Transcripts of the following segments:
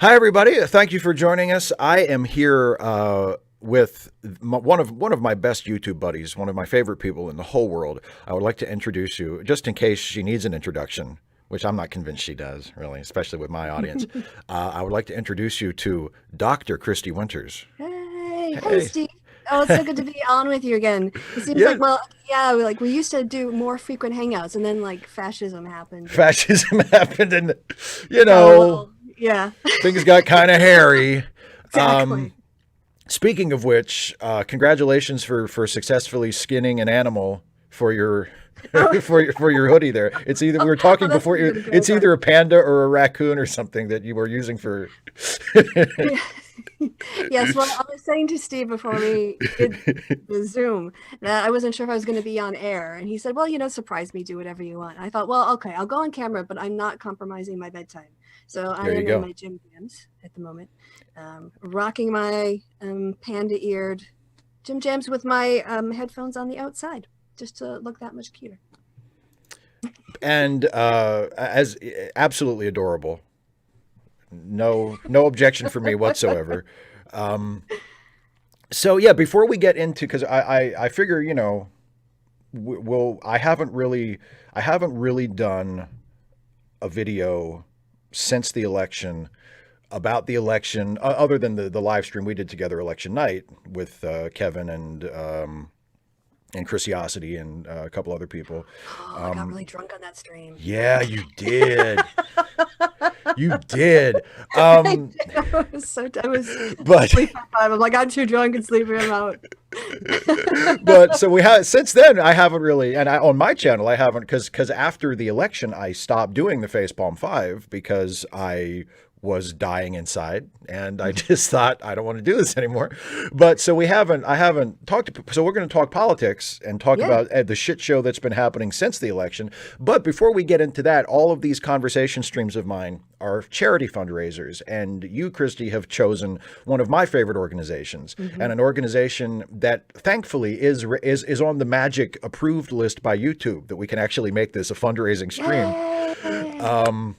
Hi, everybody. Thank you for joining us. I am here with one of my best YouTube buddies, one of my favorite people in the whole world. I would like to introduce you, just in case she needs an introduction, which I'm not convinced she does, really, especially with my audience. I would like to introduce you to Dr. Kristi Winters. Hey, Steve. Oh, it's so good to be on with you again. It seems Yeah, like, well, yeah, we used to do more frequent hangouts, and then like fascism happened, and fascism happened, and it got a little, yeah, things got kind of hairy. exactly. Speaking of which, congratulations for successfully skinning an animal for your Oh, for your hoodie there. It's either we were oh, talking that's before. such a great It's part. either a panda or a raccoon or something that you were using for. Yeah. Yes, well, I was saying to Steve before we did the Zoom that I wasn't sure if I was going to be on air, and he said, "Well, surprise me, do whatever you want." I thought, "Well, okay, I'll go on camera, but I'm not compromising my bedtime." So I There you am in go. my gym jams at the moment, rocking my panda-eared gym jams with my headphones on the outside, just to look that much cuter. And as absolutely adorable. No objection for me whatsoever. Um, so yeah, before we get into, because I figure we'll I haven't really done a video since the election about the election, other than the live stream we did together election night with Kevin and Christiosity and a couple other people. Oh, I got Um, really drunk on that stream. yeah, you did. You did. I Um, did. I was but sleep at 5. I'm like, I'm too drunk and sleeping. I'm out. but so we have since then I haven't really, and on my channel I haven't, because after the election I stopped doing the facepalm 5 because I was dying inside and I just thought I don't want to do this anymore. But so we haven't I haven't talked to, so we're going to talk politics and talk Yeah. about the shit show that's been happening since the election. But before we get into that, all of these conversation streams of mine are charity fundraisers, and you, Kristi, have chosen one of my favorite organizations, and Hmm. an organization that thankfully is on the magic approved list by YouTube, that we can actually make this a fundraising stream. Yay. Um,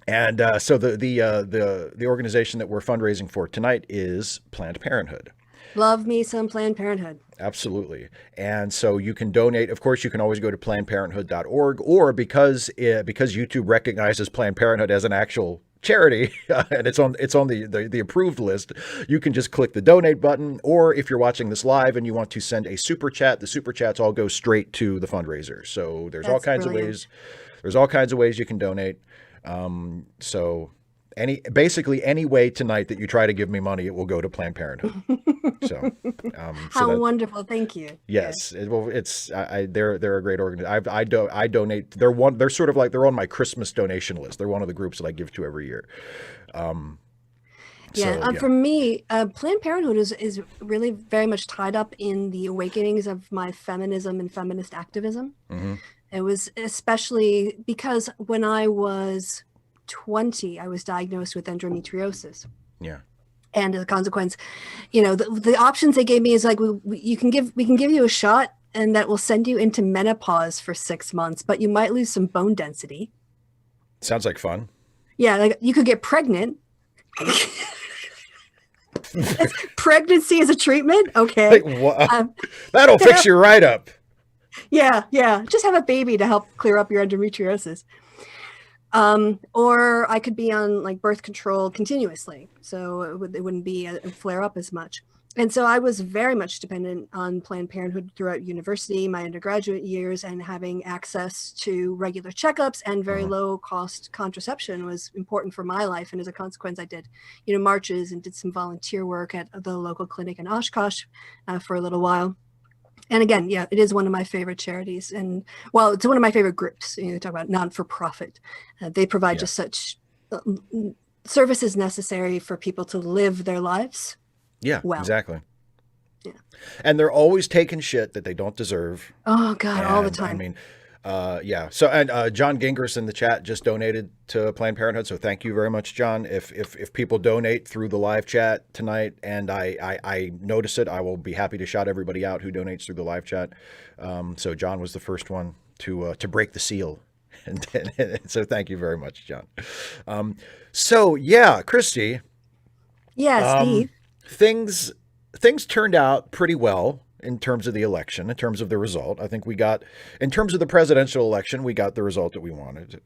and so the organization that we're fundraising for tonight is Planned Parenthood. Love me some Planned Parenthood. Absolutely. And so you can donate. Of course, you can always go to plannedparenthood.org, or because YouTube recognizes Planned Parenthood as an actual charity and it's on the approved list, you can just click the donate button. Or if you're watching this live and you want to send a super chat, the super chats all go straight to the fundraiser. So That's brilliant. there's all kinds of ways you can donate. So basically any way tonight that you try to give me money, it will go to Planned Parenthood. So, so How that wonderful. Thank you. Yeah. yes, well, it's they're a great organization. I donate. They're sort of like they're on my Christmas donation list. They're one of the groups that I give to every year. Um, Yeah. so yeah, For me, Planned Parenthood is really very much tied up in the awakenings of my feminism and feminist activism. hmm It was especially because when I was 20, I was diagnosed with endometriosis. yeah, And as a consequence, the options they gave me is like, we can give you a shot and that will send you into menopause for 6 months, but you might lose some bone density. sounds like fun. Yeah, like you could get pregnant. Pregnancy is a treatment. Like, Okay. Um, that'll fix you right up. yeah, yeah. Just have a baby to help clear up your endometriosis. Or I could be on like birth control continuously, so it wouldn't be a flare up as much. And so I was very much dependent on Planned Parenthood throughout university, my undergraduate years, and having access to regular checkups and very Mhm. low cost contraception was important for my life. And as a consequence, I did, marches and did some volunteer work at the local clinic in Oshkosh for a little while. And again, yeah, it is one of my favorite charities. And well, it's one of my favorite groups. Talk about non-for-profit. They provide Yeah, just such uh, services necessary for people to live their lives yeah, well. exactly. Yeah. And they're always taking shit that they don't deserve. Oh God, all the And I time. mean, yeah. So, and John Gingras in the chat just donated to Planned Parenthood. So thank you very much, John. If people donate through the live chat tonight, and I notice it, I will be happy to shout everybody out who donates through the live chat. So John was the first one to break the seal. And so thank you very much, John. So yeah, Kristi, Yeah, um, Steve. things things turned out pretty well in terms of the election, in terms of the result. I think we got, in terms of the presidential election, we got the result that we wanted.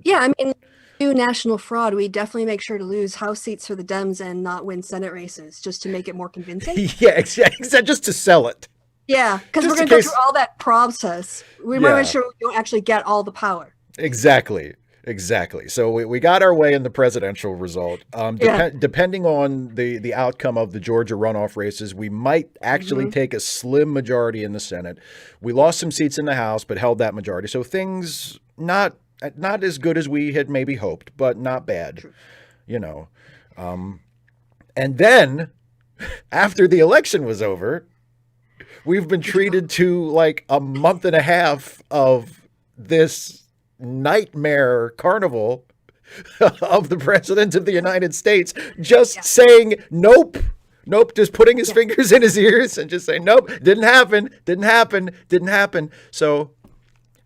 Yeah, I mean, do national fraud, we definitely make sure to lose House seats for the Dems and not win Senate races just to make it more convincing. Yeah, exactly. Just to sell it, Yeah, because we're just in going to go through case. all that process. We want to make Yeah, sure we don't actually get all the power. exactly. Exactly. So we got our way in the presidential result. Yeah. Depending on the outcome of the Georgia runoff races, we might actually Hmm. take a slim majority in the Senate. We lost some seats in the House, but held that majority. So things not as good as we had maybe hoped, but not bad, True. you know. And then after the election was over, we've been treated to like a month and a half of this nightmare carnival of the president of the United States just Yeah. saying nope, nope, just putting his Yeah. fingers in his ears and just saying nope, didn't happen, didn't happen, didn't happen. So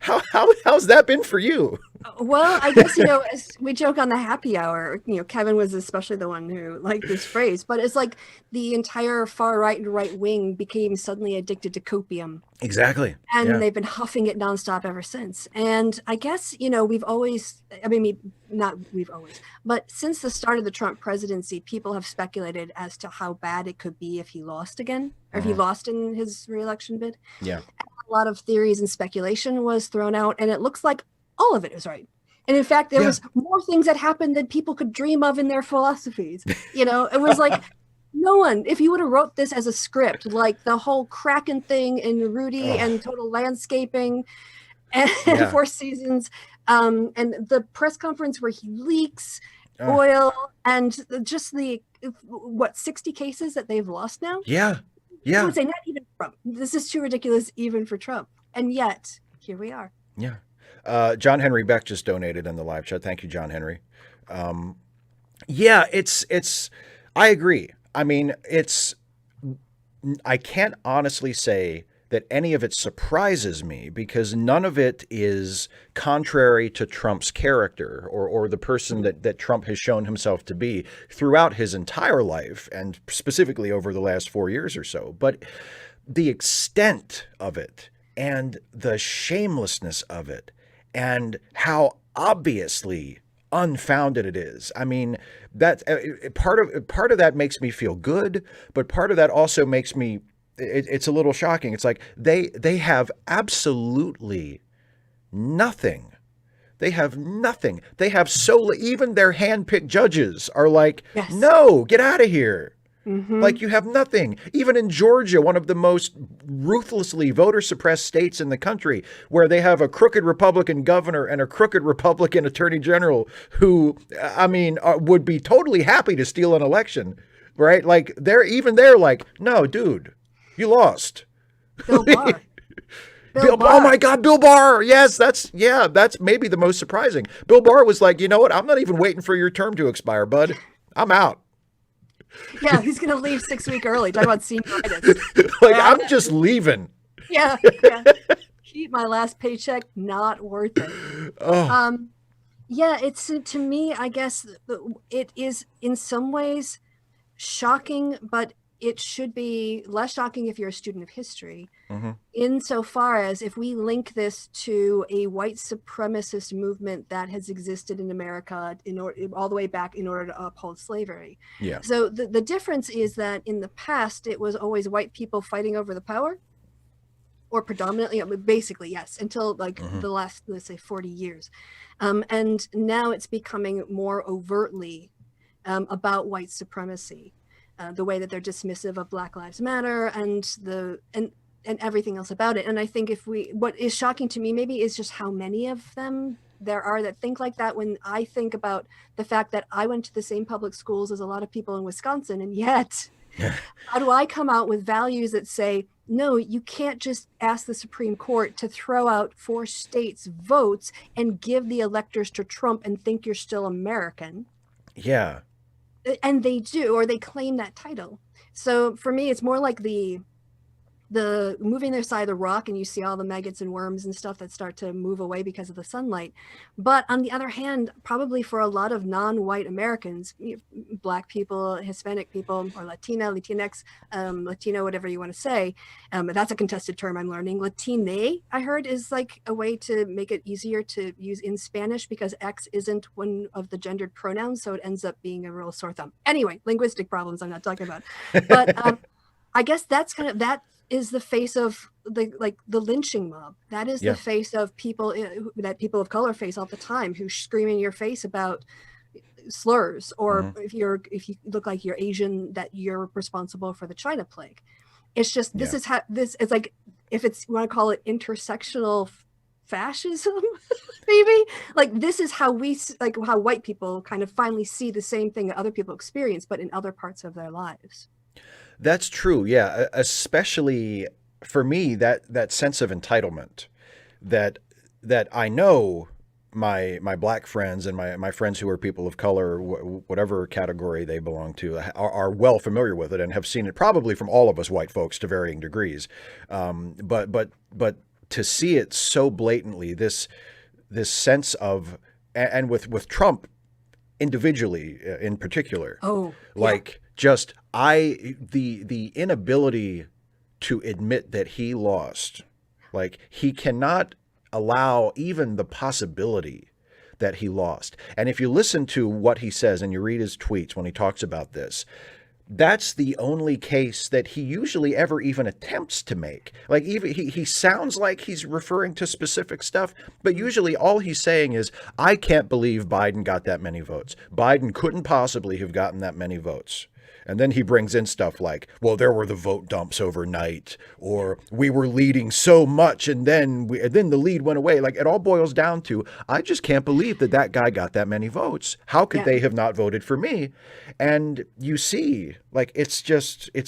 how's that been for you? Well, I guess, as we joke on the happy hour, Kevin was especially the one who liked this phrase, but it's like the entire far right and right wing became suddenly addicted to copium. Exactly. And Yeah. they've been huffing it nonstop ever since. And I guess, we've always, I mean, not we've always, but since the start of the Trump presidency, people have speculated as to how bad it could be if he lost again, or if he lost in his reelection bid. Yeah. A lot of theories and speculation was thrown out, and it looks like all of it is right. And in fact, there was more things that happened than people could dream of in their philosophies. It was like no one, if you would have wrote this as a script, like the whole Kraken thing and Rudy and Total Landscaping and Four Seasons, and the press conference where he leaks oil and just the 60 cases that they've lost now. Yeah. I would say not even Trump. This is too ridiculous even for Trump. And yet, here we are. Yeah. John Henry Beck just donated in the live chat. Thank you, John Henry. Yeah, it's, I agree. I mean, I can't honestly say that any of it surprises me because none of it is contrary to Trump's character or the person that Trump has shown himself to be throughout his entire life and specifically over the last 4 years or so. But the extent of it and the shamelessness of it and how obviously unfounded it is. I mean, that part of that makes me feel good, but part of that also makes me it's a little shocking. It's like they have absolutely nothing. They have nothing. They have even their handpicked judges are like, no, get out of here. Mm-hmm. Like you have nothing. Even in Georgia, one of the most ruthlessly voter suppressed states in the country, where they have a crooked Republican governor and a crooked Republican attorney general who, I mean, would be totally happy to steal an election, right? Like they're like, no, dude, you lost. Bill Barr. Oh my God, Bill Barr. Yes, that's maybe the most surprising. Bill Barr was like, you know what? I'm not even waiting for your term to expire, bud. I'm out. Yeah, he's going to leave 6 weeks early. Talk about senioritis. I'm just leaving. Yeah. Keep my last paycheck, not worth it. It's, to me, I guess it is in some ways shocking, but it should be less shocking if you're a student of history. Mm-hmm. Insofar as if we link this to a white supremacist movement that has existed in America all the way back in order to uphold slavery. Yeah. So the difference is that in the past, it was always white people fighting over the power, or predominantly, basically, yes, until the last, let's say, 40 years. And now it's becoming more overtly about white supremacy. The way that they're dismissive of Black Lives Matter and everything else about it. And I think what is shocking to me maybe is just how many of them there are that think like that, when I think about the fact that I went to the same public schools as a lot of people in Wisconsin, and yet how do I come out with values that say, no, you can't just ask the Supreme Court to throw out 4 states' votes and give the electors to Trump and think you're still American. Yeah. And they do, or they claim that title. So for me, it's more like the moving their side of the rock, and you see all the maggots and worms and stuff that start to move away because of the sunlight. But on the other hand, probably for a lot of non-white Americans, Black people, Hispanic people, or Latinx, Latino, whatever you want to say, that's a contested term I'm learning. Latine, I heard, is like a way to make it easier to use in Spanish because X isn't one of the gendered pronouns, so it ends up being a real sore thumb. Anyway, linguistic problems I'm not talking about. But I guess that's that is the face of the lynching mob. That is the face of people that people of color face all the time, who scream in your face about slurs, or if you look like you're Asian, that you're responsible for the China plague. It's just this is how this is like, if it's, you want to call it intersectional fascism, maybe, like this is how we, like how white people kind of finally see the same thing that other people experience, but in other parts of their lives. That's true. Yeah. Especially for me, that sense of entitlement that I know my Black friends and my friends who are people of color, whatever category they belong to, are well familiar with it and have seen it probably from all of us white folks to varying degrees. But to see it so blatantly, this sense of, and with Trump individually in particular, just the inability to admit that he lost, like he cannot allow even the possibility that he lost. And if you listen to what he says and you read his tweets when he talks about this, that's the only case that he usually ever even attempts to make. Like even he sounds like he's referring to specific stuff, but usually all he's saying is, I can't believe Biden got that many votes. Biden couldn't possibly have gotten that many votes. And then he brings in stuff like, well, there were the vote dumps overnight, or we were leading so much and then the lead went away. Like it all boils down to, I just can't believe that guy got that many votes. How could they have not voted for me? And you see, like, it's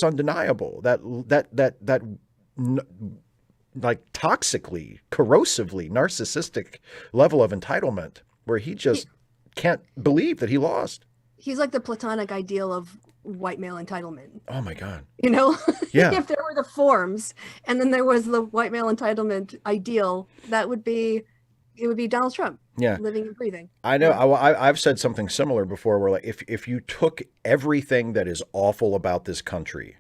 undeniable that like toxically, corrosively, narcissistic level of entitlement where he just can't believe that he lost. He's like the platonic ideal of white male entitlement. Oh my God. You know, yeah. If there were the forms and then there was the white male entitlement ideal, it would be Donald Trump. Yeah. Living and breathing. I know. I've said something similar before where, like, if you took everything that is awful about this country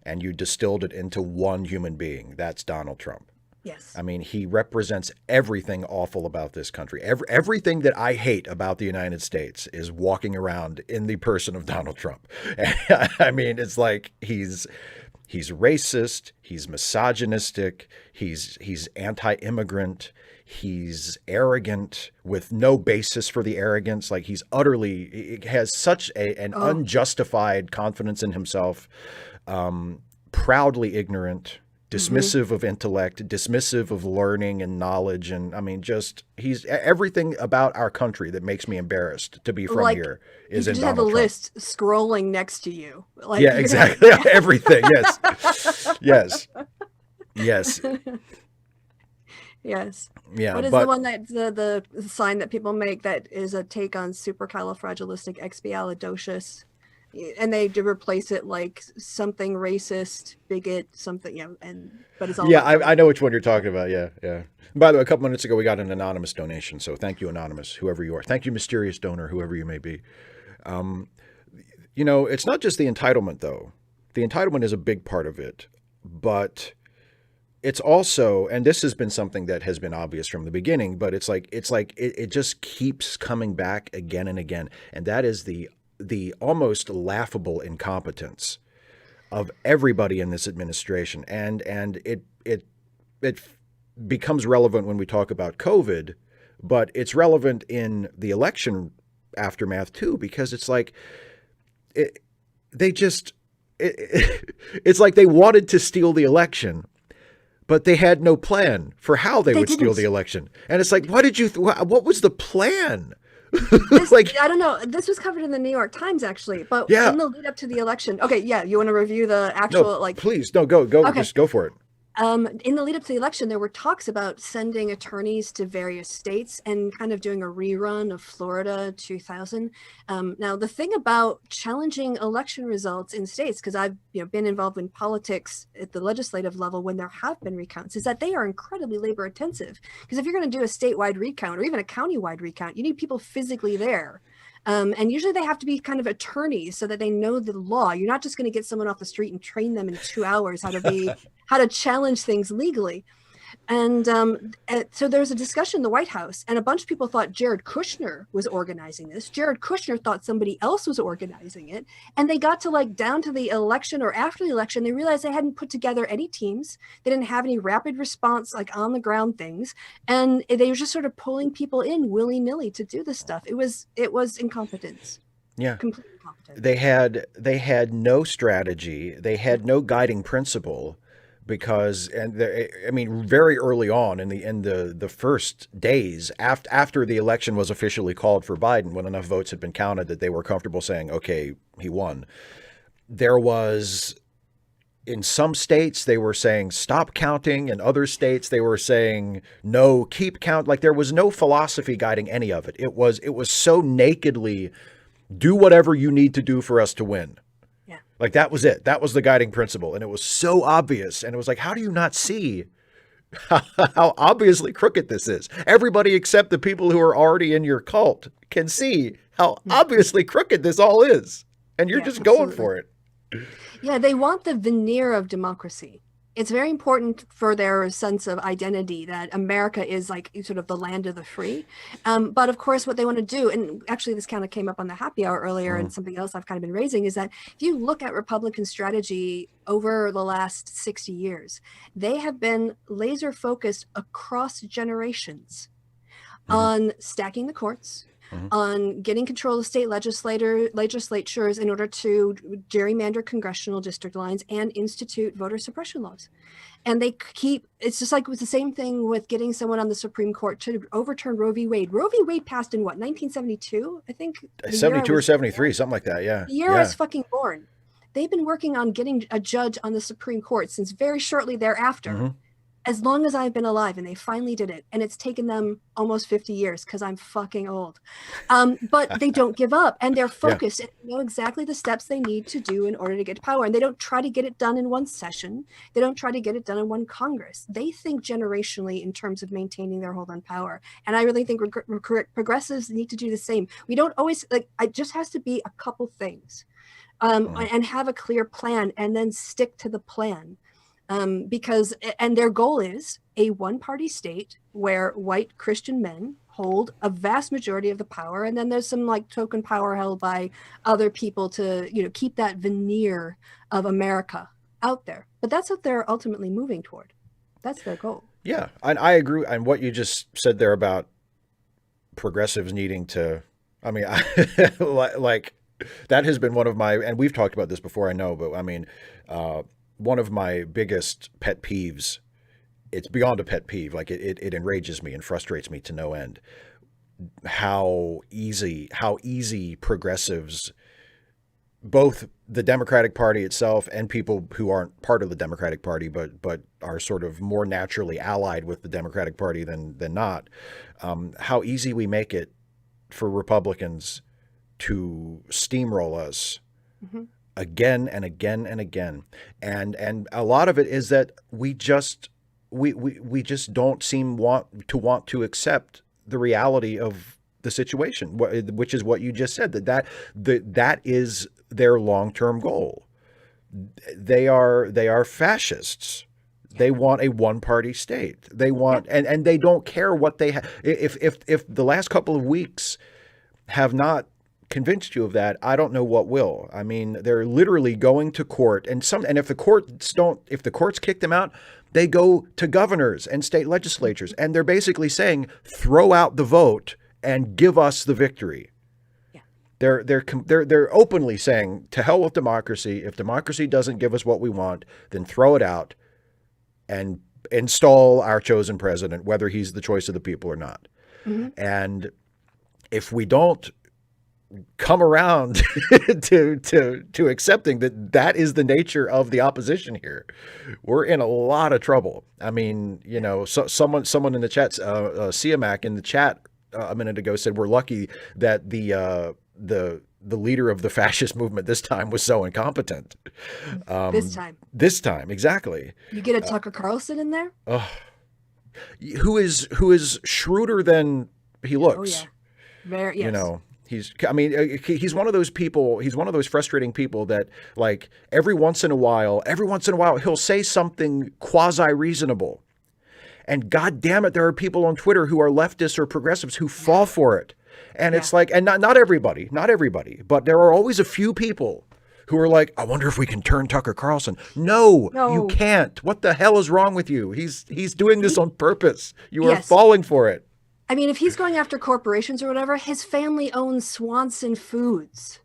and you distilled it into one human being, that's Donald Trump. Yes. I mean, he represents everything awful about this country. Everything that I hate about the United States is walking around in the person of Donald Trump. I mean, it's like he's racist, he's misogynistic, he's anti-immigrant, he's arrogant with no basis for the arrogance. Like he has such an unjustified confidence in himself, proudly ignorant, dismissive of intellect, dismissive of learning and knowledge. And I mean, he's everything about our country that makes me embarrassed to be from here is in Donald Trump. You just have the list scrolling next to you. Like, yeah, exactly. Everything. Yes. Yes. Yes. Yes. Yeah. What is the one that the sign that people make that is a take on supercalifragilisticexpialidocious? And they replace it like something racist, bigot, something, but it's all. Yeah, I know which one you're talking about. Yeah, yeah. By the way, a couple minutes ago, we got an anonymous donation. So thank you, anonymous, whoever you are. Thank you, mysterious donor, whoever you may be. It's not just the entitlement, though. The entitlement is a big part of it, but it's also, and this has been something that has been obvious from the beginning, but it's like it just keeps coming back again and again, and that is the almost laughable incompetence of everybody in this administration. And it becomes relevant when we talk about COVID, but it's relevant in the election aftermath too, because it's like it's like they wanted to steal the election, but they had no plan for how they would steal the election. And it's like, what was the plan? I don't know. This was covered in the New York Times, actually. But in the lead up to the election, you want to review the actual please, go. Okay. Just go for it. In the lead up to the election, there were talks about sending attorneys to various states and kind of doing a rerun of Florida 2000. Now, the thing about challenging election results in states, because I've been involved in politics at the legislative level when there have been recounts, is that they are incredibly labor intensive. Because if you're going to do a statewide recount or even a countywide recount, you need people physically there. And usually they have to be kind of attorneys so that they know the law. You're not just going to get someone off the street and train them in 2 hours how to challenge things legally. And so there was a discussion in the White House, and a bunch of people thought Jared Kushner was organizing this. Jared Kushner thought somebody else was organizing it. And they got to down to the election or after the election, they realized they hadn't put together any teams. They didn't have any rapid response, on the ground things. And they were just sort of pulling people in willy-nilly to do this stuff. It was incompetence. Yeah. Complete incompetence. They had no strategy. They had no guiding principle. Because, very early on in the first days after the election was officially called for Biden, when enough votes had been counted that they were comfortable saying, okay, he won, there was, in some states, they were saying, stop counting. In other states, they were saying, no, keep count. There was no philosophy guiding any of it. It was so nakedly, do whatever you need to do for us to win. That was it. That was the guiding principle. And it was so obvious. And it was how do you not see how obviously crooked this is? Everybody except the people who are already in your cult can see how obviously crooked this all is. And you're just going for it. Yeah, they want the veneer of democracy. It's very important for their sense of identity that America is sort of the land of the free. But of course, what they want to do, and actually this kind of came up on the happy hour earlier and something else I've kind of been raising, is that if you look at Republican strategy over the last 60 years, they have been laser focused across generations on stacking the courts, on getting control of state legislatures in order to gerrymander congressional district lines and institute voter suppression laws. And it's just it was the same thing with getting someone on the Supreme Court to overturn Roe v. Wade. Roe v. Wade passed in 1972, I think? 72 or 73, something like that, yeah. The year I was fucking born. They've been working on getting a judge on the Supreme Court since very shortly thereafter. As long as I've been alive, and they finally did it. And it's taken them almost 50 years because I'm fucking old. But they don't give up, and they're focused and know exactly the steps they need to do in order to get to power. And they don't try to get it done in one session. They don't try to get it done in one Congress. They think generationally in terms of maintaining their hold on power. And I really think progressives need to do the same. We don't always, it just has to be a couple things and have a clear plan and then stick to the plan. Because their goal is a one-party state where white Christian men hold a vast majority of the power, and then there's some token power held by other people to keep that veneer of America out there. But that's what they're ultimately moving toward. That's their goal. Yeah, and I agree. And what you just said there about progressives needing to, that has been one of my, and we've talked about this before, I know, but one of my biggest pet peeves, it's beyond a pet peeve, it enrages me and frustrates me to no end, how easy progressives, both the Democratic Party itself and people who aren't part of the Democratic Party but are sort of more naturally allied with the Democratic Party than not, how easy we make it for Republicans to steamroll us again and again and again. And a lot of it is that we just don't seem want to accept the reality of the situation, which is what you just said, that is their long-term goal. They are fascists. They want a one-party state. They want, and they don't care what they have. If the last couple of weeks have not convinced you of that, I don't know what will. They're literally going to court, and if the courts kick them out, they go to governors and state legislatures, and they're basically saying, throw out the vote and give us the victory. Yeah. They're openly saying, to hell with democracy. If democracy doesn't give us what we want, then throw it out and install our chosen president, whether he's the choice of the people or not. And if we don't come around to accepting that that is the nature of the opposition here. We're in a lot of trouble. I mean, you know, so someone in the chat, Siamak in the chat a minute ago said we're lucky that the leader of the fascist movement this time was so incompetent. This time, exactly. You get a Tucker Carlson in there, who is shrewder than he looks. Oh yeah, very. Yes. You know, he's one of those people. He's one of those frustrating people that, like, every once in a while, he'll say something quasi reasonable, and God damn it, there are people on Twitter who are leftists or progressives who fall for it. And it's like, and not everybody, but there are always a few people who are like, I wonder if we can turn Tucker Carlson. No, you can't. What the hell is wrong with you? He's doing this on purpose. You are falling for it. I mean, if he's going after corporations or whatever, his family owns Swanson Foods,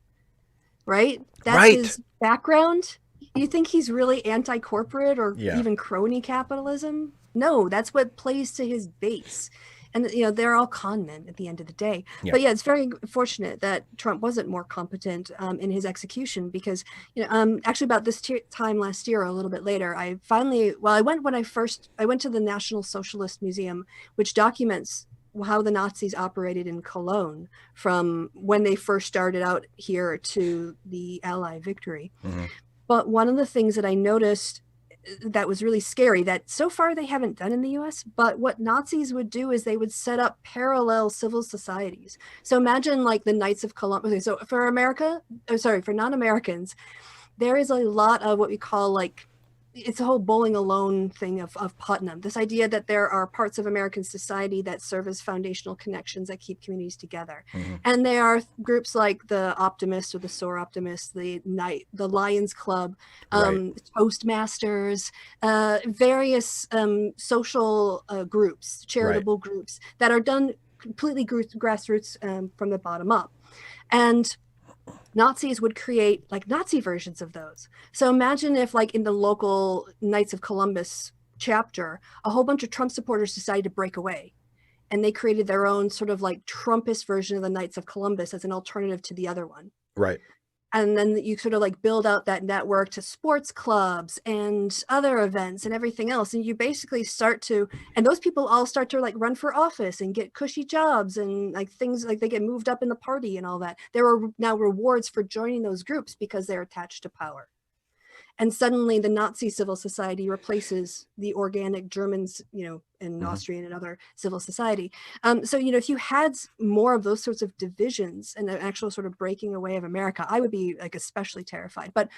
right? That's his background. You think he's really anti-corporate or even crony capitalism? No, that's what plays to his base. And, you know, they're all con men at the end of the day. But yeah, it's very fortunate that Trump wasn't more competent in his execution because, you know, actually about this time last year or a little bit later, I went to the National Socialist Museum, which documents how the Nazis operated in Cologne from when they first started out here to the Allied victory. Mm-hmm. But one of the things that I noticed that was really scary that so far they haven't done in the US, but what Nazis would do is they would set up parallel civil societies. So imagine like the Knights of Columbus. So for for non-Americans, there is a lot of what we call like, it's a whole bowling alone thing of Putnam. This idea that there are parts of American society that serve as foundational connections that keep communities together. Mm-hmm. And there are groups like the Optimists or the Sore Optimists, the Lions Club, Toastmasters, various social groups, charitable groups that are done completely grassroots from the bottom up. And Nazis would create like Nazi versions of those. So imagine if like in the local Knights of Columbus chapter, a whole bunch of Trump supporters decided to break away and they created their own sort of like Trumpist version of the Knights of Columbus as an alternative to the other one. Right. And then you sort of like build out that network to sports clubs and other events and everything else. And you basically and those people all start to like run for office and get cushy jobs and like things like they get moved up in the party and all that. There are now rewards for joining those groups because they're attached to power. And suddenly the Nazi civil society replaces the organic Germans, you know, and Austrian and other civil society. So, you know, if you had more of those sorts of divisions and an actual sort of breaking away of America, I would be like especially terrified. But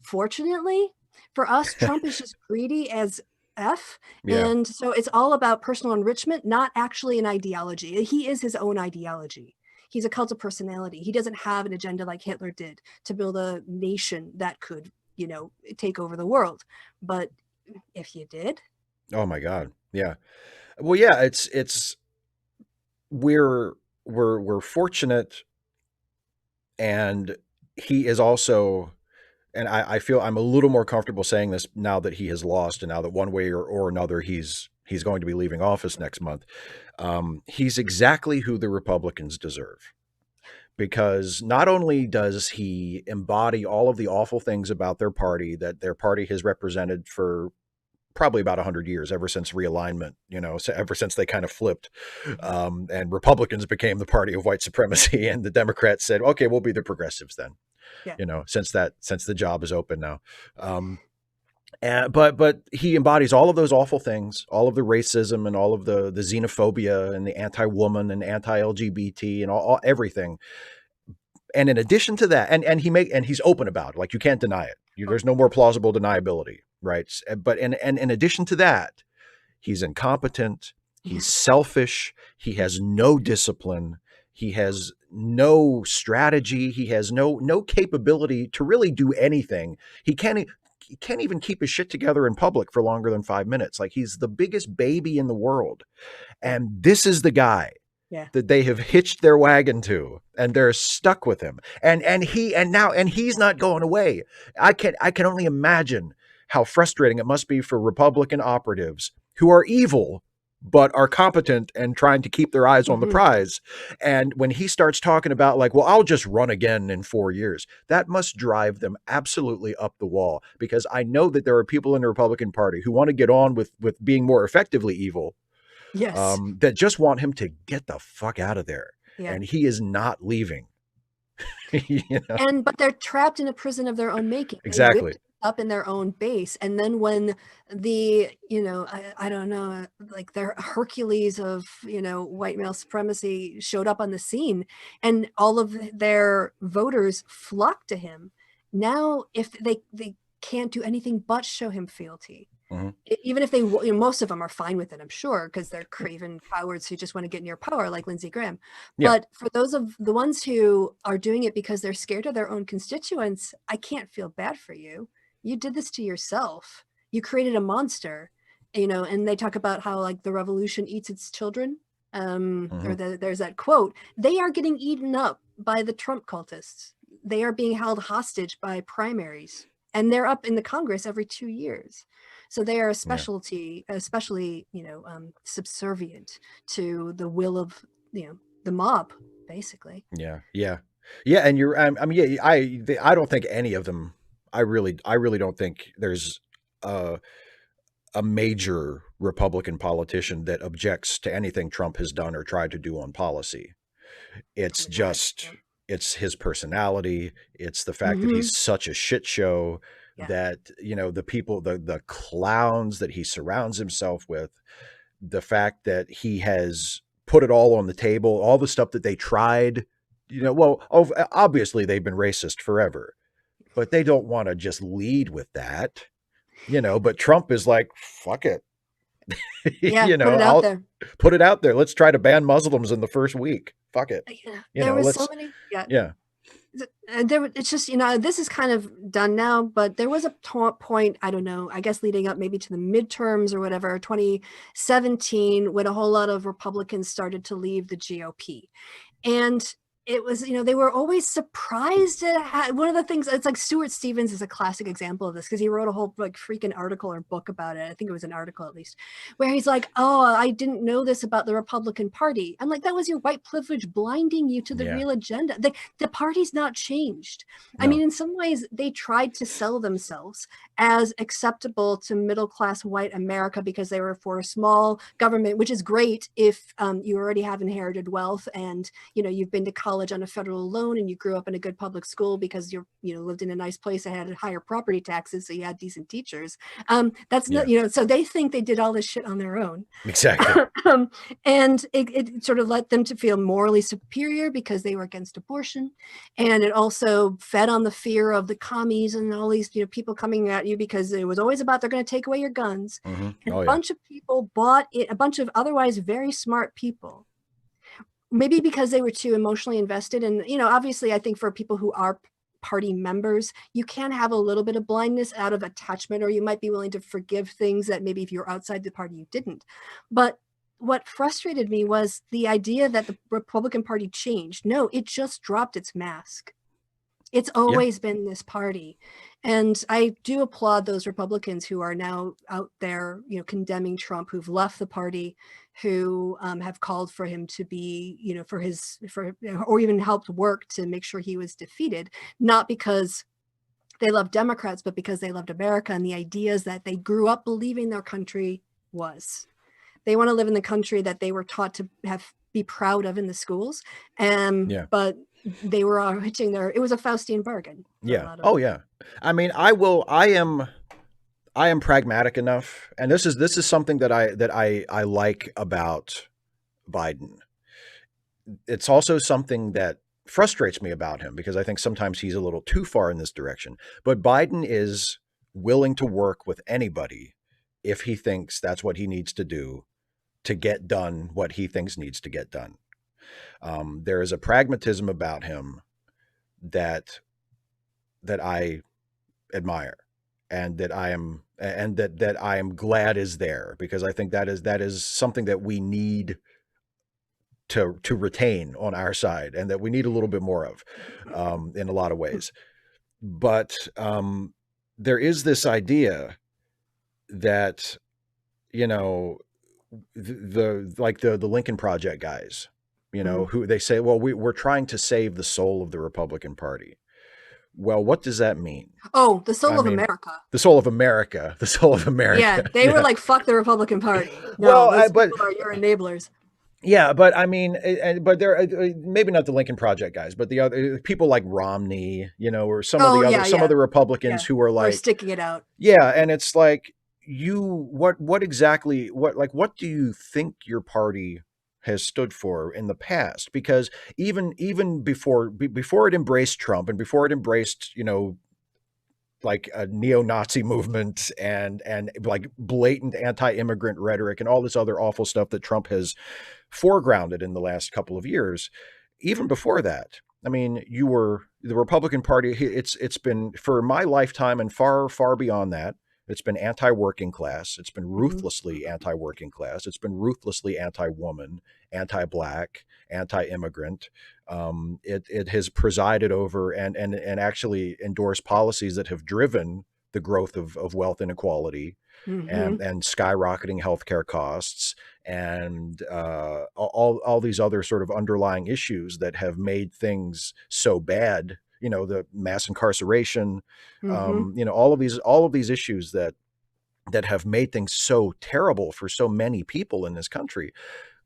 fortunately for us, Trump is just greedy as F. Yeah. And so it's all about personal enrichment, not actually an ideology. He is his own ideology. He's a cult of personality. He doesn't have an agenda like Hitler did to build a nation that could, you know, take over the world. But if you did, oh my God, yeah. Well, yeah, it's we're fortunate, and he is also, and I feel I'm a little more comfortable saying this now that he has lost, and now that one way or another he's going to be leaving office next month. He's exactly who the Republicans deserve. Because not only does he embody all of the awful things about their party that their party has represented for probably about 100 years, ever since realignment, you know, so ever since they kind of flipped, and Republicans became the party of white supremacy, and the Democrats said, okay, we'll be the progressives then, you know, since the job is open now. But he embodies all of those awful things, all of the racism and all of the xenophobia and the anti-woman and anti-LGBT and all everything. And in addition to that, and he's open about it, like you can't deny it. There's no more plausible deniability, right? But in addition to that, he's incompetent, he's selfish, he has no discipline, he has no strategy, he has no capability to really do anything. He can't even keep his shit together in public for longer than 5 minutes. Like, he's the biggest baby in the world. And this is the guy that they have hitched their wagon to, and they're stuck with him. And he's not going away. I can only imagine how frustrating it must be for Republican operatives who are evil, but are competent and trying to keep their eyes on the Hmm. prize. And when he starts talking about like, well, I'll just run again in 4 years, that must drive them absolutely up the wall, because I know that there are people in the Republican Party who want to get on with being more effectively evil, Yes. that just want him to get the fuck out of there. Yeah. And he is not leaving. You know? But they're trapped in a prison of their own making. They Exactly. whipped up in their own base. And then when the, I don't know, like the Hercules of, white male supremacy showed up on the scene, and all of their voters flocked to him. Now, if they can't do anything but show him fealty. Mhm. Even if they, most of them are fine with it, I'm sure, because they're craven cowards who just want to get near power, like Lindsey Graham. Yeah. But for those of the ones who are doing it because they're scared of their own constituents, I can't feel bad for you. You did this to yourself. You created a monster, and they talk about how like the revolution eats its children. There's that quote. They are getting eaten up by the Trump cultists. They are being held hostage by primaries, and they're up in the Congress every 2 years. So they are especially, subservient to the will of, the mob, basically. Yeah. Yeah. Yeah. And I mean, yeah, I don't think any of them, I really don't think there's a major Republican politician that objects to anything Trump has done or tried to do on policy. It's Pretty much. just, Yep. it's his personality. It's the fact that Mm-hmm. he's such a shit show, Yeah. that, the people, the clowns that he surrounds himself with, the fact that he has put it all on the table, all the stuff that they tried, well, obviously they've been racist forever, but they don't want to just lead with that, but Trump is like, fuck it. Yeah, put it out I'll there. put it out there. Let's try to ban Muslims in the first week. Fuck it. There was so Let's, many. Yeah. yeah. It's just, this is kind of done now, but there was a point, I don't know, I guess leading up maybe to the midterms or whatever, 2017, when a whole lot of Republicans started to leave the GOP. And it was, they were always surprised at one of the things. It's like Stuart Stevens is a classic example of this, because he wrote a whole like freaking article or book about it. I think it was an article at least, where he's like, oh, I didn't know this about the Republican Party. I'm like, that was your white privilege blinding you to the Yeah. real agenda. The party's not changed. I No. mean, in some ways, they tried to sell themselves as acceptable to middle-class white America because they were for a small government, which is great if you already have inherited wealth and you've been to college on a federal loan and you grew up in a good public school because you lived in a nice place that had higher property taxes, so you had decent teachers. That's not, so they think they did all this shit on their own. Exactly. And it sort of led them to feel morally superior because they were against abortion, and it also fed on the fear of the commies and all these people coming at you, because it was always about they're going to take away your guns. Mm-hmm. And Oh, a yeah. bunch of people bought it, a bunch of otherwise very smart people, maybe because they were too emotionally invested. And obviously I think for people who are party members, you can have a little bit of blindness out of attachment, or you might be willing to forgive things that maybe if you're outside the party you didn't. But what frustrated me was the idea that the Republican Party changed. No, it just dropped its mask. It's always been this party. And I do applaud those Republicans who are now out there, condemning Trump, who've left the party, who have called for him to be, or even helped work to make sure he was defeated, not because they love Democrats, but because they loved America and the ideas that they grew up believing their country was. They want to live in the country that they were taught to be proud of in the schools. But they were hitching it was a Faustian bargain. Yeah. Oh, yeah. I mean, I am pragmatic enough, and this is something that I like about Biden. It's also something that frustrates me about him, because I think sometimes he's a little too far in this direction. But Biden is willing to work with anybody if he thinks that's what he needs to do to get done what he thinks needs to get done. There is a pragmatism about him that I admire, and that I am glad is there, because I think that is something that we need to retain on our side, and that we need a little bit more of, in a lot of ways. But there is this idea that, the Lincoln Project guys, Mhm. who they say, well, we're trying to save the soul of the Republican Party. Well, what does that mean? Oh, the I soul of mean, America. the soul of America, the soul of Yeah, America. they were Yeah. like, fuck the Republican Party. No, Well, those but people are your enablers. yeah, but I mean, but there, maybe not the Lincoln Project guys, but the other people like Romney, or Oh, yeah, some of yeah, the Republicans yeah. who are Who are like, sticking it out. yeah, and it's like what exactly what do you think your party has stood for in the past? Because even before it embraced Trump and before it embraced, like a neo-Nazi movement and like blatant anti-immigrant rhetoric and all this other awful stuff that Trump has foregrounded in the last couple of years. Even before that, I mean, you were the Republican Party. It's been for my lifetime and far beyond that. It's been anti-working class. It's been Mhm. ruthlessly anti-working class. It's been ruthlessly anti-woman, anti-black, anti-immigrant. It has presided over and actually endorsed policies that have driven the growth of wealth inequality Mhm. and skyrocketing healthcare costs and all these other sort of underlying issues that have made things so bad. The mass incarceration, Mhm. all of these issues that have made things so terrible for so many people in this country.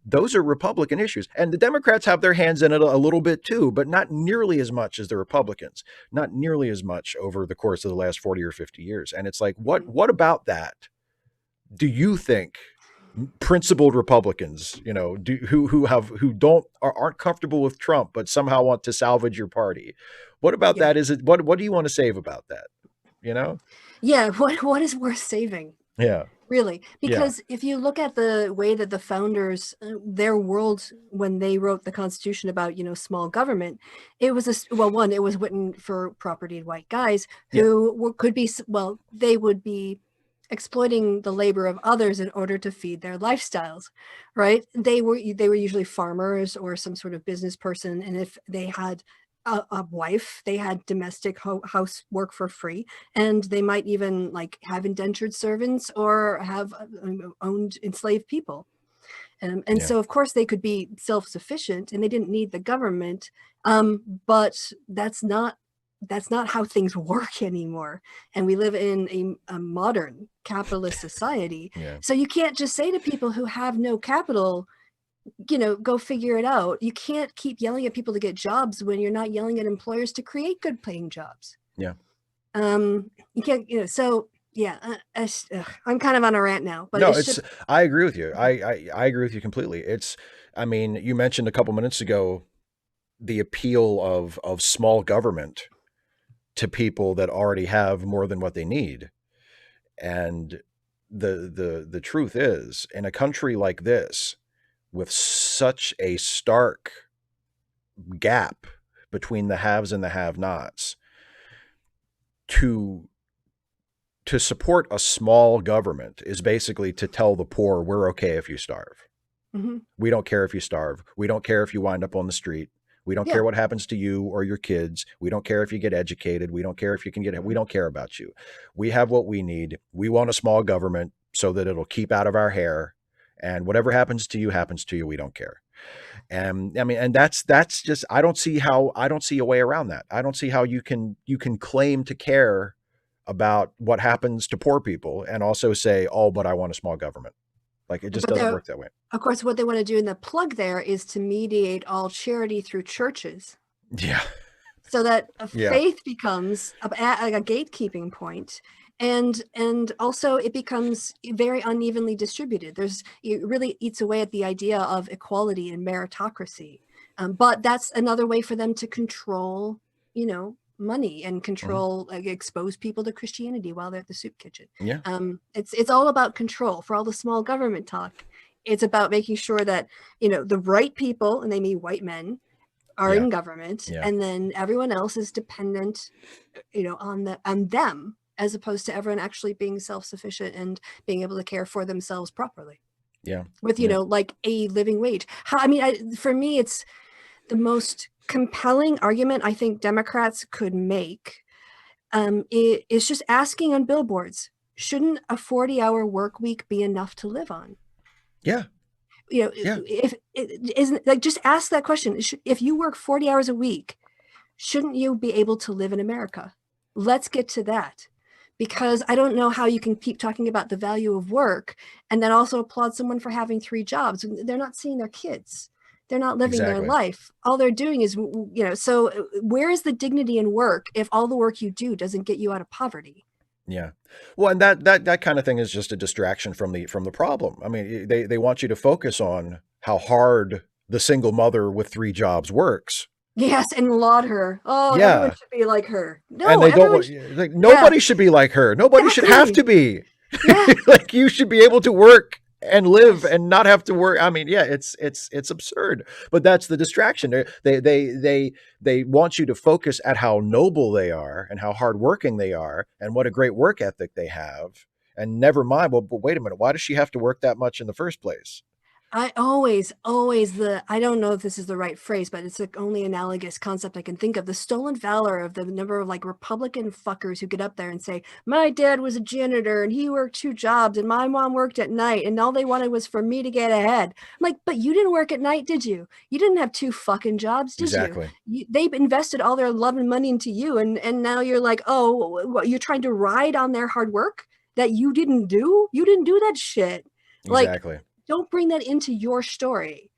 Those are Republican issues. And the Democrats have their hands in it a little bit too, but not nearly as much as the Republicans, not nearly as much over the course of the last 40 or 50 years. And it's like, Mhm. what about that do you think principled Republicans, aren't comfortable with Trump, but somehow want to salvage your party? What about Yeah. that? What do you want to save about that? You know? Yeah. What is worth saving? Yeah. Really, Yeah. because if you look at the way that the founders, their world, when they wrote the Constitution about, small government, it was well, one, it was written for propertied white guys Yeah. who could be, well, they would be exploiting the labor of others in order to feed their lifestyles, right? They were usually farmers or some sort of business person, and if they had a wife, they had domestic housework for free, and they might even like have indentured servants or have owned enslaved people. And Yeah. so of course they could be self-sufficient and they didn't need the government, but that's not how things work anymore. And we live in a modern capitalist society, Yeah. so you can't just say to people who have no capital, go figure it out. You can't keep yelling at people to get jobs when you're not yelling at employers to create good paying jobs. Yeah. You can't, so yeah, I'm kind of on a rant now, but No, it's just, I agree with you. I agree with you completely. I mean, you mentioned a couple minutes ago the appeal of small government to people that already have more than what they need. And the truth is, in a country like this, with such a stark gap between the haves and the have-nots, to to support a small government is basically to tell the poor, we're okay if you starve. mhm, We don't care if you starve. We don't care if you wind up on the street. We don't yeah. care what happens to you or your kids. We don't care if you get educated. We don't care if you can get it. We don't care about you. We have what we need. We want a small government so that it'll keep out of our hair. And whatever happens to you, happens to you. We don't care. And I mean, and that's just I don't see a way around that. I don't see how you can claim to care about what happens to poor people and also say, oh, but I want a small government. Like it just But doesn't they're, work that way. of course, what they want to do in the plug there is to mediate all charity through churches, Yeah. so that a Yeah. faith becomes a gatekeeping point, and also it becomes very unevenly distributed. It really eats away at the idea of equality and meritocracy, but that's another way for them to control, money and Mhm. control, like expose people to Christianity while they're at the soup kitchen. Yeah. It's all about control. For all the small government talk, it's about making sure that the right people, and they mean white men, are Yeah. in government, Yeah. and then everyone else is dependent, on them, as opposed to everyone actually being self-sufficient and being able to care for themselves properly Yeah. with, Yeah. like a living wage. For me, it's the most compelling argument I think Democrats could make. It's just asking on billboards, shouldn't a 40-hour work week be enough to live on? Yeah. You know, Yeah. if it isn't like, just ask that question. If you work 40 hours a week, shouldn't you be able to live in America? Let's get to that. Because I don't know how you can keep talking about the value of work and then also applaud someone for having 3 jobs. They're not seeing their kids. They're not living their Exactly. life. All they're doing is, so where is the dignity in work if all the work you do doesn't get you out of poverty? Yeah. Well, and that kind of thing is just a distraction from the problem. I mean, they want you to focus on how hard the single mother with 3 jobs works. Yes, and laud her. Oh, everyone Yeah. should be like her. And No, they don't everyone want, should, like, yeah, nobody should be like her. Nobody should have exactly. to be. Yeah, Like, you should be able to work and live yes. and not have to work. I mean, yeah, it's absurd. But that's the distraction. They want you to focus at how noble they are and how hardworking they are and what a great work ethic they have. And never mind, well, but wait a minute, why does she have to work that much in the first place? I always I don't know if this is the right phrase, but it's the only analogous concept I can think of. The stolen valor of the number of like Republican fuckers who get up there and say, my dad was a janitor and he worked 2 jobs and my mom worked at night and all they wanted was for me to get ahead. I'm like, but you didn't work at night, did you? You didn't have 2 fucking jobs, did you? Exactly. They invested all their love and money into you. And now you're like, oh, what, you're trying to ride on their hard work that you didn't do? You didn't do that shit. Like, Exactly. don't bring that into your story.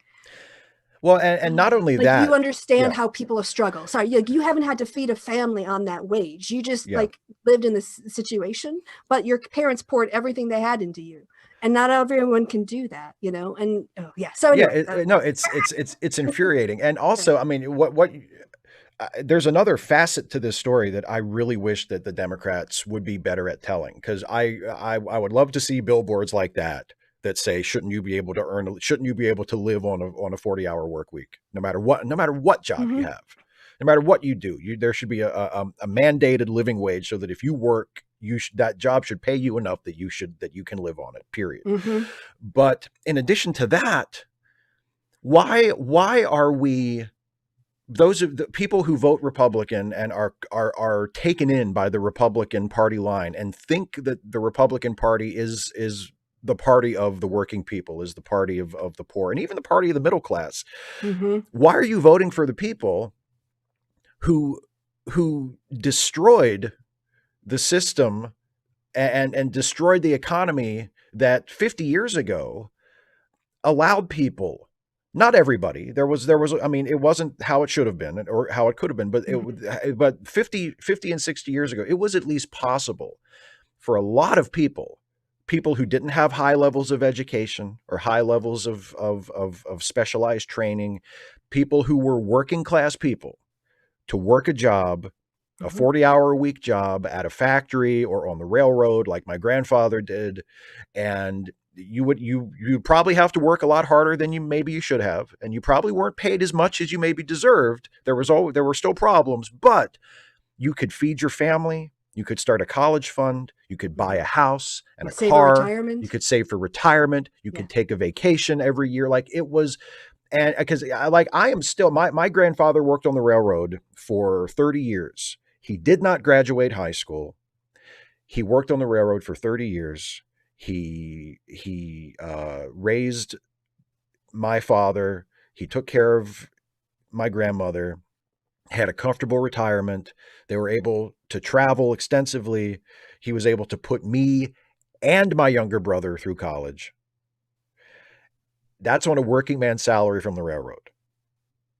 Well, and not only Like, you that, understand yeah, how people struggle. Sorry, you haven't had to feed a family on that wage. You just yeah. like lived in this situation, but your parents poured everything they had into you. And not everyone can do that, And oh yeah. So Yeah, anyway, no, it's infuriating. And also, I mean, there's another facet to this story that I really wish that the Democrats would be better at telling, because I would love to see billboards like that say, shouldn't you be able to shouldn't you be able to live on a 40-hour work week, no matter what job you Mhm. have, no matter what you do, there should be a mandated living wage, so that if you work, that job should pay you enough that you can live on it, period. Mhm. But in addition to that, why are we, those of the people who vote Republican and are taken in by the Republican Party line and think that the Republican Party is the party of the working people, is the party of the poor, and even the party of the middle class? Mhm. Why are you voting for the people who destroyed the system and destroyed the economy that 50 years ago allowed people, not everybody, there was, I mean, it wasn't how it should have been or how it could have been, but Mhm. but 50 and 60 years ago, it was at least possible for a lot of people who didn't have high levels of education or high levels of specialized training, people who were working class people, to work a job, a Mhm. 40-hour-a-week job at a factory or on the railroad, like my grandfather did. And you probably have to work a lot harder than you should have, and you probably weren't paid as much as you maybe deserved. There were still problems, but you could feed your family, you could start a college fund, you could buy a house and Yeah, a save a car, you retirement. could save for retirement, you Yeah. could take a vacation every year. Like, it was, and because I am still, my grandfather worked on the railroad for 30 years. He did not graduate high school. He worked on the railroad for 30 years. He raised my father. He took care of my grandmother, had a comfortable retirement. They were able to travel extensively. He was able to put me and my younger brother through college. That's on a working man's salary from the railroad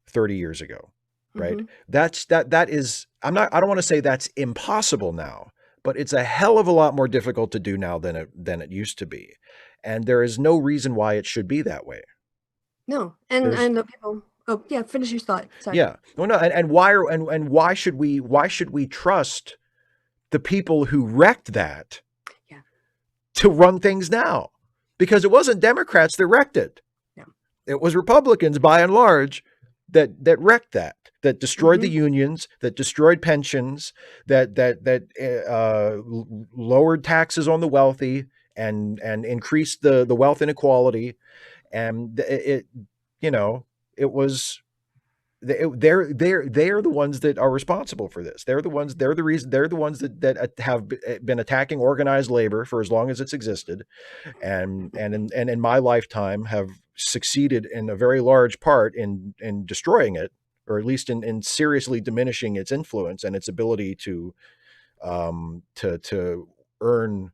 30 years ago, right? Mhm. That is, I don't want to say that's impossible now, but it's a hell of a lot more difficult to do now than it used to be. And there is no reason why it should be that way. No. And There's the people. Oh, yeah, finish your thought. Sorry. Yeah. Well, no, and why should we trust the people who wrecked that Yeah. to run things now? Because it wasn't Democrats that wrecked it. Yeah. It was Republicans, by and large, that wrecked that destroyed the Mhm. unions, that destroyed pensions, that lowered taxes on the wealthy and increased the wealth inequality. And it, you know, it was they're the ones that are responsible for this. They're the ones. They're the reason. They're the ones that have been attacking organized labor for as long as it's existed, and in my lifetime have succeeded in a very large part in destroying it, or at least in seriously diminishing its influence and its ability to earn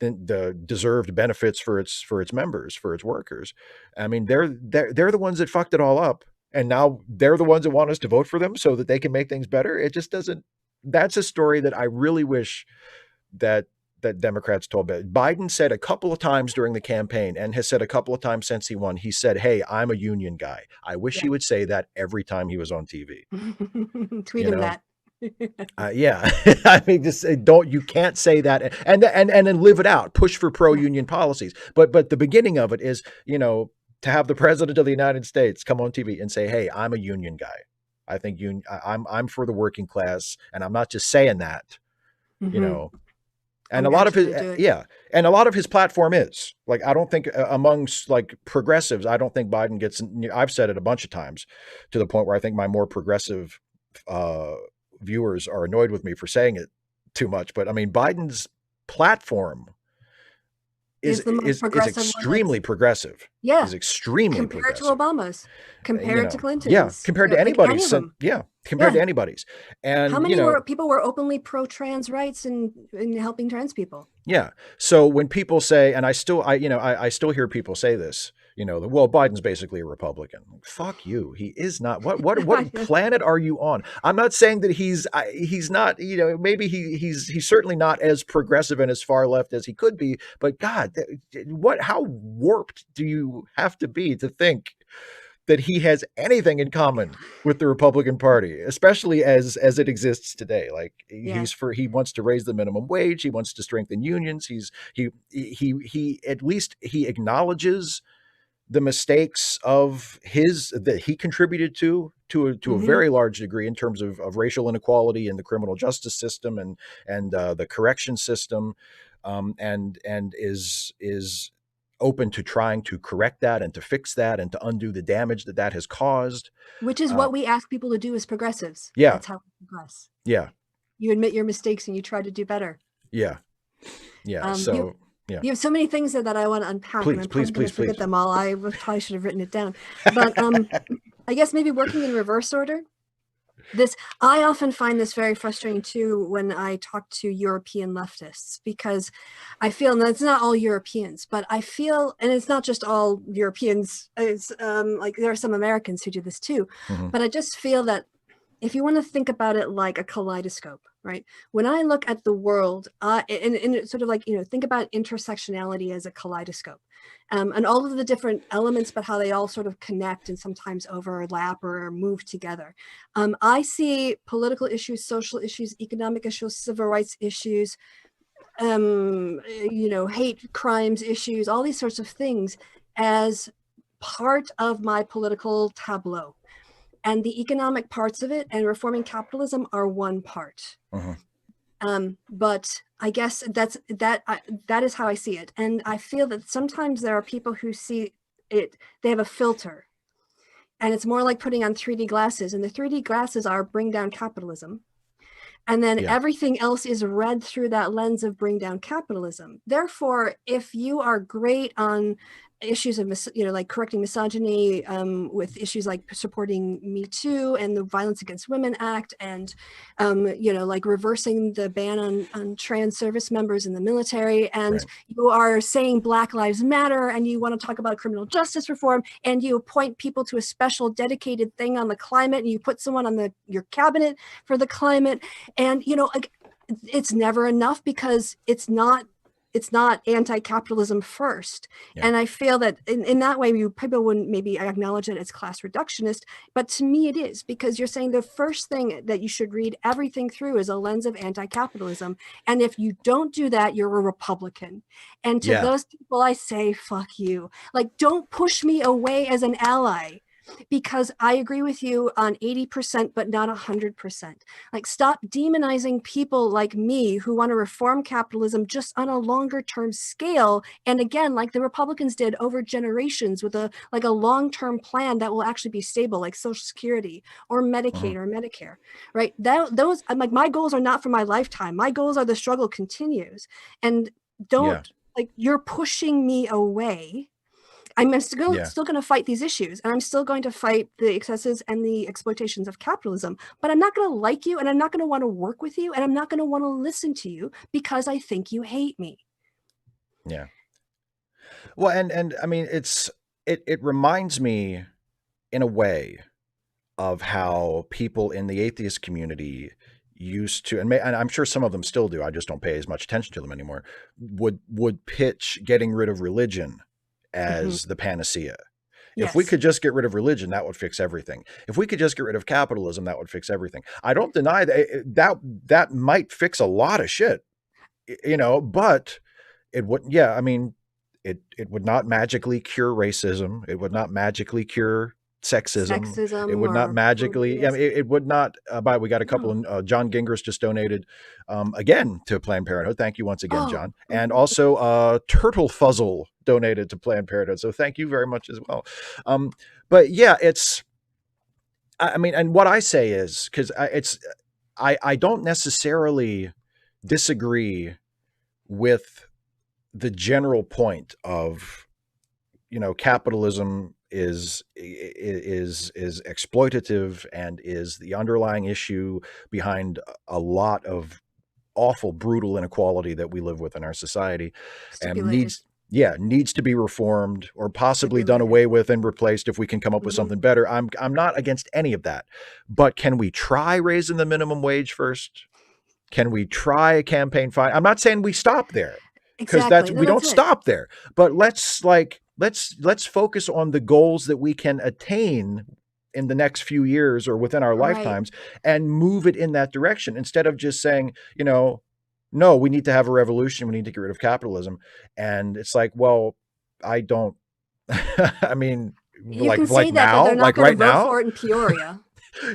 the deserved benefits for its members, for its workers. I mean, they're the ones that fucked it all up, and now they're the ones that want us to vote for them so that they can make things better. It just doesn't. That's a story that I really wish that Democrats told. Biden said a couple of times during the campaign, and has said a couple of times since he won, he said, "Hey, I'm a union guy." I wish he would say that every time he was on TV. Tweet him that. Yeah, I mean, just don't. You can't say that, and then live it out. Push for pro-union policies, but the beginning of it is, to have the president of the United States come on TV and say, "Hey, I'm a union guy. I think I'm for the working class, and I'm not just saying that." And a lot of his and a lot of his platform is like, I don't think amongst like progressives, I don't think Biden gets. I've said it a bunch of times to the point where I think my more progressive viewers are annoyed with me for saying it too much, but I mean, Biden's platform is extremely progressive. Yeah, is extremely compared progressive. to Obama's, compared to Clinton's. Yeah, compared to anybody's. Compared to anybody's. And how many people were openly pro-trans rights and helping trans people? Yeah. So when people say, and I still hear people say this, well, Biden's basically a Republican. Fuck you. He is not. What planet are you on? I'm not saying that he's not, maybe he's certainly not as progressive and as far left as he could be, but God, how warped do you have to be to think that he has anything in common with the Republican Party, especially as it exists today? Like, he wants to raise the minimum wage. He wants to strengthen unions. He at least he acknowledges the mistakes that he contributed to a very large degree in terms of racial inequality in the criminal justice system and the correction system, and is open to trying to correct that and to fix that and to undo the damage that has caused. Which is what we ask people to do as progressives. Yeah. That's how we progress. Yeah. You admit your mistakes and you try to do better. Yeah. Yeah. You have so many things that I want to unpack. Please forget them all. I probably should have written it down. But I guess maybe working in reverse order. I often find this very frustrating too when I talk to European leftists, because I feel, and it's not all Europeans, but I feel, and it's not just all Europeans, it's like there are some Americans who do this too, but I just feel that if you want to think about it like a kaleidoscope, right? When I look at the world, and sort of like, think about intersectionality as a kaleidoscope, and all of the different elements, but how they all sort of connect and sometimes overlap or move together. I see political issues, social issues, economic issues, civil rights issues, hate crimes issues, all these sorts of things as part of my political tableau. And the economic parts of it and reforming capitalism are one part. But I guess that is how I see it. And I feel that sometimes there are people who see it, they have a filter. And it's more like putting on 3D glasses. And the 3D glasses are bring down capitalism. And then everything else is read through that lens of bring down capitalism. Therefore, if you are great on issues of, like correcting misogyny, with issues like supporting Me Too and the Violence Against Women Act, and like reversing the ban on trans service members in the military, and you are saying Black Lives Matter, and you want to talk about criminal justice reform, and you appoint people to a special dedicated thing on the climate, and you put someone on your cabinet for the climate, and it's never enough, because it's not anti-capitalism first. And I feel that in that way, people wouldn't maybe acknowledge it as class reductionist, but to me it is, because you're saying the first thing that you should read everything through is a lens of anti-capitalism. And if you don't do that, you're a Republican. And to those people, I say, fuck you. Like, don't push me away as an ally. because I agree with you on 80%, but not 100%. Like, stop demonizing people like me who want to reform capitalism just on a longer term scale. And again, like the Republicans did over generations, with a long-term plan that will actually be stable, like Social Security or Medicaid or Medicare, right? Those, I'm like, my goals are not for my lifetime. My goals are the struggle continues. And Yeah. don't, like, you're pushing me away. I'm still Yeah. going to fight these issues, and I'm still going to fight the excesses and the exploitations of capitalism, but I'm not going to like you, and I'm not going to want to work with you, and I'm not going to want to listen to you because I think you hate me. Yeah. Well, and I mean, it reminds me in a way of how people in the atheist community used to, and I'm sure some of them still do, I just don't pay as much attention to them anymore, would pitch getting rid of religion as the panacea. If we Yes. could just get rid of religion, that would fix everything. If we could just get rid of capitalism, that would fix everything. I don't deny that might fix a lot of shit, but it wouldn't. Yeah, I mean, it would not magically cure racism. It would not magically cure sexism. It Sexism would not or magically. I mean, it would not. We got a couple. no. John Gingras just donated again to Planned Parenthood. Thank you once again, Oh, John. And also Turtle Fuzzle donated to Planned Parenthood. So thank you very much as well. But yeah, it's. I mean, and what I say is, because I don't necessarily disagree with the general point of, capitalism is exploitative and is the underlying issue behind a lot of awful, brutal inequality that we live with in our society, and stipulated. needs to be reformed or possibly done Stipulated. away with and replaced if we can come up with something better. I'm not against any of that, but can we try raising the minimum wage first? Can we try a campaign fine? I'm not saying we stop there, because Exactly. No, we don't that's it. stop there, but let's focus on the goals that we can attain in the next few years or within our Right. lifetimes, and move it in that direction, instead of just saying, no, we need to have a revolution, we need to get rid of capitalism. And it's like, well, I don't. I mean, You can say like that, but now, they're not like going to right vote now. for it in Peoria.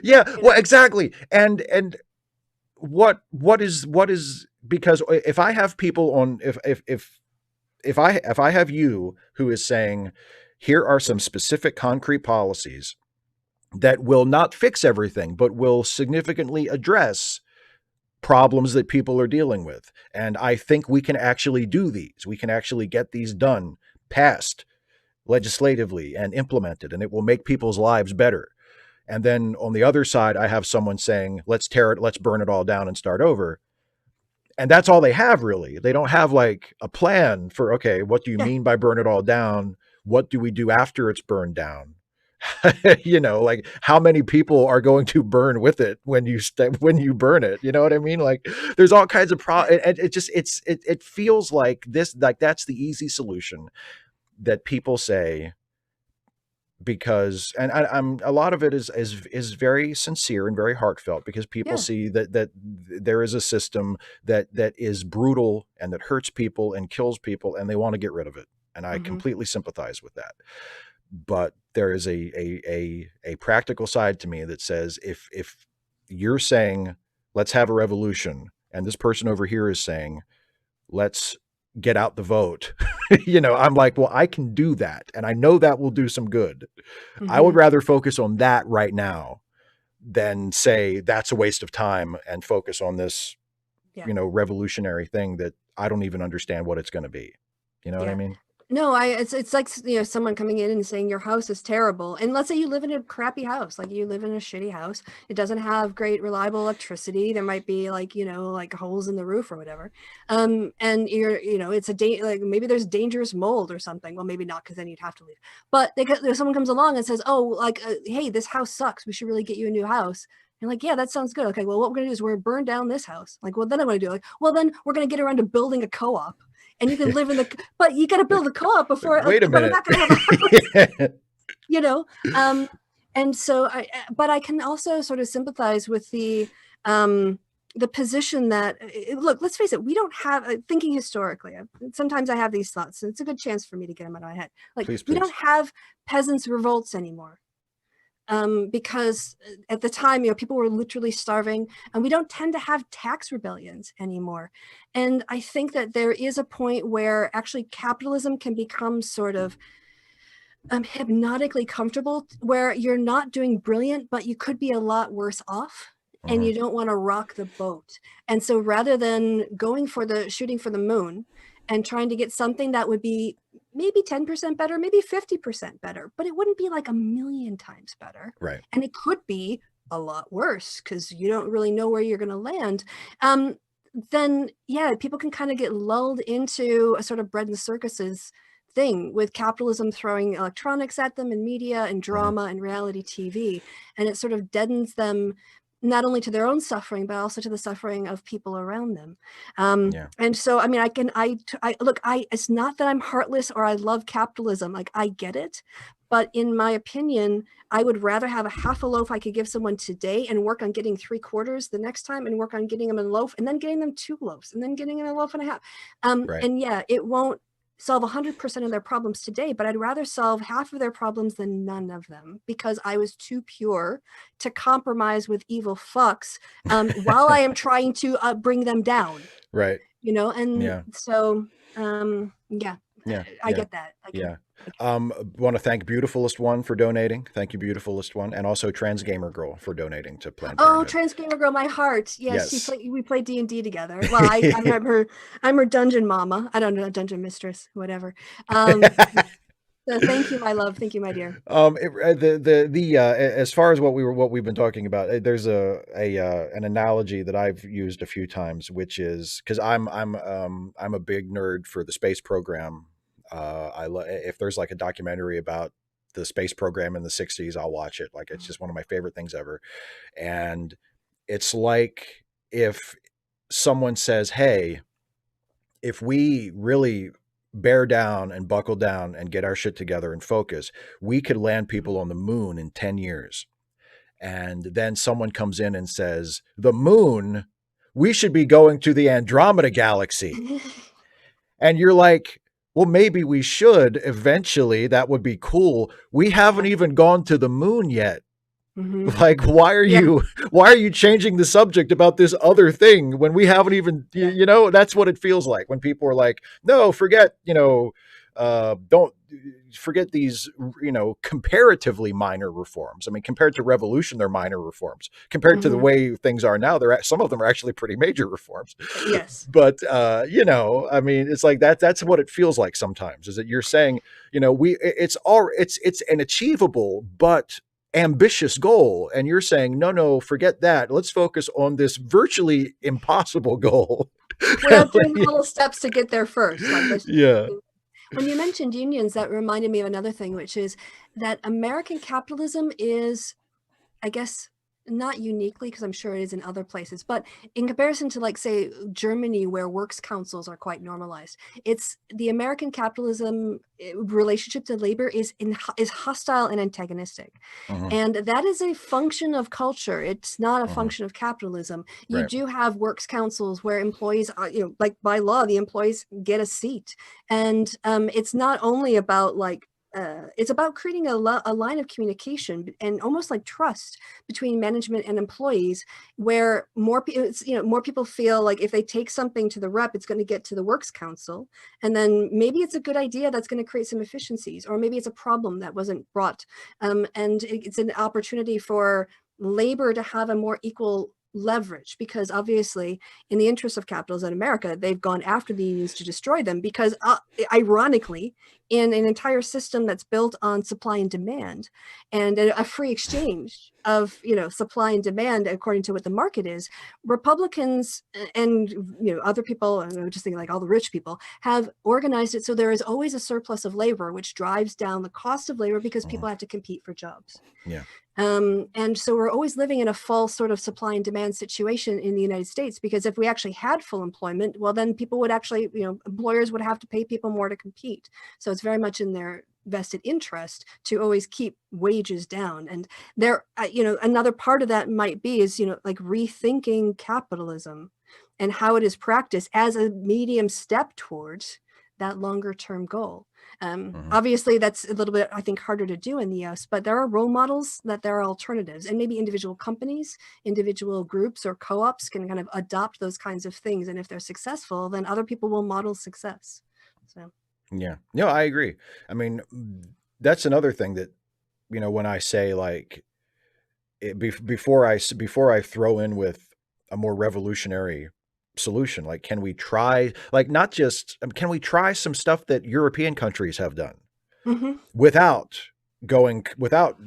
Yeah, well, exactly. And what is because if I have people on, if I have you who is saying, here are some specific concrete policies that will not fix everything, but will significantly address problems that people are dealing with, and I think we can actually do these, we can actually get these done, passed legislatively and implemented, and it will make people's lives better. And then on the other side, I have someone saying, let's burn it all down and start over. And that's all they have, really. They don't have like a plan for, okay, what do you Yeah. mean by burn it all down? What do we do after it's burned down? Like, how many people are going to burn with it when you burn it? You know what I mean? Like, there's all kinds of and it feels like this, like that's the easy solution that people say, because, and I'm a lot of it is very sincere and very heartfelt, because people Yeah. see that there is a system that is brutal and that hurts people and kills people, and they want to get rid of it. And I completely sympathize with that. But there is a practical side to me that says, if you're saying let's have a revolution, and this person over here is saying let's get out the vote, I'm like, well, I can do that, and I know that will do some good. I would rather focus on that right now than say that's a waste of time and focus on this, revolutionary thing that I don't even understand what it's going to be. You know what I mean? No, it's like, someone coming in and saying your house is terrible. And let's say you live in a crappy house, like you live in a shitty house. It doesn't have great reliable electricity. There might be like, like holes in the roof or whatever. And it's like maybe there's dangerous mold or something. Well, maybe not, because then you'd have to leave. But someone comes along and says, oh, like, hey, this house sucks. We should really get you a new house. You're like, yeah, that sounds good. Okay, well, what we're gonna do is we're gonna burn down this house. Like, well, then I'm gonna do like, well, then we're gonna get around to building a co-op. And you can live in but you got to build a co-op before. Wait a minute. But we're not going to have a house, and so but I can also sort of sympathize with the position that, look, let's face it, we don't have, thinking historically, sometimes I have these thoughts, and it's a good chance for me to get them out of my head. Like, Please. We don't have peasants' revolts anymore. because at the time, people were literally starving, and we don't tend to have tax rebellions anymore. And I think that there is a point where actually capitalism can become sort of hypnotically comfortable, where you're not doing brilliant, but you could be a lot worse off. And you don't want to rock the boat. And so rather than shooting for the moon and trying to get something that would be maybe 10% better, maybe 50% better, but it wouldn't be like a million times better. Right. And it could be a lot worse because you don't really know where you're going to land. Then, yeah, people can kind of get lulled into a sort of bread and circuses thing, with capitalism throwing electronics at them and media and drama and reality TV. And it sort of deadens them, not only to their own suffering, but also to the suffering of people around them. And so, I mean, it's not that I'm heartless or I love capitalism. Like, I get it. But in my opinion, I would rather have a half a loaf I could give someone today and work on getting 3/4 the next time, and work on getting them a loaf, and then getting them 2 loaves, and then getting them a loaf and a half. And yeah, it won't solve 100% of their problems today, but I'd rather solve half of their problems than none of them, because I was too pure to compromise with evil fucks while I am trying to bring them down. Right. And so, yeah, I get that. Want to thank Beautifulest One for donating. Thank you, Beautifulest One. And also Trans Gamer Girl for donating to Planned Parenthood. Oh, Trans Gamer Girl, my heart. Yes. We played D&D together. Well, I'm her dungeon mama. I don't know, dungeon mistress, whatever. So thank you, my love. Thank you, my dear. As far as what we've been talking about, there's an analogy that I've used a few times, which is, because I'm a big nerd for the space program. If there's like a documentary about the space program in the 60s, I'll watch it. Like, it's just one of my favorite things ever. And it's like, if someone says, hey, if we really bear down and buckle down and get our shit together and focus, we could land people on the moon in 10 years. And then someone comes in and says, the moon, we should be going to the Andromeda galaxy. And you're like, well, maybe we should eventually. That would be cool. We haven't even gone to the moon yet. Like, why are you changing the subject about this other thing when we haven't even, that's what it feels like when people are like, no, forget, don't forget these, comparatively minor reforms. I mean, compared to revolution, they're minor reforms. Compared to the way things are now, some of them are actually pretty major reforms. Yes. But, I mean, it's like that's what it feels like sometimes, is that you're saying, it's an achievable, but ambitious goal. And you're saying, no, forget that. Let's focus on this virtually impossible goal. Without doing little steps to get there first. Yeah. When you mentioned unions, that reminded me of another thing, which is that American capitalism is, I guess, not uniquely, because I'm sure it is in other places, but in comparison to, like, say, Germany, where works councils are quite normalized, it's the American capitalism relationship to labor is hostile and antagonistic. And that is a function of culture. It's not a function of capitalism. You do have works councils where employees are, like, by law, the employees get a seat. And it's not only about, like, it's about creating a line of communication and almost like trust between management and employees, where more people feel like if they take something to the rep, it's going to get to the works council, and then maybe it's a good idea that's going to create some efficiencies, or maybe it's a problem that wasn't brought, and it's an opportunity for labor to have a more equal leverage, because obviously in the interest of capitalism in America, they've gone after the unions to destroy them, because ironically, in an entire system that's built on supply and demand and a free exchange of supply and demand according to what the market is, Republicans and other people, just thinking like all the rich people, have organized it so there is always a surplus of labor, which drives down the cost of labor because people have to compete for jobs. And so we're always living in a false sort of supply and demand situation in the United States, because if we actually had full employment, well, then people would actually, employers would have to pay people more to compete. So it's very much in their vested interest to always keep wages down. And there, another part of that might be is, like rethinking capitalism and how it is practiced as a medium step towards that longer term goal. Obviously, that's a little bit, I think, harder to do in the US, but there are role models, that there are alternatives, and maybe individual companies, individual groups or co-ops can kind of adopt those kinds of things. And if they're successful, then other people will model success. So, Yeah, no, I agree. I mean, that's another thing that, when I say like, before I throw in with a more revolutionary solution, like, can we try, like, not just, can we try some stuff that European countries have done without without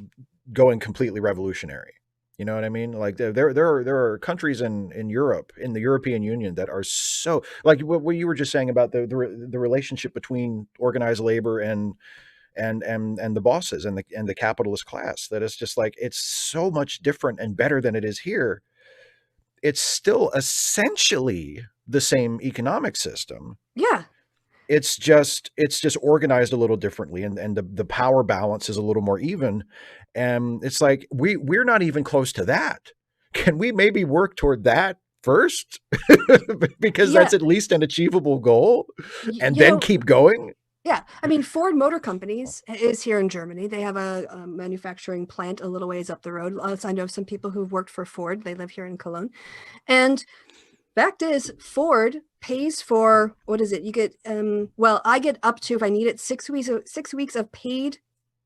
going completely revolutionary? You know what I mean? Like, there are countries in Europe, in the European Union, that are so, like what you were just saying about the relationship between organized labor and the bosses and the capitalist class, that it's just like, it's so much different and better than it is here. It's still essentially the same economic system. yeah. It's just organized a little differently, and the power balance is a little more even. And it's like, we're not even close to that. Can we maybe work toward that first? Because Yeah. that's at least an achievable goal, and You then know, keep going. yeah, I mean, Ford Motor Companies is here in Germany. They have a manufacturing plant a little ways up the road. I know some people who've worked for Ford. They live here in Cologne. And fact is, Ford pays for, what is it? You get, well, I get up to, if I need it, 6 weeks of paid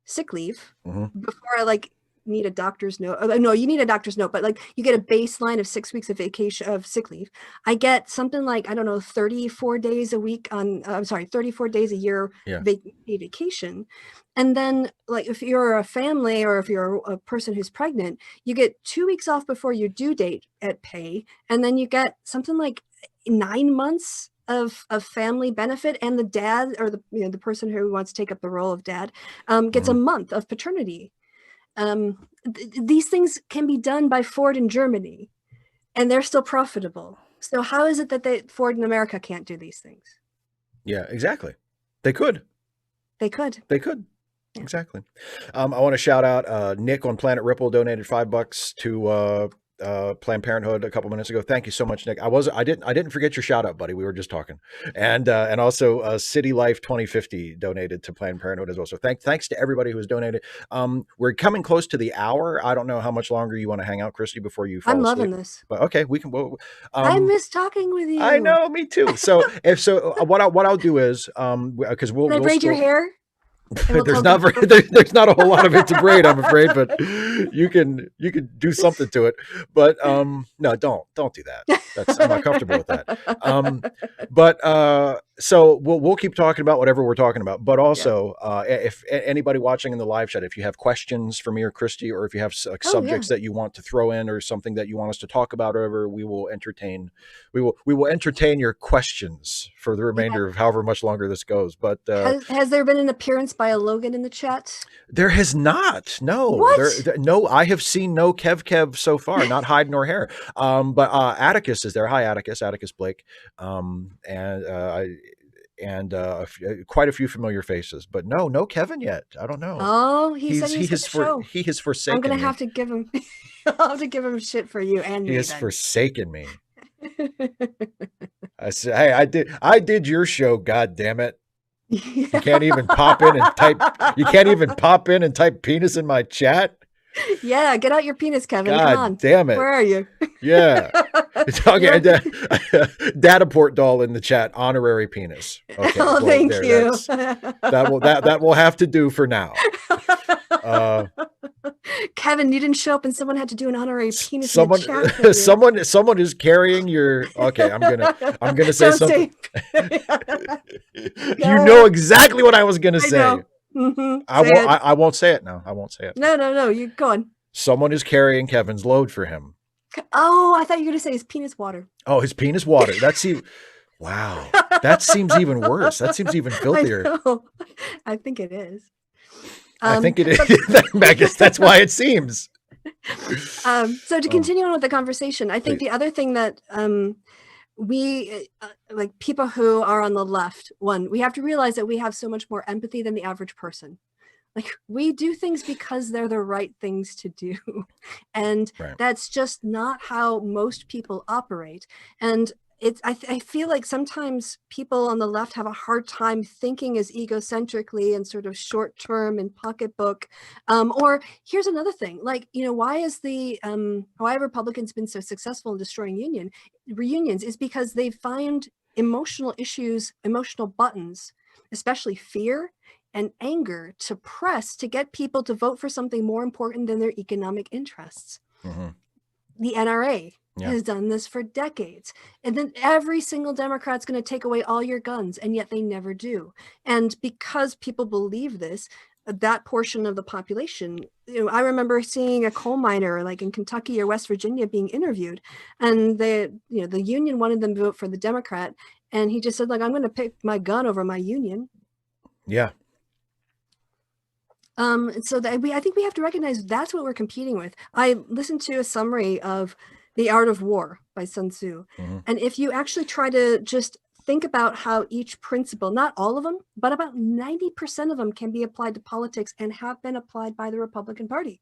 sick leave before I need a doctor's note. No, you need a doctor's note, but you get a baseline of 6 weeks of vacation of sick leave. I get something like, I don't know, 34 days a week on, 34 days a year paid vacation. And then if you're a family or if you're a person who's pregnant, you get 2 weeks off before your due date at pay. And then you get something like 9 months of family benefit, and the dad or the person who wants to take up the role of dad gets a month of paternity. These things can be done by Ford in Germany, and they're still profitable. So how is it that Ford in America can't do these things? Yeah, exactly. They could. Yeah. Exactly. I want to shout out Nick on Planet Ripple donated $5 to Planned Parenthood a couple minutes ago. Thank you so much, Nick. I didn't forget your shout out, buddy. We were just talking. And also City Life 2050 donated to Planned Parenthood as well. So thanks to everybody who has donated. We're coming close to the hour. I don't know how much longer you want to hang out, Kristi, before you fall I'm asleep. loving this. But okay, we can. I miss talking with you. I know, me too. So what I'll do is because Can I braid your hair? There's not a whole lot of it to braid, I'm afraid, but you can do something to it. But no, don't do that. I'm not comfortable with that. But so we'll keep talking about whatever we're talking about. But also, if anybody watching in the live chat, if you have questions for me or Kristi, or if you have subjects that you want to throw in, or something that you want us to talk about, or whatever, we will entertain your questions for the remainder of however much longer this goes. But has there been an appearance by a Logan in the chat? There has not. No. What? No, I have seen no Kev so far, not hide nor hair. But Atticus is there. Hi, Atticus Blake. And quite a few familiar faces, but no Kevin yet. I don't know. Oh, he said he has forsaken. I'm gonna me. have to give him. I'll have to give him shit for you and me. He has forsaken me. I said, hey, I did your show. God damn it! You can't even pop in and type. You can't even pop in and type penis in my chat. Yeah, get out your penis, Kevin. God Come on. Damn it. Where are you? Yeah. Okay. Dataport doll in the chat. Honorary penis. Okay. Oh, thank you. That will have to do for now. Kevin, you didn't show up and someone had to do an honorary penis in the chat. Someone is carrying your. Okay, I'm gonna say something. You know exactly what I was gonna say. I won't say it now. I won't say it. No. You go on. Someone is carrying Kevin's load for him. Oh, I thought you were gonna say his penis water. Oh, his penis water. Wow. That seems even worse. That seems even filthier. I think it is. I think it is. I guess that's why it seems. So to continue on with the conversation, I think the other thing that we people who are on the left, we have to realize that we have so much more empathy than the average person. We do things because they're the right things to do. And that's just not how most people operate. And I feel like sometimes people on the left have a hard time thinking as egocentrically and sort of short term and pocketbook. Or here's another thing, like, why have Republicans been so successful in destroying reunions is because they find emotional issues, emotional buttons, especially fear and anger, to press to get people to vote for something more important than their economic interests. Mm-hmm. The NRA Yeah. has done this for decades. And then every single Democrat's going to take away all your guns, and yet they never do. And because people believe this, that portion of the population, I remember seeing a coal miner like in Kentucky or West Virginia being interviewed, and the union wanted them to vote for the Democrat, and he just said, like, I'm going to pick my gun over my union. Yeah. So that I think we have to recognize that's what we're competing with. I listened to a summary of The Art of War by Sun Tzu. Mm-hmm. And if you actually try to just think about how each principle, not all of them, but about 90% of them can be applied to politics and have been applied by the Republican Party.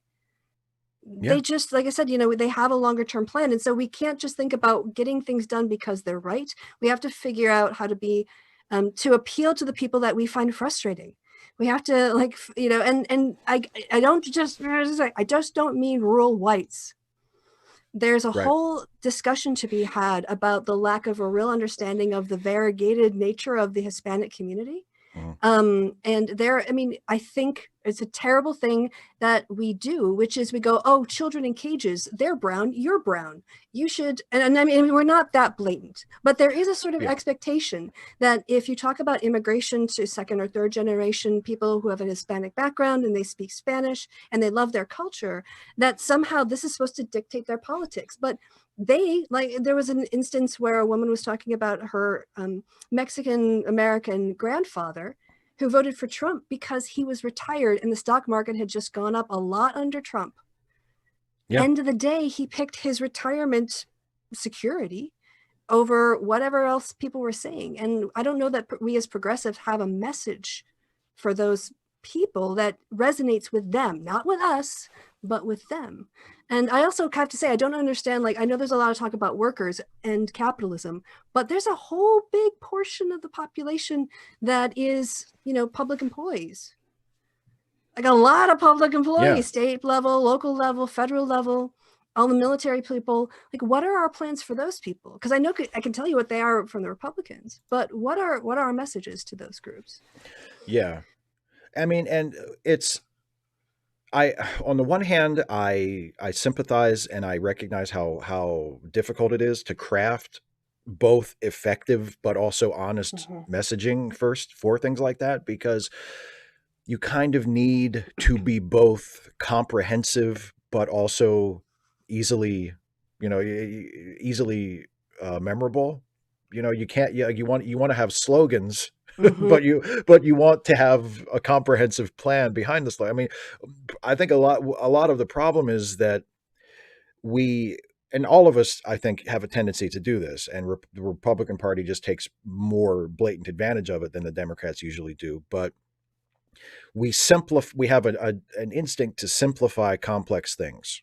Yeah. They just, like I said, they have a longer term plan. And so we can't just think about getting things done because they're right. We have to figure out how to be, to appeal to the people that we find frustrating. We have to, like, and I just don't mean rural whites. There's a Right. whole discussion to be had about the lack of a real understanding of the variegated nature of the Hispanic community. Mm-hmm. I think it's a terrible thing that we do, which is we go, oh, children in cages, they're brown, you're brown. You should, and I mean, we're not that blatant, but there is a sort of expectation that if you talk about immigration to second or third generation people who have a Hispanic background and they speak Spanish and they love their culture, that somehow this is supposed to dictate their politics. But there was an instance where a woman was talking about her Mexican American grandfather who voted for Trump because he was retired and the stock market had just gone up a lot under Trump. Yeah. End of the day, he picked his retirement security over whatever else people were saying. And I don't know that we as progressives have a message for those people that resonates with them, not with us, but with them. And I also have to say, I don't understand, like, I know there's a lot of talk about workers and capitalism, but there's a whole big portion of the population that is, public employees. Like a lot of public employees, state level, local level, federal level, all the military people. Like, what are our plans for those people? Because I know I can tell you what they are from the Republicans, but what are our messages to those groups? Yeah. I mean, and on the one hand, I sympathize and I recognize how difficult it is to craft both effective but also honest messaging first for things like that, because you kind of need to be both comprehensive but also easily memorable. You can't, you want to have slogans, but you want to have a comprehensive plan behind the slogan. I mean, I think a lot of the problem is that and all of us, I think, have a tendency to do this, and the Republican Party just takes more blatant advantage of it than the Democrats usually do. But we have an instinct to simplify complex things.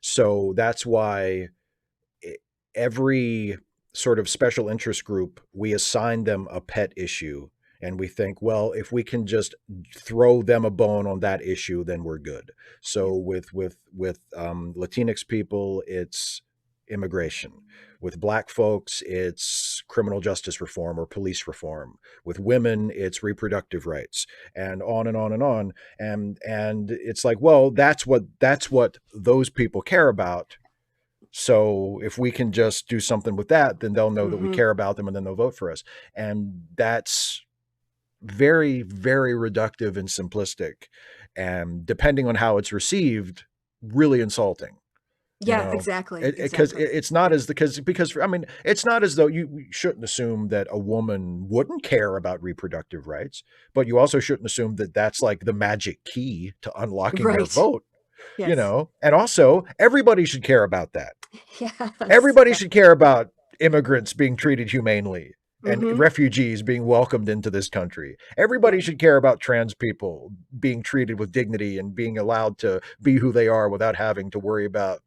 So that's why every sort of special interest group, we assign them a pet issue. And we think, well, if we can just throw them a bone on that issue, then we're good. So with Latinx people, it's immigration. With Black folks, it's criminal justice reform or police reform. With women, it's reproductive rights, and on and on and on. And it's like, well, that's what those people care about. So if we can just do something with that, then they'll know that we care about them, and then they'll vote for us. And that's very, very reductive and simplistic, and depending on how it's received, really insulting. Yeah, exactly. Because it's not because I mean, it's not as though you shouldn't assume that a woman wouldn't care about reproductive rights, but you also shouldn't assume that that's like the magic key to unlocking their vote. Yes. And also everybody should care about that. Yes. Everybody should care about immigrants being treated humanely and refugees being welcomed into this country. Everybody should care about trans people being treated with dignity and being allowed to be who they are without having to worry about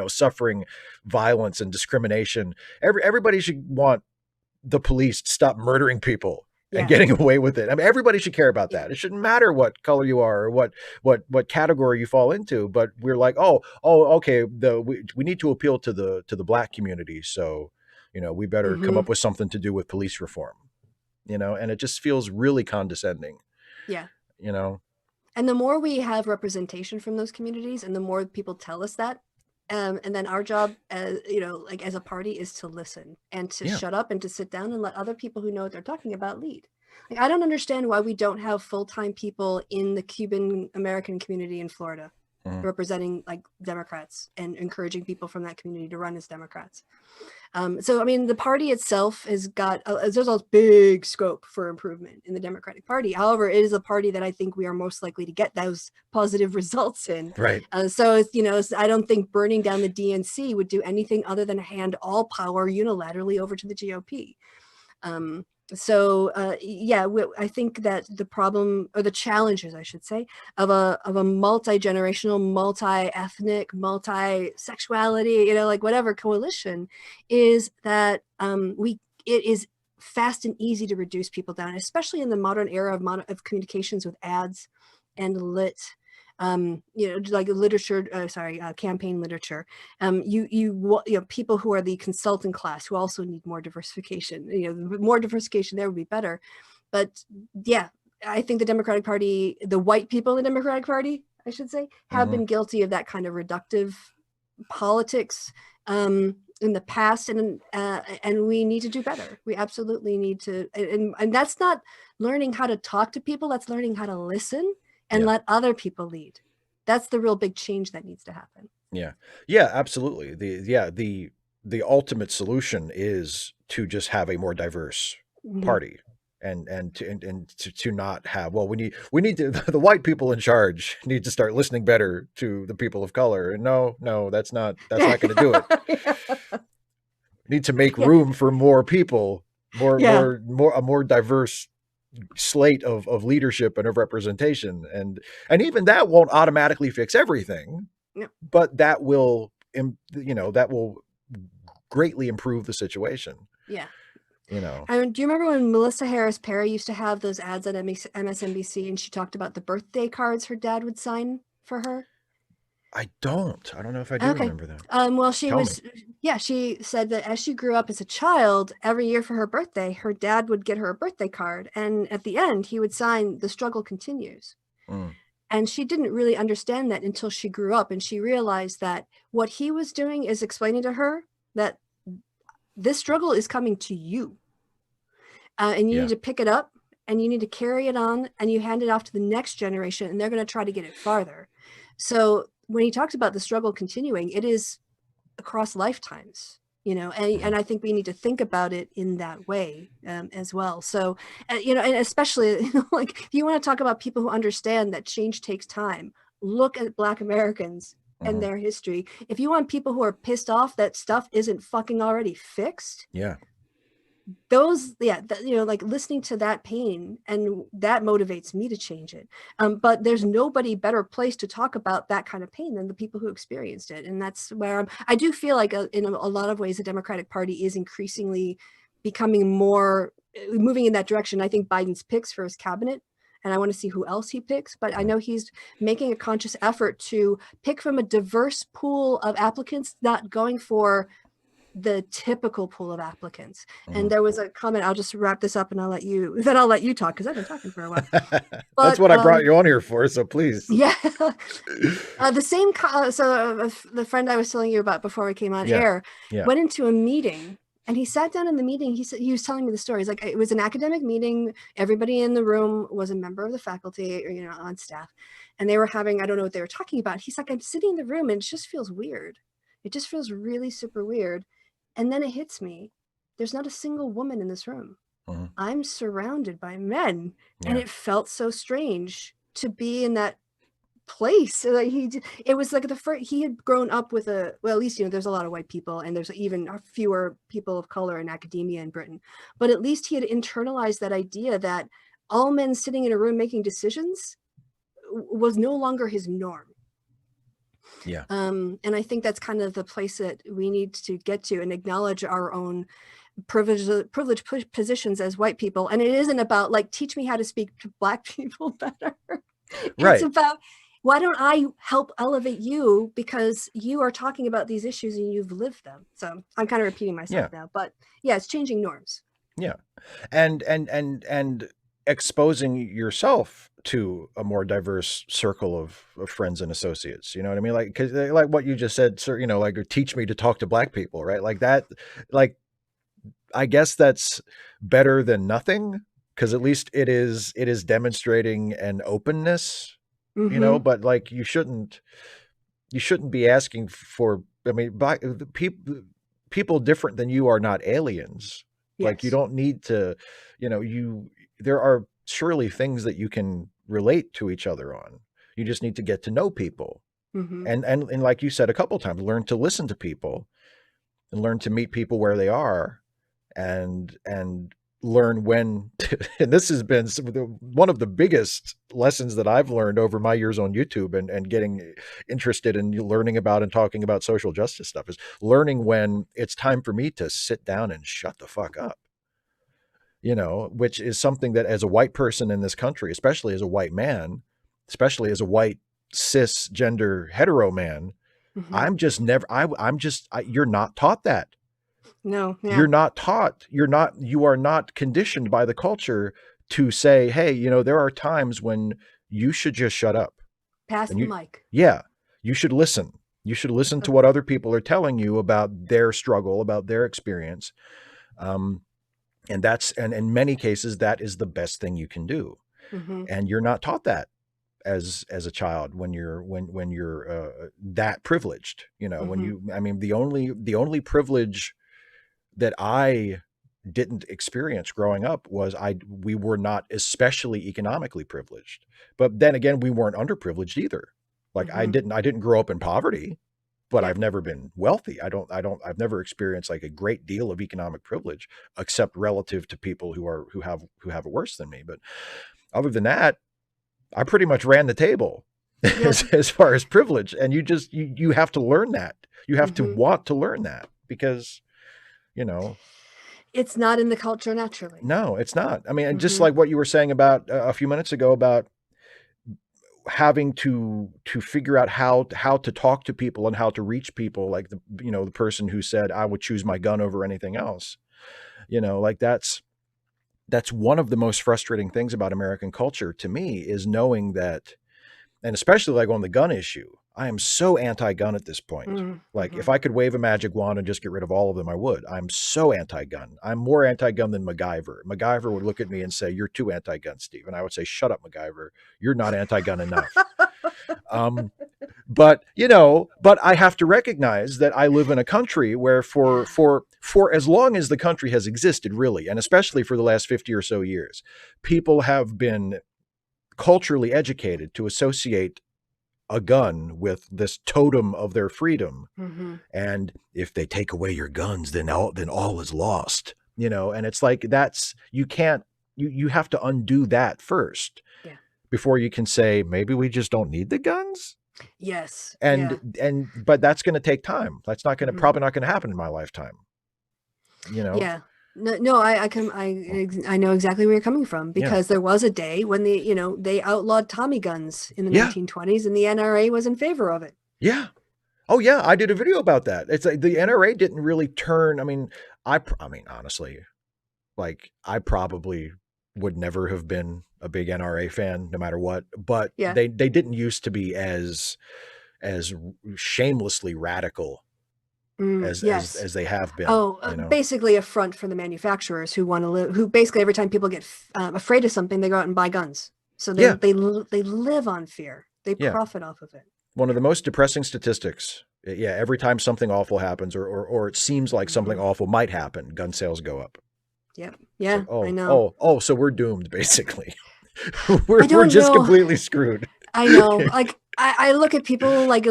suffering violence and discrimination. Everybody should want the police to stop murdering people and getting away with it. I mean, everybody should care about that. It shouldn't matter what color you are or what category you fall into. But we're like, okay, we need to appeal to the Black community, so we better come up with something to do with police reform. And it just feels really condescending. Yeah. And the more we have representation from those communities, and the more people tell us that, and then our job, as as a party, is to listen and to shut up and to sit down and let other people who know what they're talking about lead. Like, I don't understand why we don't have full-time people in the Cuban American community in Florida representing like Democrats and encouraging people from that community to run as Democrats. So, I mean, the party itself has got, there's a big scope for improvement in the Democratic Party. However, it is a party that I think we are most likely to get those positive results in. Right. So, I don't think burning down the DNC would do anything other than hand all power unilaterally over to the GOP. I think that the problem, or the challenges, I should say, of a multi-generational, multi-ethnic, multi-sexuality, whatever coalition, is that it is fast and easy to reduce people down, especially in the modern era of communications with ads and lit. Like literature, campaign literature. People who are the consultant class who also need more diversification. More diversification there would be better. But yeah, I think the Democratic Party, the white people in the Democratic Party, I should say, have been guilty of that kind of reductive politics in the past, and we need to do better. We absolutely need to, and that's not learning how to talk to people. That's learning how to listen and let other people lead. That's the real big change that needs to happen. Yeah, absolutely. The ultimate solution is to just have a more diverse party, and to not have, we need to, the white people in charge need to start listening better to the people of color. And no, that's not going to do it. Need to make room for more people, a more diverse slate of leadership and of representation, and even that won't automatically fix everything, but that will greatly improve the situation. I mean, do you remember when Melissa Harris Perry used to have those ads on MSNBC, and she talked about the birthday cards her dad would sign for her? I don't know if I do remember that. Well, she said that as she grew up as a child, every year for her birthday, her dad would get her a birthday card. And at the end, he would sign, "The struggle continues." And she didn't really understand that until she grew up. And she realized that what he was doing is explaining to her that this struggle is coming to you. And you need to pick it up, and you need to carry it on, and you hand it off to the next generation, and they're going to try to get it farther. So when he talks about the struggle continuing, it is across lifetimes, and I think we need to think about it in that way as well. So, and especially, like, if you want to talk about people who understand that change takes time, look at Black Americans and their history. If you want people who are pissed off that stuff isn't fucking already fixed, like listening to that pain, and that motivates me to change it. But there's nobody better placed to talk about that kind of pain than the people who experienced it. And that's where I do feel like in a lot of ways, the Democratic Party is increasingly becoming more moving in that direction. I think Biden's picks for his cabinet, and I want to see who else he picks, but I know he's making a conscious effort to pick from a diverse pool of applicants, not going for the typical pool of applicants. And there was a comment, I'll just wrap this up and I'll let you talk, because I've been talking for a while. But, that's what I brought you on here for, so please. The friend I was telling you about before we came on air went into a meeting, and he sat down in the meeting. He said, he was telling me the story. He's like, it was an academic meeting. Everybody in the room was a member of the faculty or, on staff. And they were having, I don't know what they were talking about. He's like, I'm sitting in the room and it just feels weird. It just feels really super weird. And then it hits me. There's not a single woman in this room. I'm surrounded by men. And it felt so strange to be in that place. Like it was like the first, he had grown up with at least, there's a lot of white people, and there's even fewer people of color in academia in Britain. But at least he had internalized that idea that all men sitting in a room making decisions was no longer his norm. Yeah. And I think that's kind of the place that we need to get to and acknowledge our own privileged positions as white people. And it isn't about like, teach me how to speak to Black people better. It's Right. about, why don't I help elevate you because you are talking about these issues and you've lived them. So I'm kind of repeating myself now, but yeah, it's changing norms. Yeah. And exposing yourself to a more diverse circle of friends and associates. You know what I mean? Like, cause like what you just said, sir, you know, like teach me to talk to Black people, right? Like that, like, I guess that's better than nothing. Cause at least it is demonstrating an openness, you know, but like you shouldn't be asking for, I mean, people different than you are not aliens. Yes. Like you don't need to, you know, there are surely things that you can relate to each other on. You just need to get to know people. And like you said a couple of times, learn to listen to people and learn to meet people where they are and learn when and this has been one of the biggest lessons that I've learned over my years on YouTube and getting interested in learning about and talking about social justice stuff is learning when it's time for me to sit down and shut the fuck up, you know, which is something that as a white person in this country, especially as a white man, especially as a white cisgender hetero man, I'm just never, you're not taught that. No, yeah. You're not taught, you are not conditioned by the culture to say, hey, you know, there are times when you should just shut up. Pass the mic. Yeah. You should listen. You should listen to what other people are telling you about their struggle, about their experience. And that's, and in many cases, that is the best thing you can do. And you're not taught that as a child when you're that privileged, you know, when you, I mean, the only privilege that I didn't experience growing up was we were not especially economically privileged, but then again, we weren't underprivileged either. Like I didn't grow up in poverty, but I've never been wealthy. I've never experienced like a great deal of economic privilege, except relative to people who have it worse than me. But other than that, I pretty much ran the table as far as privilege. And you have to learn that. You have to want to learn that because, you know, it's not in the culture naturally. No, it's not. I mean, just like what you were saying about a few minutes ago about having to figure out how to talk to people and how to reach people, like the person who said, I would choose my gun over anything else, you know, like that's one of the most frustrating things about American culture to me is knowing that, and especially like on the gun issue, I am so anti-gun at this point. Like if I could wave a magic wand and just get rid of all of them, I would. I'm so anti-gun. I'm more anti-gun than MacGyver. MacGyver would look at me and say, you're too anti-gun, Steve. And I would say, shut up, MacGyver. You're not anti-gun enough. But I have to recognize that I live in a country where for as long as the country has existed, really, and especially for the last 50 or so years, people have been culturally educated to associate a gun with this totem of their freedom. And if they take away your guns, then all is lost, you know? And it's like, you have to undo that first before you can say, maybe we just don't need the guns. Yes. But that's going to take time. That's not going to, probably not going to happen in my lifetime, you know? Yeah. No, I know exactly where you're coming from because there was a day when they outlawed Tommy guns in the 1920s and the NRA was in favor of it. Yeah. Oh yeah. I did a video about that. It's like the NRA didn't really turn. I mean, honestly, like I probably would never have been a big NRA fan no matter what, but they didn't used to be as shamelessly radical as they have been. Basically a front for the manufacturers who want to live, who basically every time people get afraid of something, they go out and buy guns. So they live on fear. They profit off of it. One of the most depressing statistics. Yeah. Every time something awful happens or it seems like something awful might happen, gun sales go up. Yep. Yeah. Like, I know. So we're doomed basically. we're just completely screwed. I know. Like I look at people like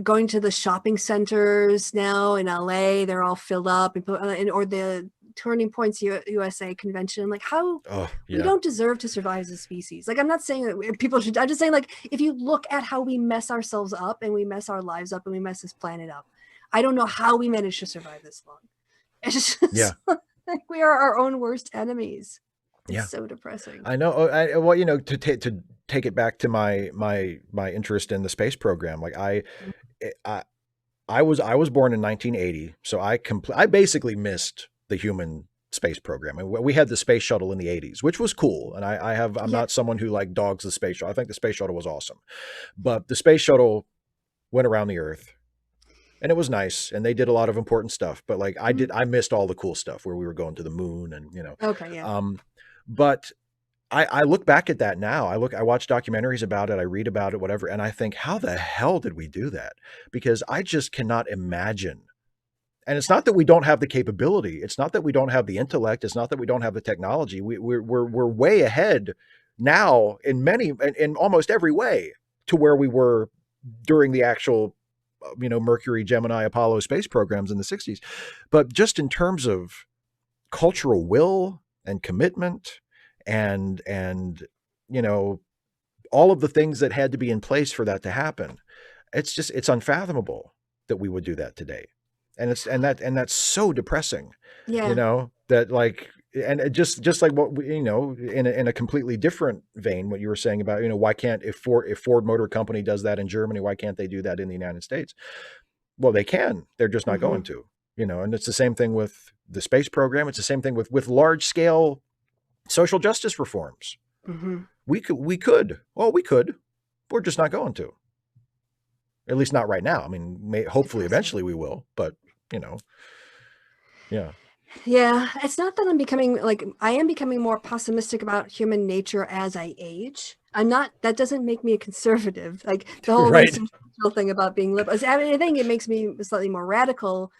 going to the shopping centers now in LA, they're all filled up or the Turning Points USA convention. I'm like, how we don't deserve to survive as a species. Like, I'm not saying that people should. I'm just saying, like, if you look at how we mess ourselves up and we mess our lives up and we mess this planet up, I don't know how we managed to survive this long. It's just like we are our own worst enemies. It's so depressing. I know. Well, you know, to take it back to my interest in the space program, like I was born in 1980, so I basically missed the human space program. And we had the space shuttle in the 80s, which was cool. And I'm not someone who like dogs the space shuttle. I think the space shuttle was awesome, but the space shuttle went around the Earth. And it was nice, and they did a lot of important stuff. But like I missed all the cool stuff where we were going to the moon, and you know. Okay, yeah. But I look back at that now. I watch documentaries about it, I read about it, whatever, and I think, how the hell did we do that? Because I just cannot imagine. And it's not that we don't have the capability. It's not that we don't have the intellect. It's not that we don't have the technology. We're way ahead now in almost every way to where we were during the actual, you know, Mercury, Gemini, Apollo space programs in the 60s. But just in terms of cultural will and commitment and you know, all of the things that had to be in place for that to happen, it's unfathomable that we would do that today. And that's so depressing. You know, that like, and just like what we, you know, in a completely different vein, what you were saying about, you know, why can't, if Ford Motor Company does that in Germany, why can't they do that in the United States? Well, they can. They're just not going to, you know. And it's the same thing with the space program. It's the same thing with large scale social justice reforms. We could. We're just not going to. At least not right now. I mean, hopefully eventually we will, but you know, Yeah, it's not that I am becoming more pessimistic about human nature as I age. I'm not, that doesn't make me a conservative. Like the whole thing about being liberal. I mean, I think it makes me slightly more radical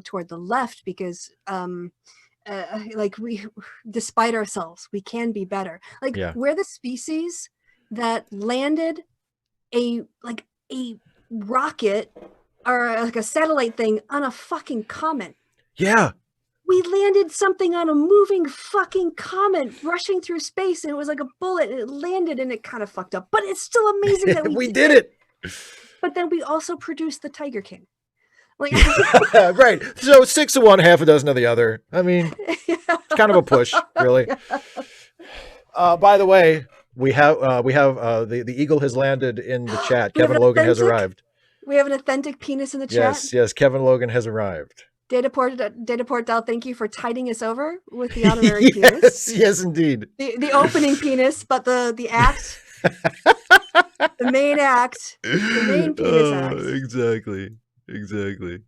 toward the left because like we, despite ourselves, we can be better. Like we're the species that landed a rocket or like a satellite thing on a fucking comet. Yeah. We landed something on a moving fucking comet rushing through space, and it was like a bullet, and it landed and it kind of fucked up. But it's still amazing that we did it. But then we also produced the Tiger King. Like right. So 6 of one, half a dozen of the other. I mean, it's kind of a push, really. By the way, we have the eagle has landed in the chat. Kevin Logan has arrived. We have an authentic penis in the chat. Yes, Kevin Logan has arrived. Dataport Dal, thank you for tiding us over with the honorary penis. Yes, indeed. The opening penis, but the act, the main act, the main penis act. Exactly.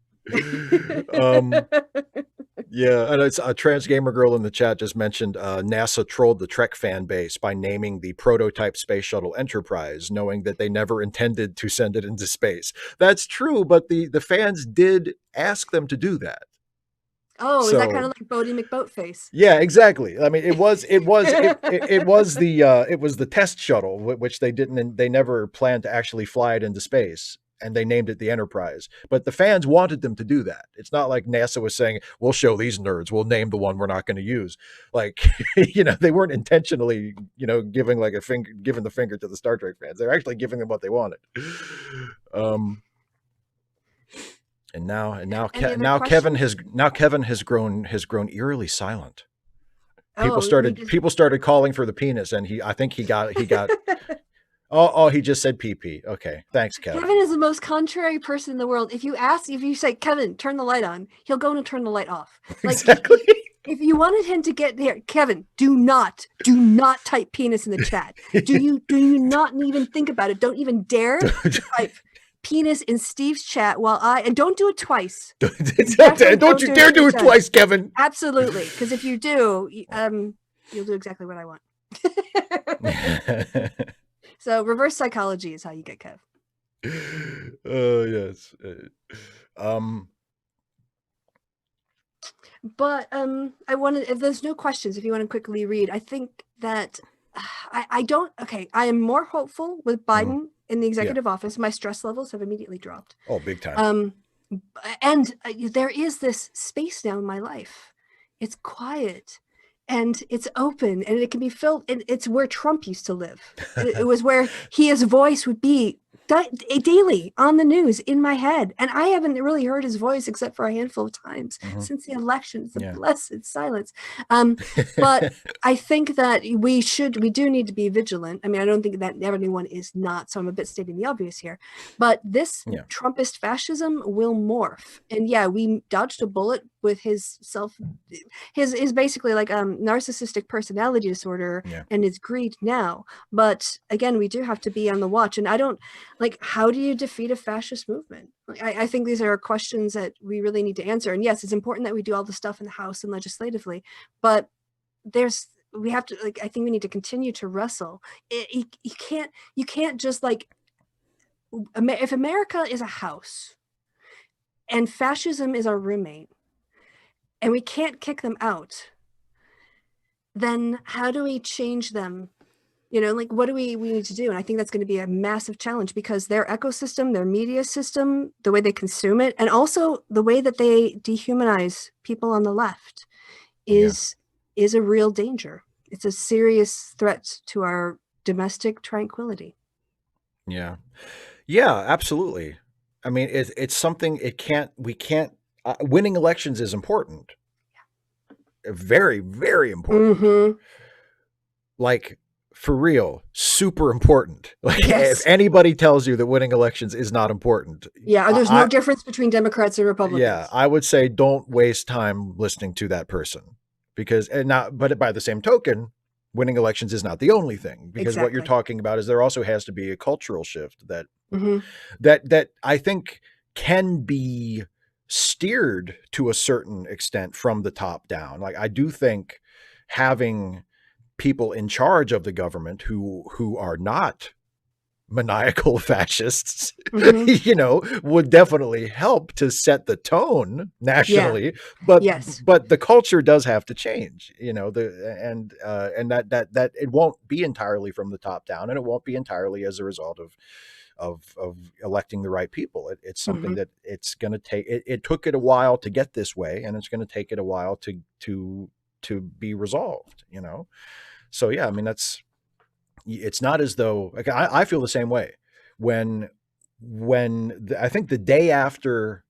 Yeah, and it's a trans gamer girl in the chat just mentioned NASA trolled the Trek fan base by naming the prototype space shuttle Enterprise, knowing that they never intended to send it into space. That's true, but the fans did ask them to do that. Oh, so, is that kind of like Bodie McBoatface? Yeah, exactly. I mean, it was the test shuttle, which they never planned to actually fly it into space. And they named it the Enterprise, but the fans wanted them to do that. It's not like NASA was saying, we'll show these nerds, we'll name the one we're not going to use. Like, you know, they weren't intentionally, you know, giving the finger to the Star Trek fans. They're actually giving them what they wanted. And now Kevin has grown eerily silent. People started calling for the penis, and I think he got Oh, he just said PP. Okay. Thanks, Kevin. Kevin is the most contrary person in the world. If you say, Kevin, turn the light on, he'll go and turn the light off. Like, exactly. If you wanted him to get there, Kevin, do not type penis in the chat. Do you not even think about it? Don't even dare type penis in Steve's chat and don't do it twice. Don't you dare do it twice, Kevin. Absolutely. Because if you do, you'll do exactly what I want. So reverse psychology is how you get Kev. Oh, yes. But I wanted, if there's no questions, if you want to quickly read, I think that I am more hopeful with Biden in the executive office. My stress levels have immediately dropped. Oh, big time. And there is this space now in my life. It's quiet and it's open and it can be filled. And it's where Trump used to live. It was where his voice would be daily on the news in my head. And I haven't really heard his voice except for a handful of times since the election. It's a blessed silence. But I think that we do need to be vigilant. I mean, I don't think that everyone is not, so I'm a bit stating the obvious here, but this Trumpist fascism will morph. And yeah, we dodged a bullet with his basically like narcissistic personality disorder and his greed now. But again, we do have to be on the watch. And I don't like, how do you defeat a fascist movement? I think these are questions that we really need to answer. And yes, it's important that we do all the stuff in the House and legislatively, but we have to, like, I think we need to continue to wrestle. You can't just like, if America is a house and fascism is our roommate and we can't kick them out, then how do we change them? You know, like, what do we need to do? And I think that's going to be a massive challenge because their ecosystem, their media system, the way they consume it, and also the way that they dehumanize people on the left is a real danger. It's a serious threat to our domestic tranquility. Yeah. Yeah, absolutely. I mean, it's something winning elections is important. Very, very important. Like, for real, super important. Like, if anybody tells you that winning elections is not important. Yeah, there's no difference between Democrats and Republicans. Yeah, I would say don't waste time listening to that person. But by the same token, winning elections is not the only thing, because what you're talking about is there also has to be a cultural shift that that I think can be steered to a certain extent from the top down. Like, I do think having people in charge of the government who are not maniacal fascists, you know, would definitely help to set the tone nationally. But the culture does have to change, you know, and that it won't be entirely from the top down, and it won't be entirely as a result of electing the right people. It's something that it's going to take. It took it a while to get this way, and it's going to take it a while to be resolved, you know? So yeah, I mean, it's not as though, like, I feel the same way when I think the day after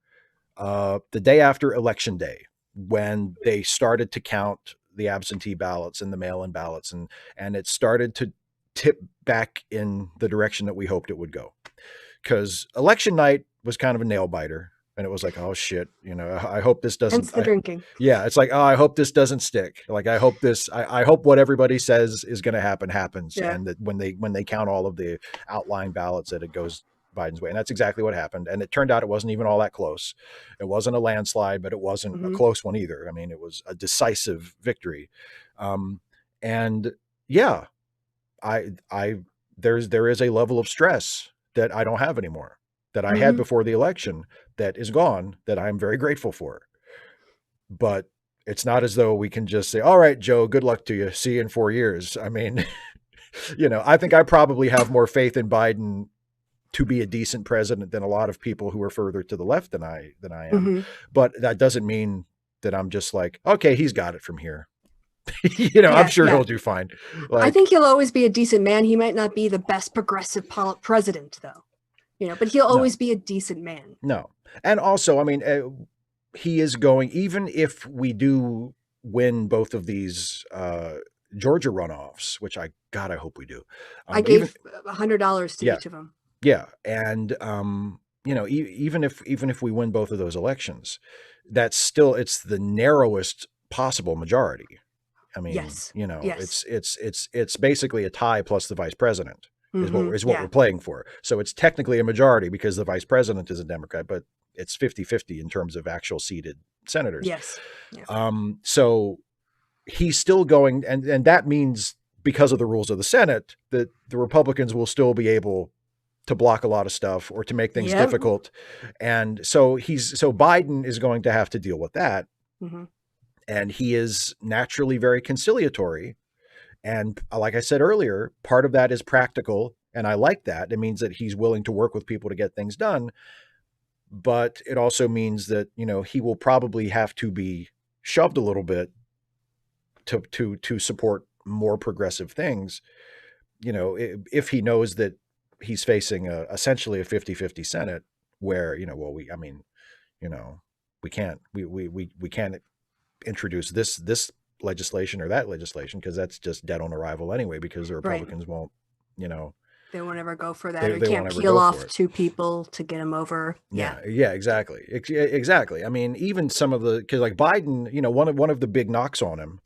election day, when they started to count the absentee ballots and the mail-in ballots, and it started to tip back in the direction that we hoped it would go, because election night was kind of a nail biter. And it was like, oh shit, you know, I hope this doesn't. Hence the drinking. It's like, oh, I hope this doesn't stick. Like, I hope what everybody says is going to happen happens. Yeah. And that when they count all of the outlying ballots, that it goes Biden's way. And that's exactly what happened. And it turned out it wasn't even all that close. It wasn't a landslide, but it wasn't a close one either. I mean, it was a decisive victory. And yeah, there is a level of stress that I don't have anymore, that I had before the election, that is gone, that I'm very grateful for. But it's not as though we can just say, all right, Joe, good luck to you. See you in 4 years. I mean, you know, I think I probably have more faith in Biden to be a decent president than a lot of people who are further to the left than I am. But that doesn't mean that I'm just like, okay, he's got it from here. You know, I'm sure he'll do fine. Like, I think he'll always be a decent man. He might not be the best progressive president, though. You know, but he'll always be a decent man. No. And also, I mean, he is going, even if we do win both of these Georgia runoffs, which I hope we do. I gave $100 to each of them. Yeah. And, you know, even if we win both of those elections, that's still, it's the narrowest possible majority. I mean, you know, it's basically a tie plus the vice president. Is what we're playing for. So it's technically a majority because the vice president is a Democrat, but it's 50-50 in terms of actual seated senators. Yes. So he's still going, and that means, because of the rules of the Senate, that the Republicans will still be able to block a lot of stuff or to make things difficult. And so Biden is going to have to deal with that. And he is naturally very conciliatory. And like I said earlier, part of that is practical. And I like that. It means that he's willing to work with people to get things done. But it also means that, you know, he will probably have to be shoved a little bit to support more progressive things, you know, if he knows that he's facing essentially a 50-50 Senate where, you know, well, I mean, you know, we can't introduce this legislation or that legislation because that's just dead on arrival anyway, because the Republicans won't, you know, they won't ever go for that. Or they can't won't ever peel go off for it. 2 people to get them over. Yeah, exactly. I mean, even some of the, because like Biden, you know, one of the big knocks on him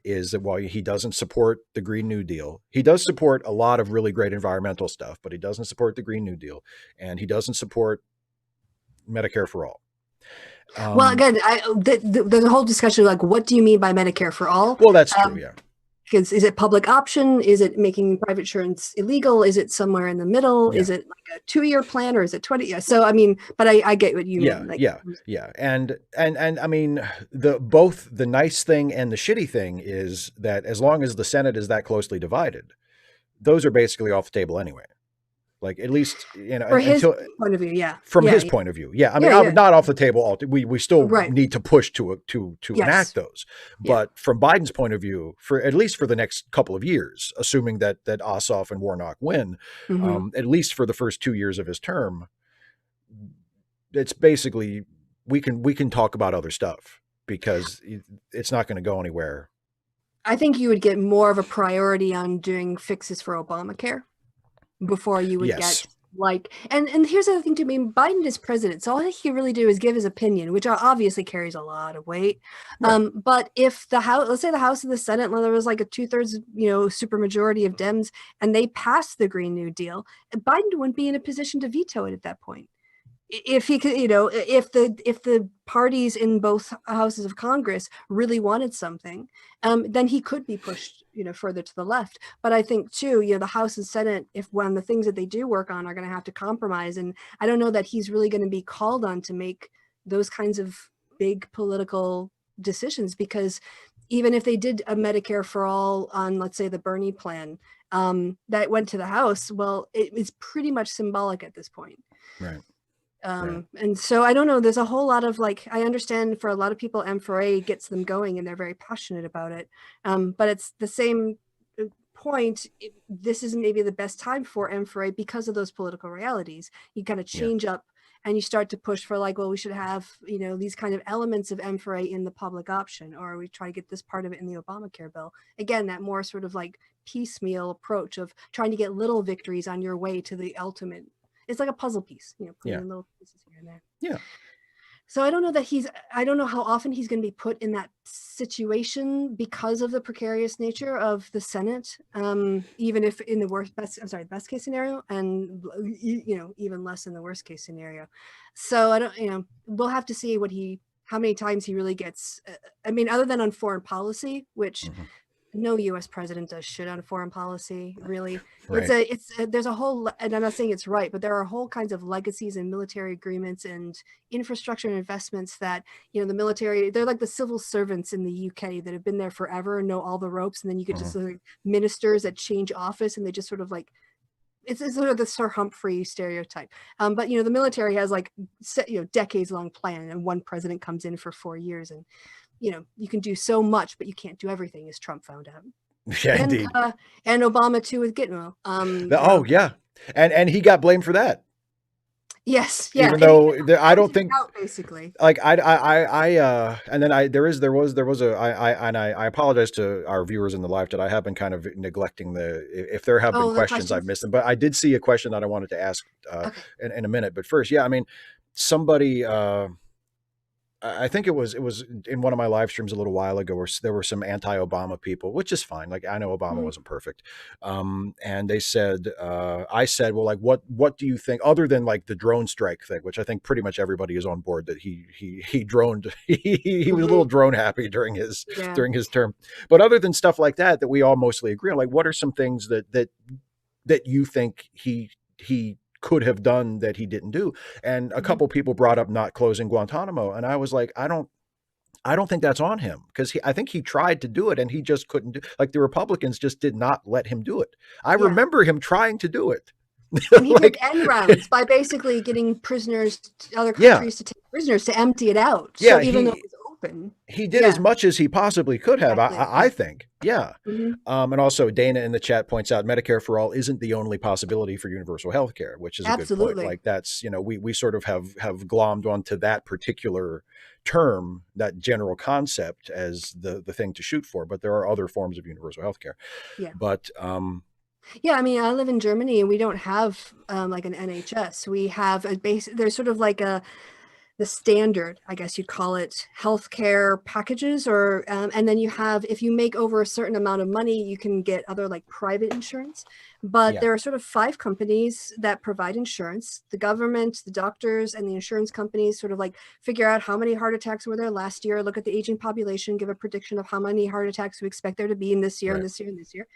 is that while he doesn't support the Green New Deal, he does support a lot of really great environmental stuff, but he doesn't support the Green New Deal, and he doesn't support Medicare for all. Well, again, there's a whole discussion like, what do you mean by Medicare for all? Well, that's true, yeah. Because is it public option? Is it making private insurance illegal? Is it somewhere in the middle? Yeah. Is it like a 2-year plan, or is it 20? Yeah. So, I mean, but I get what you mean. Like, yeah. And I mean, both the nice thing and the shitty thing is that as long as the Senate is that closely divided, those are basically off the table anyway. Like, at least, you know, from his point of view, yeah. From his point of view, yeah. I mean, not off the table. We still need to push to enact those. But from Biden's point of view, for at least for the next couple of years, assuming that Ossoff and Warnock win, at least for the first 2 years of his term, it's basically we can talk about other stuff because it's not going to go anywhere. I think you would get more of a priority on doing fixes for Obamacare before you would get like, and here's the other thing to me, Biden is president, so all he can really do is give his opinion, which obviously carries a lot of weight. But if the House, let's say the House and the Senate, there was like a 2/3, you know, supermajority of Dems, and they passed the Green New Deal, Biden wouldn't be in a position to veto it at that point. If he could, you know, if the parties in both houses of Congress really wanted something, then he could be pushed, you know, further to the left. But I think too, you know, the House and Senate, if when the things that they do work on are going to have to compromise, and I don't know that he's really going to be called on to make those kinds of big political decisions, because even if they did a Medicare for all on, let's say, the Bernie plan, that went to the House, well, it is pretty much symbolic at this point. Right. And so I don't know, there's a whole lot of like, I understand for a lot of people, M4A gets them going and they're very passionate about it. But it's the same point. This is maybe the best time for M4A because of those political realities. You kind of change up and you start to push for like, well, we should have, you know, these kind of elements of M4A in the public option, or we try to get this part of it in the Obamacare bill. Again, that more sort of like piecemeal approach of trying to get little victories on your way to the ultimate. It's like a puzzle piece, you know, putting in little pieces here and there. Yeah. So I don't know that I don't know how often he's going to be put in that situation because of the precarious nature of the Senate, even if in the best case scenario, and, you know, even less in the worst case scenario. So I don't, you know, we'll have to see how many times he really gets, I mean, other than on foreign policy, which no U.S. president does shit on foreign policy, really. Right. There's a whole, and I'm not saying it's right, but there are whole kinds of legacies and military agreements and infrastructure and investments that, you know, the military, they're like the civil servants in the UK that have been there forever and know all the ropes. And then you get just like ministers that change office and they just sort of like, it's sort of the Sir Humphrey stereotype. But, you know, the military has like, you know, decades long plan, and one president comes in for 4 years, and, you know, you can do so much, but you can't do everything, as Trump found out. Yeah, indeed. And Obama too with Gitmo. Yeah, and he got blamed for that. Yes, yeah. Even though I don't think basically, like and then I apologize to our viewers in the live chat. I have been kind of neglecting if there have been questions I've missed them, but I did see a question that I wanted to ask in a minute. But first, I mean, somebody. I think it was in one of my live streams a little while ago where there were some anti-Obama people, which is fine. Like, I know Obama wasn't perfect. And they said, I said, well, like, what do you think, other than like the drone strike thing, which I think pretty much everybody is on board that he droned, he was a little drone happy during his term. But other than stuff like that we all mostly agree on, like, what are some things that you think he could have done that he didn't do? And a couple people brought up not closing Guantanamo, and I was like, I don't think that's on him, because I think he tried to do it and he just couldn't do. Like, the Republicans just did not let him do it. I remember him trying to do it. And he did end rounds by basically getting prisoners, other countries to take prisoners to empty it out. So even though it was happen. He did as much as he possibly could have, Exactly. I think. Yeah. Mm-hmm. And also Dana in the chat points out Medicare for all isn't the only possibility for universal health care, which is a good point. Absolutely. Like that's, we sort of have glommed onto that particular term, that general concept as the thing to shoot for, but there are other forms of universal health care. Yeah. But yeah, I mean, I live in Germany and we don't have like an NHS. We have a base. There's sort of like the standard, I guess you'd call it, healthcare packages, or and then you have, if you make over a certain amount of money, you can get other like private insurance. But there are sort of 5 companies that provide insurance: the government, the doctors, and the insurance companies. Sort of like figure out how many heart attacks were there last year, look at the aging population, give a prediction of how many heart attacks we expect there to be in this year, and this year, and this year,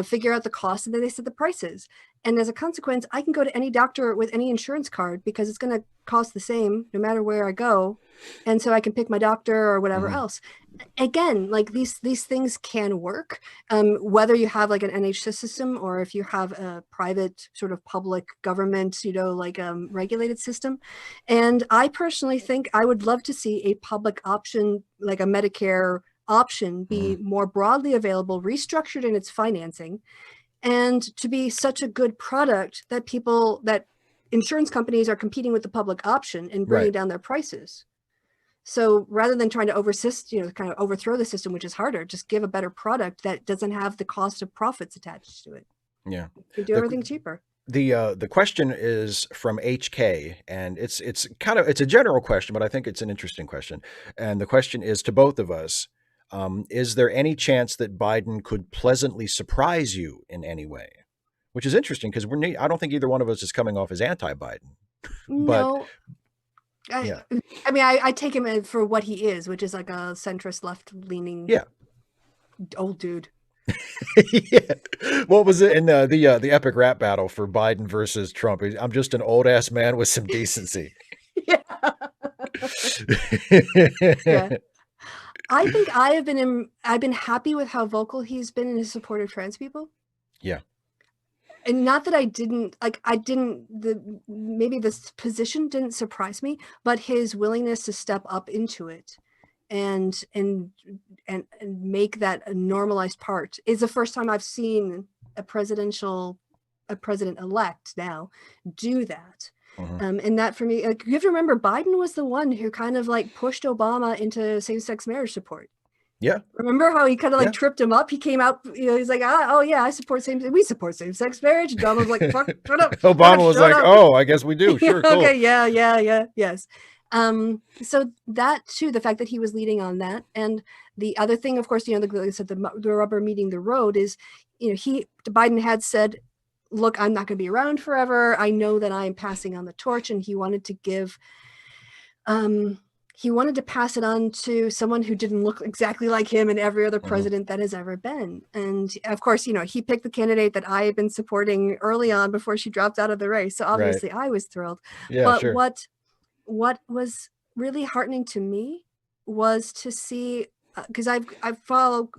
figure out the cost, and then they set the prices. And as a consequence, I can go to any doctor with any insurance card because it's going to cost the same no matter where I go. And so I can pick my doctor or whatever else. Again, like these things can work, whether you have like an NHS system or if you have a private sort of public government, like regulated system. And I personally think I would love to see a public option, like a Medicare option, be more broadly available, restructured in its financing, and to be such a good product that insurance companies are competing with the public option and bringing down their prices. So rather than trying to kind of overthrow the system, which is harder, just give a better product that doesn't have the cost of profits attached to it. Yeah. You do everything cheaper. The question is from HK, and it's a general question, but I think it's an interesting question. And the question is to both of us. Is there any chance that Biden could pleasantly surprise you in any way? Which is interesting because I don't think either one of us is coming off as anti-Biden. No. Yeah. I mean, I take him for what he is, which is like a centrist, left-leaning old dude. Yeah. What was it in the epic rap battle for Biden versus Trump? I'm just an old-ass man with some decency. Yeah. Yeah. I think I've been happy with how vocal he's been in his support of trans people. Yeah. And not that maybe this position didn't surprise me, but his willingness to step up into it and make that a normalized part is the first time I've seen a president-elect now do that. And that for me, like, you have to remember, Biden was the one who kind of like pushed Obama into same-sex marriage support. Yeah. Remember how he kind of like tripped him up? He came out, he's like, oh yeah, we support same-sex marriage. Donald was like, fuck, shut up. Obama was like, oh, I guess we do. Sure, cool. Okay, yeah, yes. So that too, the fact that he was leading on that. And the other thing, of course, like I said, the rubber meeting the road is, Biden had said, look, I'm not going to be around forever. I know that I am passing on the torch. And he wanted to pass it on to someone who didn't look exactly like him and every other president that has ever been. And of course, he picked the candidate that I had been supporting early on before she dropped out of the race. So obviously I was thrilled. Yeah, but sure. What was really heartening to me was to see, because I follow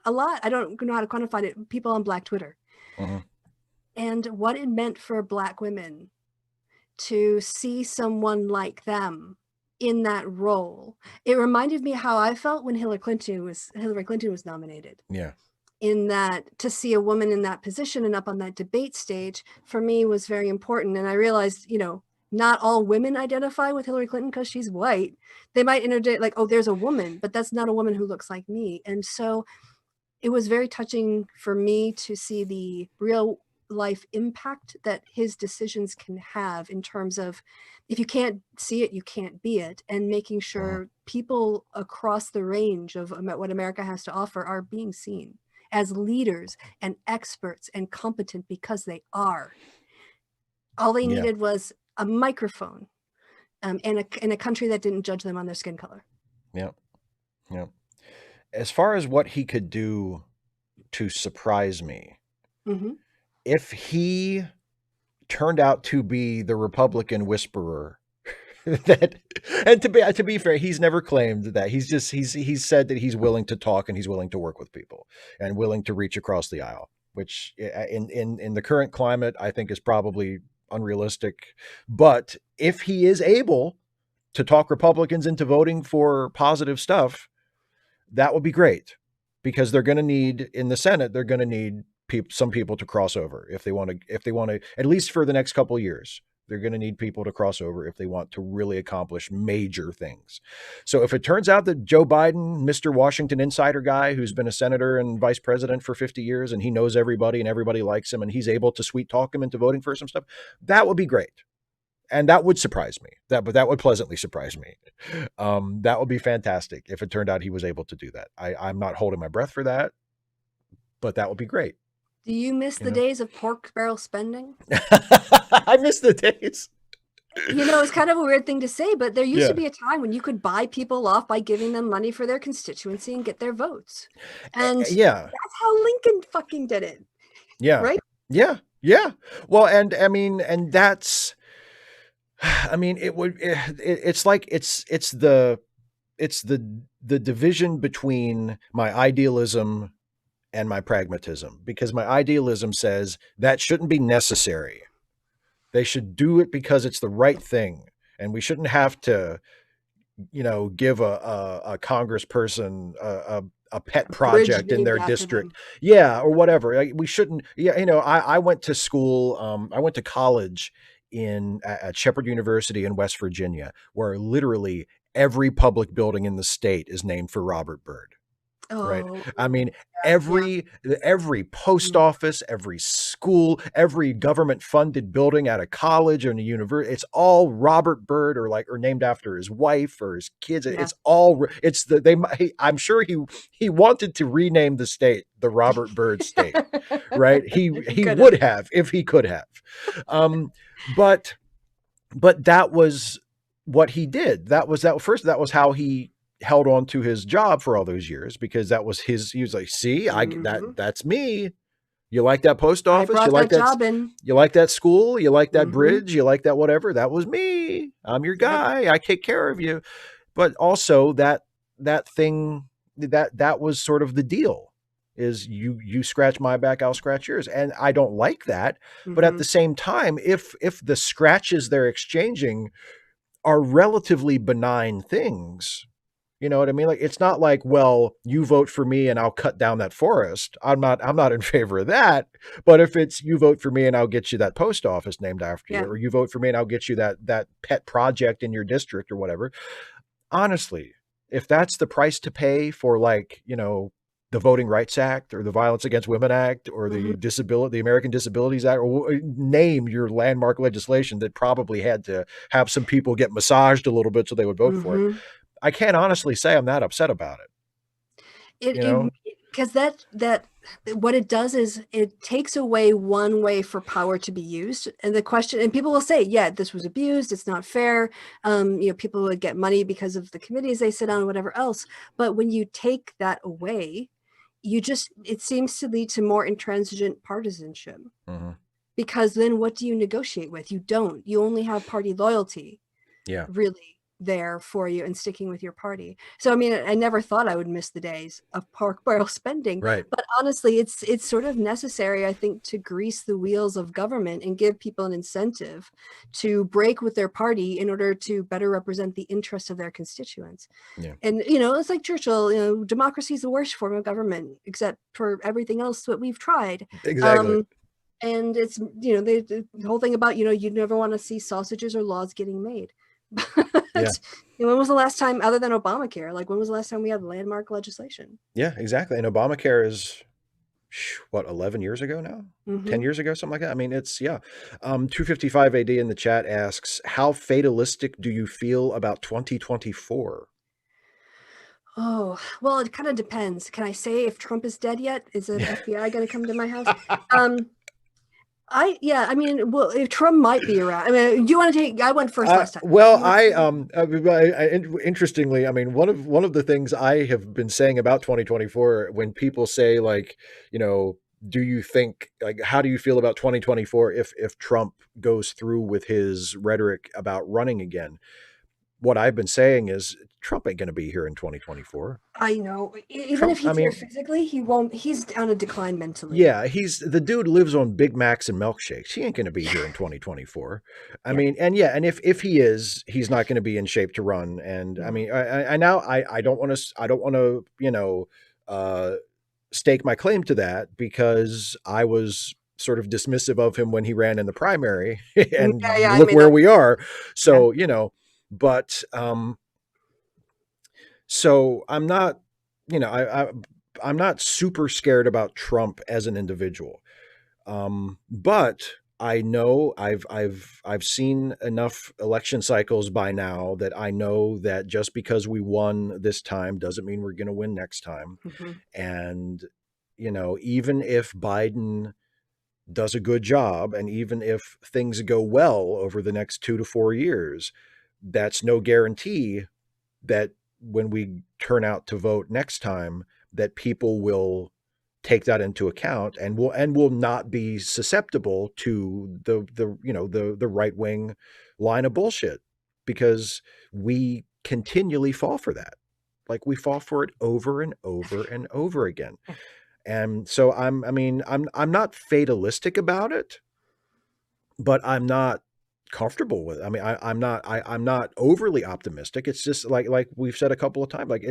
a lot, I don't know how to quantify it, people on Black Twitter, and what it meant for Black women to see someone like them in that role. It reminded me how I felt when Hillary Clinton was nominated. Yeah. In that, to see a woman in that position and up on that debate stage for me was very important. And I realized, not all women identify with Hillary Clinton because she's white. They might interject like, oh, there's a woman, but that's not a woman who looks like me. And so it was very touching for me to see the real life impact that his decisions can have in terms of, if you can't see it, you can't be it, and making sure people across the range of what America has to offer are being seen as leaders and experts and competent, because they are. All they needed was a microphone, in a country that didn't judge them on their skin color. Yeah. Yeah. As far as what he could do to surprise me, if he turned out to be the Republican whisperer, and to be fair, he's never claimed that. He's said that he's willing to talk and he's willing to work with people and willing to reach across the aisle, which in the current climate, I think is probably unrealistic. But if he is able to talk Republicans into voting for positive stuff, that would be great, because they're going to need, in the Senate, they're going to need some people to cross over if they want to, at least for the next couple of years. They're going to need people to cross over if they want to really accomplish major things. So if it turns out that Joe Biden, Mr. Washington insider guy, who's been a senator and vice president for 50 years, and he knows everybody and everybody likes him, and he's able to sweet talk him into voting for some stuff, that would be great. And that would surprise me. But that would pleasantly surprise me. That would be fantastic if it turned out he was able to do that. I'm not holding my breath for that, but that would be great. Do you miss the days of pork barrel spending? I miss the days. It's kind of a weird thing to say, but there used to be a time when you could buy people off by giving them money for their constituency and get their votes. And that's how Lincoln fucking did it. Yeah. Right? Yeah. Yeah. Well, and I mean, and that's, I mean, it's the division between my idealism and my pragmatism, because my idealism says that shouldn't be necessary. They should do it because it's the right thing. And we shouldn't have to, give a congressperson a pet project in their district. Yeah. Or whatever. We shouldn't. Yeah. I went to school. I went to college at Shepherd University in West Virginia, where literally every public building in the state is named for Robert Byrd. Oh, right. I mean, every post office, every school, every government funded building at a college or a university, it's all Robert Byrd or named after his wife or his kids. Yeah. I'm sure he wanted to rename the state the Robert Byrd state, right? He would have if he could have. But that was what he did. That was how he held on to his job for all those years, because he was like, see, that's me. You like that post office? You like that job in. You like that school? You like that bridge? You like that whatever? That was me. I'm your guy. Yep. I take care of you. But also that thing, that was sort of the deal, is you scratch my back, I'll scratch yours. And I don't like that. But at the same time, if the scratches they're exchanging are relatively benign things, you know what I mean? Like, it's not like, well, you vote for me and I'll cut down that forest. I'm not in favor of that. But if it's, you vote for me and I'll get you that post office named after you, or you vote for me and I'll get you that pet project in your district or whatever. Honestly, if that's the price to pay for, like, the Voting Rights Act or the Violence Against Women Act or the American Disabilities Act, or name your landmark legislation that probably had to have some people get massaged a little bit so they would vote for it, I can't honestly say I'm that upset about it. Because that what it does is it takes away one way for power to be used. And the question, and people will say, yeah, this was abused, it's not fair. People would get money because of the committees they sit on or whatever else. But when you take that away, it seems to lead to more intransigent partisanship. Because then what do you negotiate with? You don't. You only have party loyalty. Yeah. Really there for you and sticking with your party. So, I mean, I never thought I would miss the days of pork barrel spending. Right. But honestly, it's sort of necessary, I think, to grease the wheels of government and give people an incentive to break with their party in order to better represent the interests of their constituents. Yeah. And, it's like Churchill, democracy is the worst form of government, except for everything else that we've tried. Exactly. And it's, the whole thing about, you never want to see sausages or laws getting made. When was the last time, other than Obamacare, when was the last time we had landmark legislation? Yeah, exactly. And Obamacare is, 11 years ago now? 10 years ago, something like that. I mean, it's, 255 AD in the chat asks, how fatalistic do you feel about 2024? Oh, well, it kind of depends. Can I say if Trump is dead yet? Is the FBI going to come to my house? If Trump might be around. I mean, do you want to take? I went first last time. Well, interestingly, I mean, one of the things I have been saying about 2024, when people say, like, do you think, like, how do you feel about 2024 if Trump goes through with his rhetoric about running again? What I've been saying is Trump ain't going to be here in 2024. I know. Even Trump, if he's here physically, he won't. He's on a decline mentally. Yeah, the dude lives on Big Macs and milkshakes. He ain't going to be here in 2024. I mean, and if he is, he's not going to be in shape to run. And I mean, I now I don't want to stake my claim to that, because I was sort of dismissive of him when he ran in the primary, and look where we are. So but so I'm not, I'm not super scared about Trump as an individual. But I know I've seen enough election cycles by now that I know that just because we won this time doesn't mean we're going to win next time. And, even if Biden does a good job, and even if things go well over the next 2 to 4 years, that's no guarantee that when we turn out to vote next time, that people will take that into account and will not be susceptible to the right wing line of bullshit, because we continually fall for that. Like, we fall for it over and over and over again. And so I'm not fatalistic about it, but I'm not comfortable with it. I mean, I'm not overly optimistic. It's just like we've said a couple of times, like,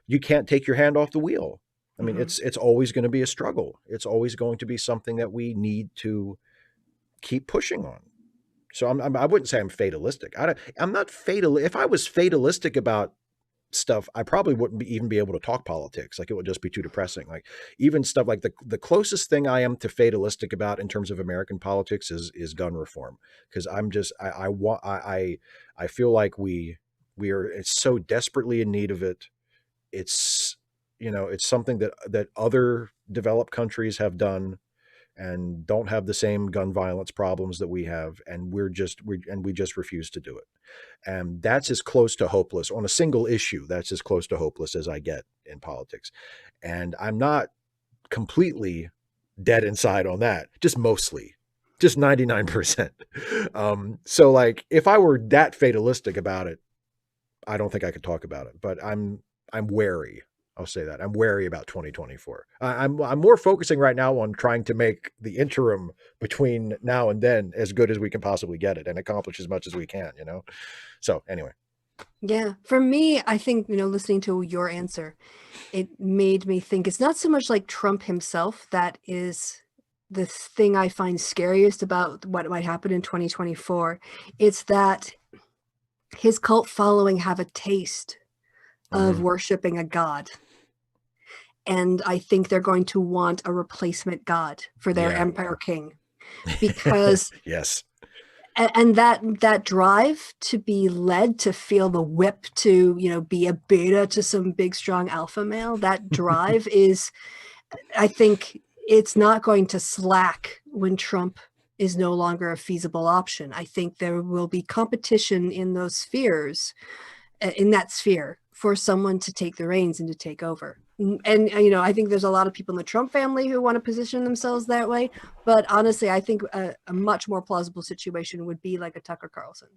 you can't take your hand off the wheel. I mean, it's always going to be a struggle. It's always going to be something that we need to keep pushing on. So I wouldn't say I'm fatalistic. I'm not fatal. If I was fatalistic about stuff, I probably wouldn't even be able to talk politics. Like, it would just be too depressing. Like, even stuff like the closest thing I am to fatalistic about in terms of American politics is gun reform. Because I feel like we are, it's so desperately in need of it. It's, it's something that other developed countries have done and don't have the same gun violence problems that we have, and we just refuse to do it. And that's as close to hopeless on a single issue. That's as close to hopeless as I get in politics. And I'm not completely dead inside on that, just mostly, just 99%. So like, if I were that fatalistic about it, I don't think I could talk about it, but I'm wary. I'll say that I'm wary about 2024. I'm more focusing right now on trying to make the interim between now and then as good as we can possibly get it and accomplish as much as we can, So anyway. Yeah, for me, I think, listening to your answer, it made me think it's not so much like Trump himself that is the thing I find scariest about what might happen in 2024. It's that his cult following have a taste of worshiping a god. And I think they're going to want a replacement god for their empire king, because yes. And that drive to be led, to feel the whip, to, be a beta to some big, strong alpha male, that drive is, I think it's not going to slack when Trump is no longer a feasible option. I think there will be competition in those spheres, in that sphere, for someone to take the reins and to take over. And, I think there's a lot of people in the Trump family who want to position themselves that way. But honestly, I think a much more plausible situation would be like a Tucker Carlson.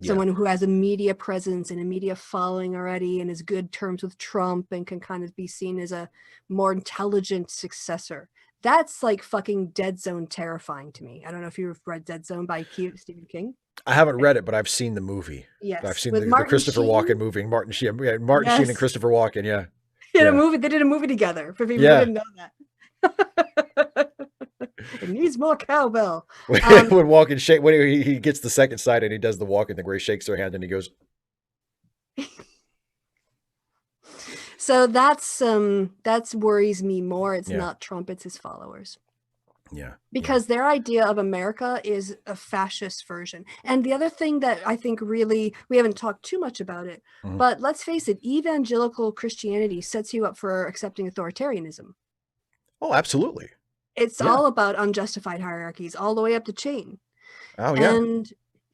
Someone who has a media presence and a media following already and is good terms with Trump and can kind of be seen as a more intelligent successor. That's like fucking Dead Zone terrifying to me. I don't know if you've read Dead Zone by Stephen King. I haven't read it, but I've seen the movie. Yes. I've seen the Christopher Walken movie. Martin Sheen and Christopher Walken. Yeah. They did a movie together, for people who didn't know that. It needs more cowbell. When Walken when he gets the second side and he does the Walken thing where he shakes their hand and he goes. So that's worries me more. It's not Trump, it's his followers. Yeah. Because their idea of America is a fascist version. And the other thing that I think really, we haven't talked too much about it, but let's face it, evangelical Christianity sets you up for accepting authoritarianism. Oh, absolutely. It's all about unjustified hierarchies all the way up the chain. Oh, yeah.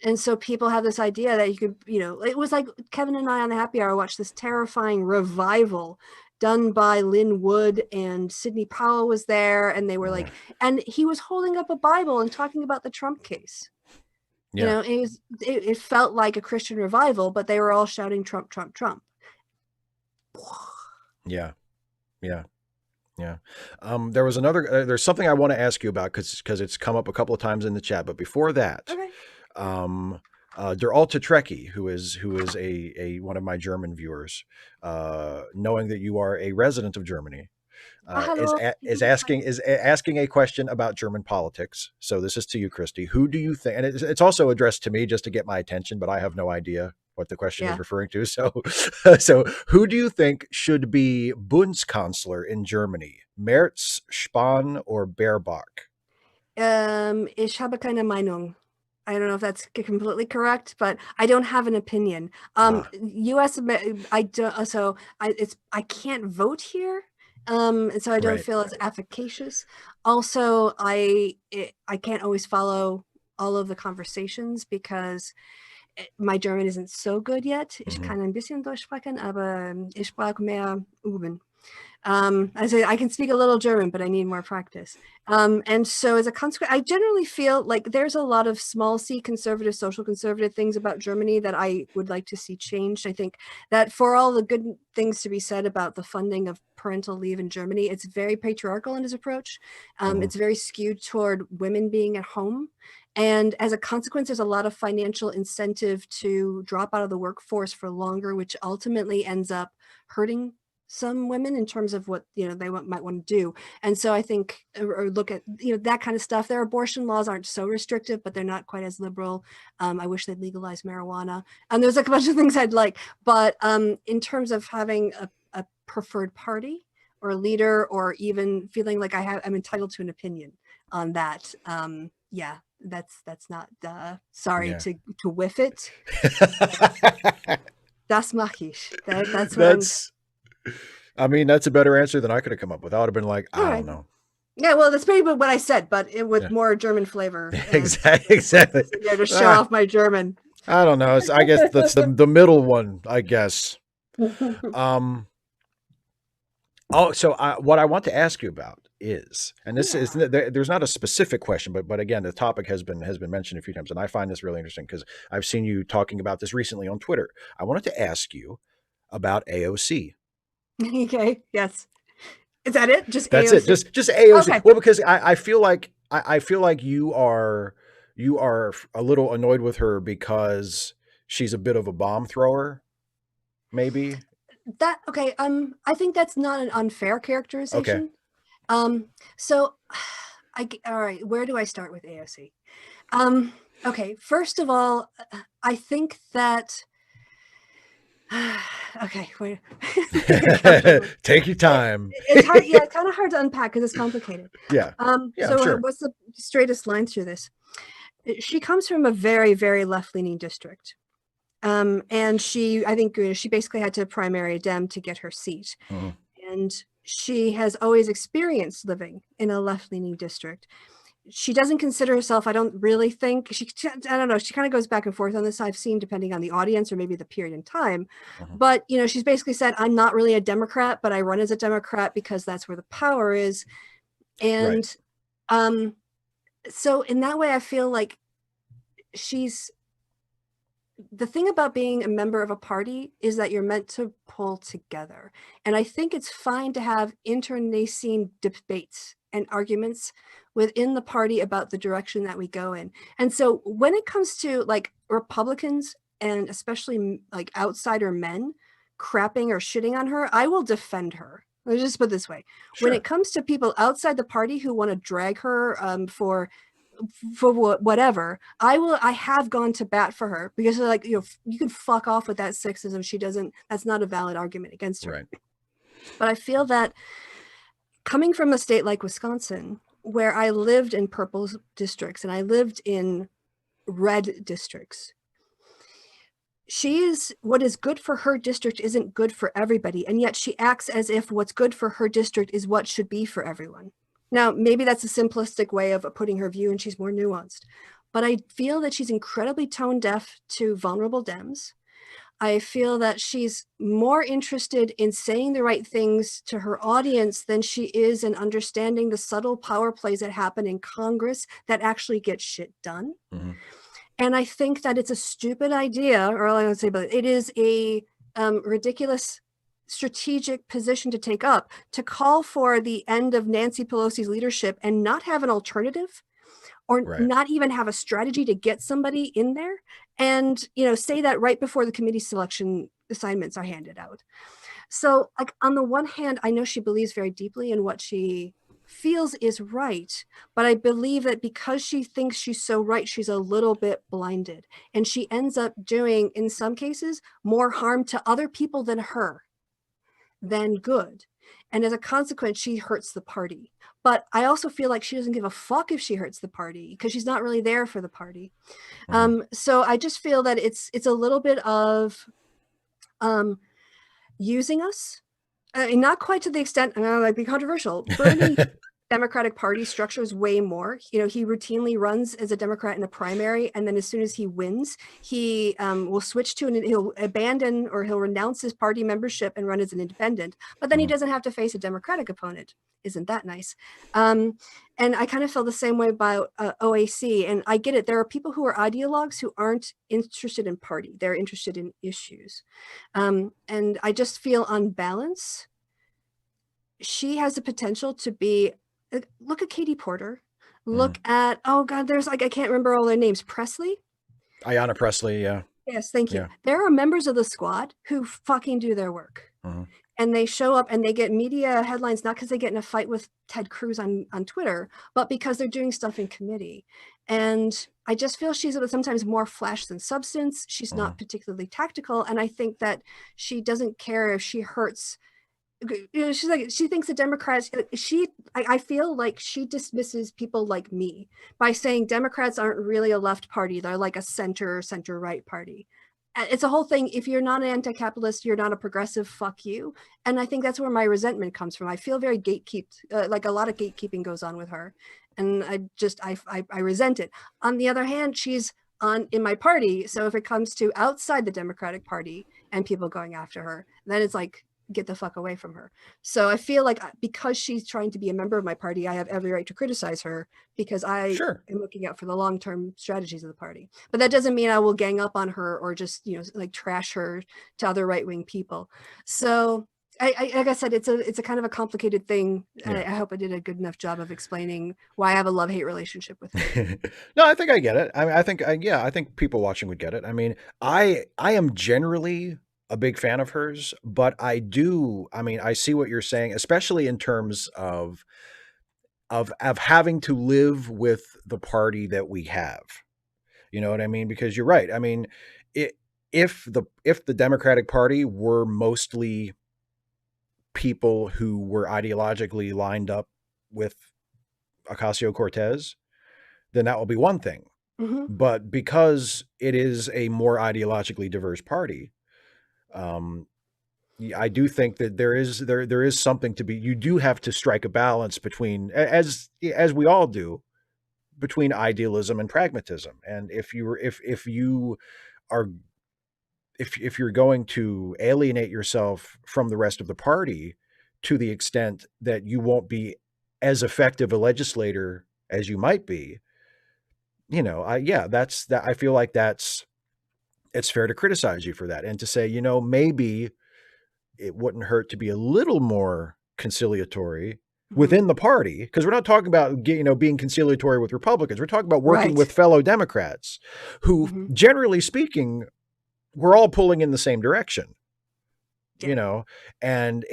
And so people have this idea that you could, it was like Kevin and I on the Happy Hour watched this terrifying revival done by Lynn Wood, and Sidney Powell was there, and they were like, and he was holding up a Bible and talking about the Trump case. You Yeah. know, it felt like a Christian revival, but they were all shouting Trump, Trump, Trump. Yeah. Yeah. Yeah. There was another, there's something I want to ask you about because it's come up a couple of times in the chat. But before that, Okay. Der Alte Trekkie, who is a one of my German viewers, knowing that you are a resident of Germany, Hello. is asking a question about German politics. So this is to you, Kristi. Who do you think? And it's also addressed to me just to get my attention, but I have no idea what the question is Yeah. referring to. So, so who do you think should be Bundeskanzler in Germany? Merz, Spahn, or Baerbock? Ich habe keine Meinung. I don't know if that's completely correct, but I don't have an opinion. U.S. I don't. So I can't vote here. And so I don't Right. feel as efficacious. Also, I can't always follow all of the conversations because my German isn't so good yet. Ich kann ein bisschen Deutsch sprechen, aber ich brauche mehr üben. I say I can speak a little German, but I need more practice. And so as a consequence, I generally feel like there's a lot of small c conservative, social conservative things about Germany that I would like to see changed. I think that for all the good things to be said about the funding of parental leave in Germany, it's very patriarchal in its approach. It's very skewed toward women being at home. And as a consequence, there's a lot of financial incentive to drop out of the workforce for longer, which ultimately ends up hurting some women in terms of what they might want to do. And so I think, or look at that kind of stuff. Their abortion laws aren't so restrictive, but they're not quite as liberal. I wish they'd legalize marijuana, and there's like a bunch of things I'd like, but in terms of having a preferred party or a leader, or even feeling like I'm entitled to an opinion on that, yeah, that's not sorry Yeah. to whiff it. Das mach ich. That's what That's, I mean, that's a better answer than I could have come up with. I would have been like, I don't know. Yeah, well, that's pretty much what I said, but with Yeah. more German flavor. Exactly. Yeah, to show off my German. I don't know. I guess that's the middle one, I guess. So what I want to ask you about is, and this is, there's not a specific question, but again, the topic has been mentioned a few times, and I find this really interesting because I've seen you talking about this recently on Twitter. I wanted to ask you about AOC. Okay. Yes. Is that it? Just That's AOC? it. Just AOC. Okay. Well, because I feel like you are a little annoyed with her because she's a bit of a bomb thrower, maybe. Okay. I think that's not an unfair characterization. Okay. So all right, where do I start with AOC? Okay. First of all, I think that okay, wait. Take your time. It's hard. Yeah, it's kind of hard to unpack because it's complicated. Yeah. Yeah, so sure. what's the straightest line through this? She comes from a very, very left-leaning district. And I think she basically had to primary a Dem to get her seat. And she has always experienced living in a left-leaning district. She doesn't consider herself, I don't really think, I don't know, she kind of goes back and forth on this, I've seen, depending on the audience or maybe the period in time. But, she's basically said, I'm not really a Democrat, but I run as a Democrat because that's where the power is. And so in that way, I feel like the thing about being a member of a party is that you're meant to pull together. And I think it's fine to have internecine debates and arguments within the party about the direction that we go in. And so when it comes to like Republicans and especially like outsider men crapping or shitting on her, I will defend her. Let's just put it this way. Sure. When it comes to people outside the party who want to drag her for whatever, I have gone to bat for her because like, you can fuck off with that sexism. That's not a valid argument against her. Right. But I feel that coming from a state like Wisconsin, where I lived in purple districts and I lived in red districts, what is good for her district isn't good for everybody. And yet she acts as if what's good for her district is what should be for everyone. Now, maybe that's a simplistic way of putting her view and she's more nuanced, but I feel that she's incredibly tone deaf to vulnerable Dems. I feel that she's more interested in saying the right things to her audience than she is in understanding the subtle power plays that happen in Congress that actually get shit done. And I think that it's a stupid idea, or I would say, but it is a ridiculous strategic position to take up, to call for the end of Nancy Pelosi's leadership and not have an alternative, or Right. not even have a strategy to get somebody in there, and say that right before the committee selection assignments are handed out. So, like, on the one hand, I know she believes very deeply in what she feels is right, but I believe that because she thinks she's so right, she's a little bit blinded, and she ends up doing, in some cases, more harm to other people than her than good. And as a consequence, she hurts the party. But I also feel like she doesn't give a fuck if she hurts the party, because she's not really there for the party. Mm-hmm. So I just feel that it's a little bit of using us, and not quite to the extent, and I like be controversial. Bernie Democratic Party structures way more. He routinely runs as a Democrat in a primary, and then as soon as he wins, he will switch to, and he'll abandon or he'll renounce his party membership and run as an independent. But then he doesn't have to face a Democratic opponent. Isn't that nice? And I kind of feel the same way about OAC, and I get it. There are people who are ideologues who aren't interested in party; they're interested in issues. And I just feel, on balance, she has the potential to be. Look at Katie Porter. Look at, oh God, there's, like, I can't remember all their names. Presley? Ayanna Pressley, yeah. Yes, thank you. Yeah. There are members of the squad who fucking do their work. And they show up and they get media headlines, not because they get in a fight with Ted Cruz on Twitter, but because they're doing stuff in committee. And I just feel she's sometimes more flash than substance. She's not particularly tactical. And I think that she doesn't care if she hurts. She's like, she thinks the Democrats, I feel like she dismisses people like me by saying Democrats aren't really a left party. They're like a center right party. It's a whole thing. If you're not an anti-capitalist, you're not a progressive, fuck you. And I think that's where my resentment comes from. I feel very gatekept, like a lot of gatekeeping goes on with her. And I resent it. On the other hand, she's in my party. So if it comes to outside the Democratic Party and people going after her, then it's like, get the fuck away from her. So I feel like because she's trying to be a member of my party, I have every right to criticize her, because I am looking out for the long-term strategies of the party. But that doesn't mean I will gang up on her or just, like, trash her to other right-wing people. So I like I said, it's a kind of a complicated thing. Yeah. I hope I did a good enough job of explaining why I have a love-hate relationship with her. No, I think I get it. I think people watching would get it. I mean, I am generally a big fan of hers, but I see what you're saying, especially in terms of having to live with the party that we have. You know what I mean? Because you're right. I mean, if the Democratic Party were mostly people who were ideologically lined up with Ocasio-Cortez, then that will be one thing. But because it is a more ideologically diverse party, I do think that there is something to be. You do have to strike a balance between, as we all do, between idealism and pragmatism. And if you're going to alienate yourself from the rest of the party to the extent that you won't be as effective a legislator as you might be, I feel like it's fair to criticize you for that, and to say, maybe it wouldn't hurt to be a little more conciliatory within the party, because we're not talking about being conciliatory with Republicans. We're talking about working with fellow Democrats who, generally speaking, we're all pulling in the same direction. And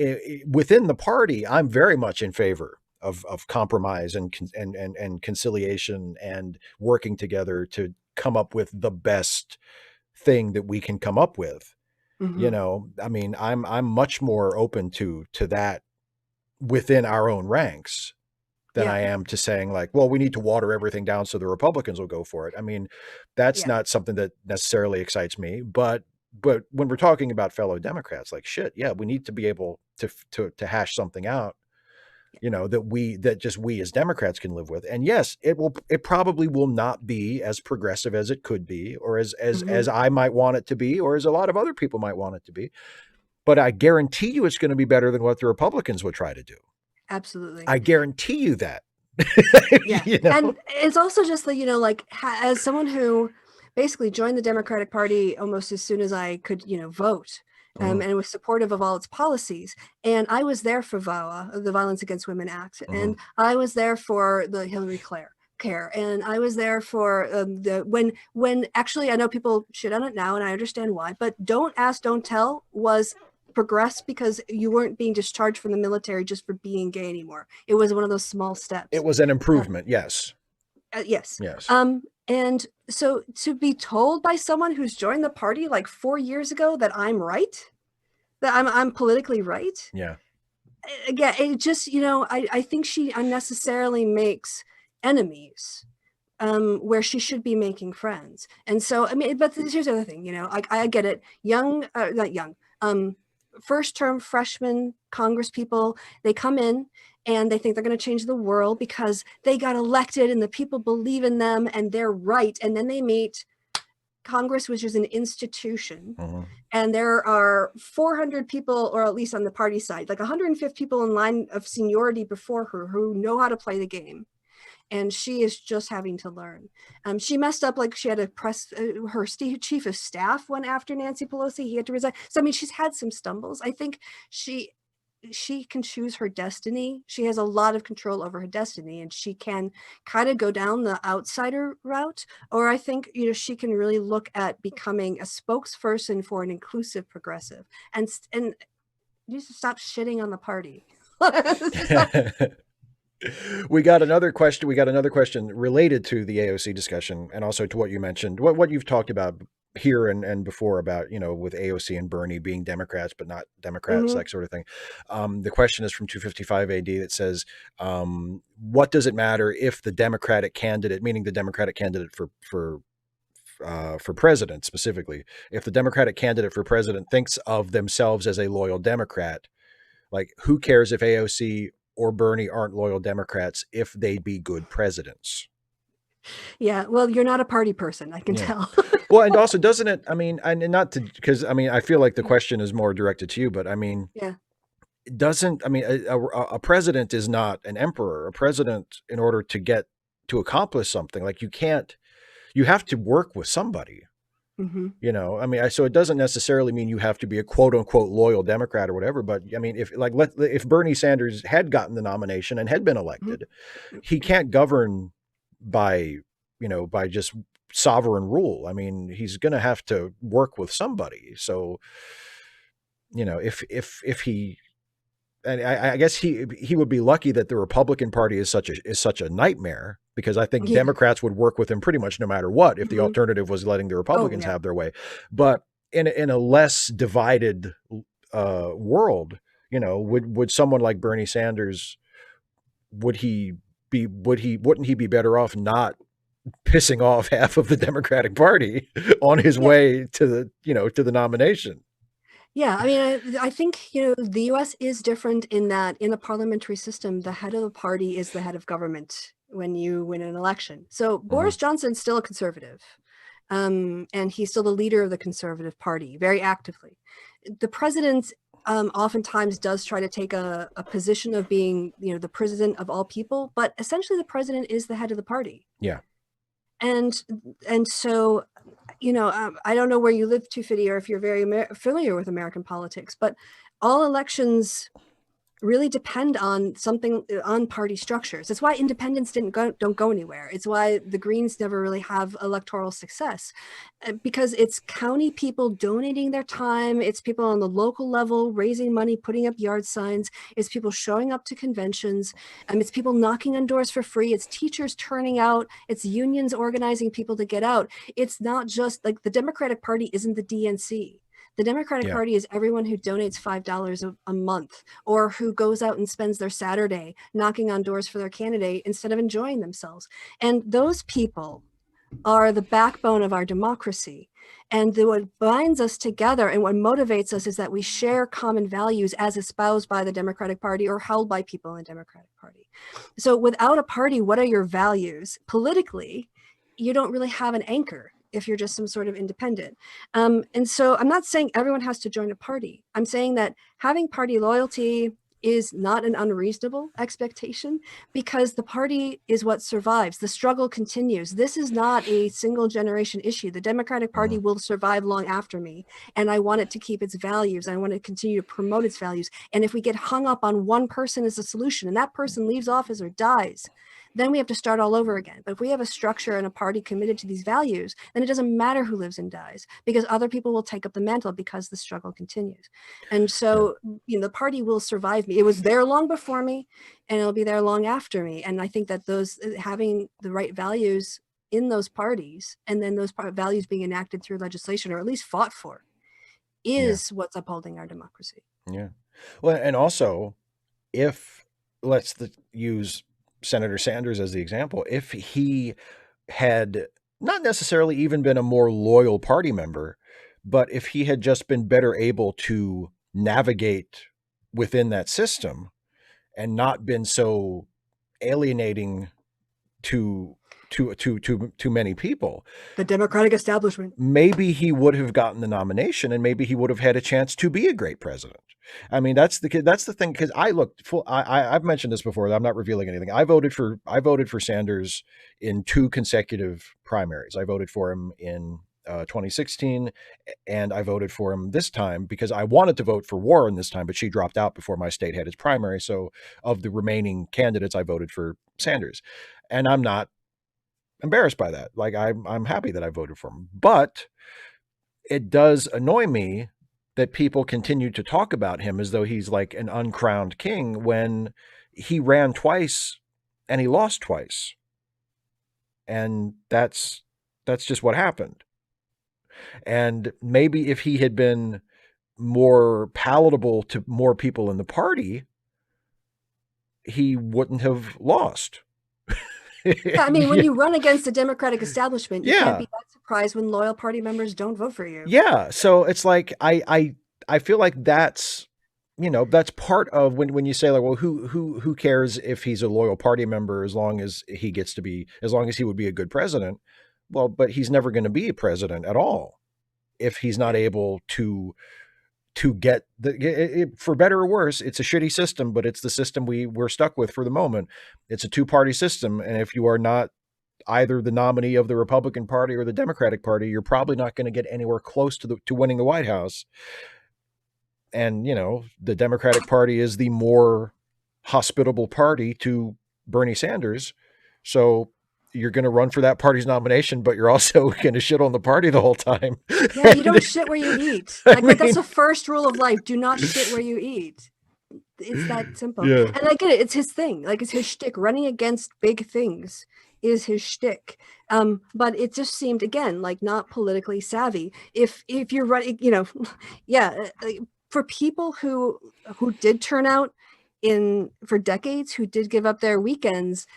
within the party, I'm very much in favor of compromise and conciliation and working together to come up with the best thing that we can come up with. I mean, I'm much more open to that within our own ranks than I am to saying, like, well, we need to water everything down so the Republicans will go for it. I mean, that's not something that necessarily excites me, but when we're talking about fellow Democrats, like, shit, yeah, we need to be able to hash something out, that just we as Democrats can live with. And yes, it probably will not be as progressive as it could be, or as I might want it to be, or as a lot of other people might want it to be. But I guarantee you it's going to be better than what the Republicans would try to do. Absolutely. I guarantee you that. Yeah. And it's also just that, like, as someone who basically joined the Democratic Party almost as soon as I could, vote. And was supportive of all its policies. And I was there for VAWA, the Violence Against Women Act, and I was there for the Hillary Care, and I was there for when actually I know people shit on it now, and I understand why, but Don't Ask, Don't Tell was progressed because you weren't being discharged from the military just for being gay anymore. It was one of those small steps. It was an improvement, yes. Yes. Yes. And so to be told by someone who's joined the party like 4 years ago that I'm right, that I'm politically right. Yeah. Again, it just, I think she unnecessarily makes enemies where she should be making friends. And so, I mean, but here's the other thing, I get it. Not young, first term freshman Congress people, they come in and they think they're going to change the world because they got elected and the people believe in them and they're right. And then they meet Congress, which is an institution, and there are 400 people, or at least on the party side, like 150 people in line of seniority before her who know how to play the game. And she is just having to learn. She messed up, like she had to press her chief of staff went after Nancy Pelosi. He had to resign. So, I mean, she's had some stumbles. I think she can choose her destiny. She has a lot of control over her destiny, and she can kind of go down the outsider route, or I think she can really look at becoming a spokesperson for an inclusive progressive, and you need to stop shitting on the party. We got another question related to the AOC discussion and also to what you mentioned, what you've talked about here and before about, with AOC and Bernie being Democrats, but not Democrats, that sort of thing. The question is from 255 AD that says, what does it matter if the Democratic candidate, meaning the Democratic candidate for president specifically, if the Democratic candidate for president thinks of themselves as a loyal Democrat, like who cares if AOC or Bernie aren't loyal Democrats if they be good presidents? Yeah, well, you're not a party person, I can tell. Well, and also doesn't it, I mean, and not to, because I mean, I feel like the question is more directed to you, but I mean, a president is not an emperor. A president, in order to accomplish something, like you have to work with somebody. I mean, so it doesn't necessarily mean you have to be a quote unquote loyal Democrat or whatever. But I mean, if Bernie Sanders had gotten the nomination and had been elected, he can't govern by just sovereign rule. I mean, he's going to have to work with somebody. So, if he, and I guess he would be lucky that the Republican Party is such a nightmare, because I think Democrats would work with him pretty much no matter what if the alternative was letting the Republicans have their way. But in a less divided world, would someone like Bernie Sanders, wouldn't he be better off not pissing off half of the Democratic Party on his way to the nomination? Yeah, I mean, I think, the US is different in that in a parliamentary system, the head of the party is the head of government when you win an election. So Boris Johnson's still a conservative, and he's still the leader of the Conservative Party very actively. The president oftentimes does try to take a position of being, the president of all people, but essentially the president is the head of the party. Yeah. And so, I don't know where you live, 250, or if you're very familiar with American politics, but all elections really depend on party structures. That's why independents don't go anywhere. It's why the Greens never really have electoral success, because it's county people donating their time. It's people on the local level raising money, putting up yard signs. It's people showing up to conventions. It's people knocking on doors for free. It's teachers turning out. It's unions organizing people to get out. It's not just like the Democratic Party isn't the DNC. The Democratic Party is everyone who donates $5 a month, or who goes out and spends their Saturday knocking on doors for their candidate instead of enjoying themselves. And those people are the backbone of our democracy. And what binds us together and what motivates us is that we share common values as espoused by the Democratic Party or held by people in the Democratic Party. So without a party, what are your values? Politically, you don't really have an anchor if you're just some sort of independent. And so I'm not saying everyone has to join a party. I'm saying that having party loyalty, is not an unreasonable expectation, because the party is what survives. The struggle continues. This is not a single generation issue. The Democratic Party will survive long after me, and I want it to keep its values. I want to continue to promote its values. And if we get hung up on one person as a solution, and that person leaves office or dies, then we have to start all over again. But if we have a structure and a party committed to these values, then it doesn't matter who lives and dies, because other people will take up the mantle because the struggle continues. And so, the party will survive me. It was there long before me, and it'll be there long after me. And I think that those, having the right values in those parties, and then those values being enacted through legislation, or at least fought for, is what's upholding our democracy. Yeah. Well, and also, if let's use Senator Sanders as the example, if he had not necessarily even been a more loyal party member, but if he had just been better able to navigate within that system and not been so alienating to many people, the Democratic establishment, maybe he would have gotten the nomination, and maybe he would have had a chance to be a great president. I mean, that's the thing, because I've mentioned this before. I'm not revealing anything. I voted for Sanders in 2 consecutive primaries. I voted for him in 2016, and I voted for him this time because I wanted to vote for Warren this time, but she dropped out before my state had its primary. So of the remaining candidates, I voted for Sanders, and I'm not embarrassed by that. Like, I'm happy that I voted for him, but it does annoy me that people continue to talk about him as though he's like an uncrowned king, when he ran twice and he lost twice. And that's just what happened. And maybe if he had been more palatable to more people in the party, he wouldn't have lost. I mean, when you run against the Democratic establishment, you can't be that surprised when loyal party members don't vote for you. Yeah. So it's like, I feel like that's, that's part of when you say, like, well, who cares if he's a loyal party member, as long as he would be a good president. Well, but he's never going to be a president at all if he's not able to get for better or worse, it's a shitty system, but it's the system we're stuck with for the moment. It's a 2-party system. And if you are not either the nominee of the Republican Party or the Democratic Party, you're probably not going to get anywhere close to winning the White House. And, the Democratic Party is the more hospitable party to Bernie Sanders. So you're going to run for that party's nomination, but you're also going to shit on the party the whole time. Yeah, you don't shit where you eat. That's the first rule of life. Do not shit where you eat. It's that simple. Yeah. And I get it. It's his thing. Like, it's his shtick. Running against big things is his shtick. But it just seemed, again, like not politically savvy. If you're running, for people who did turn out for decades, who did give up their weekends,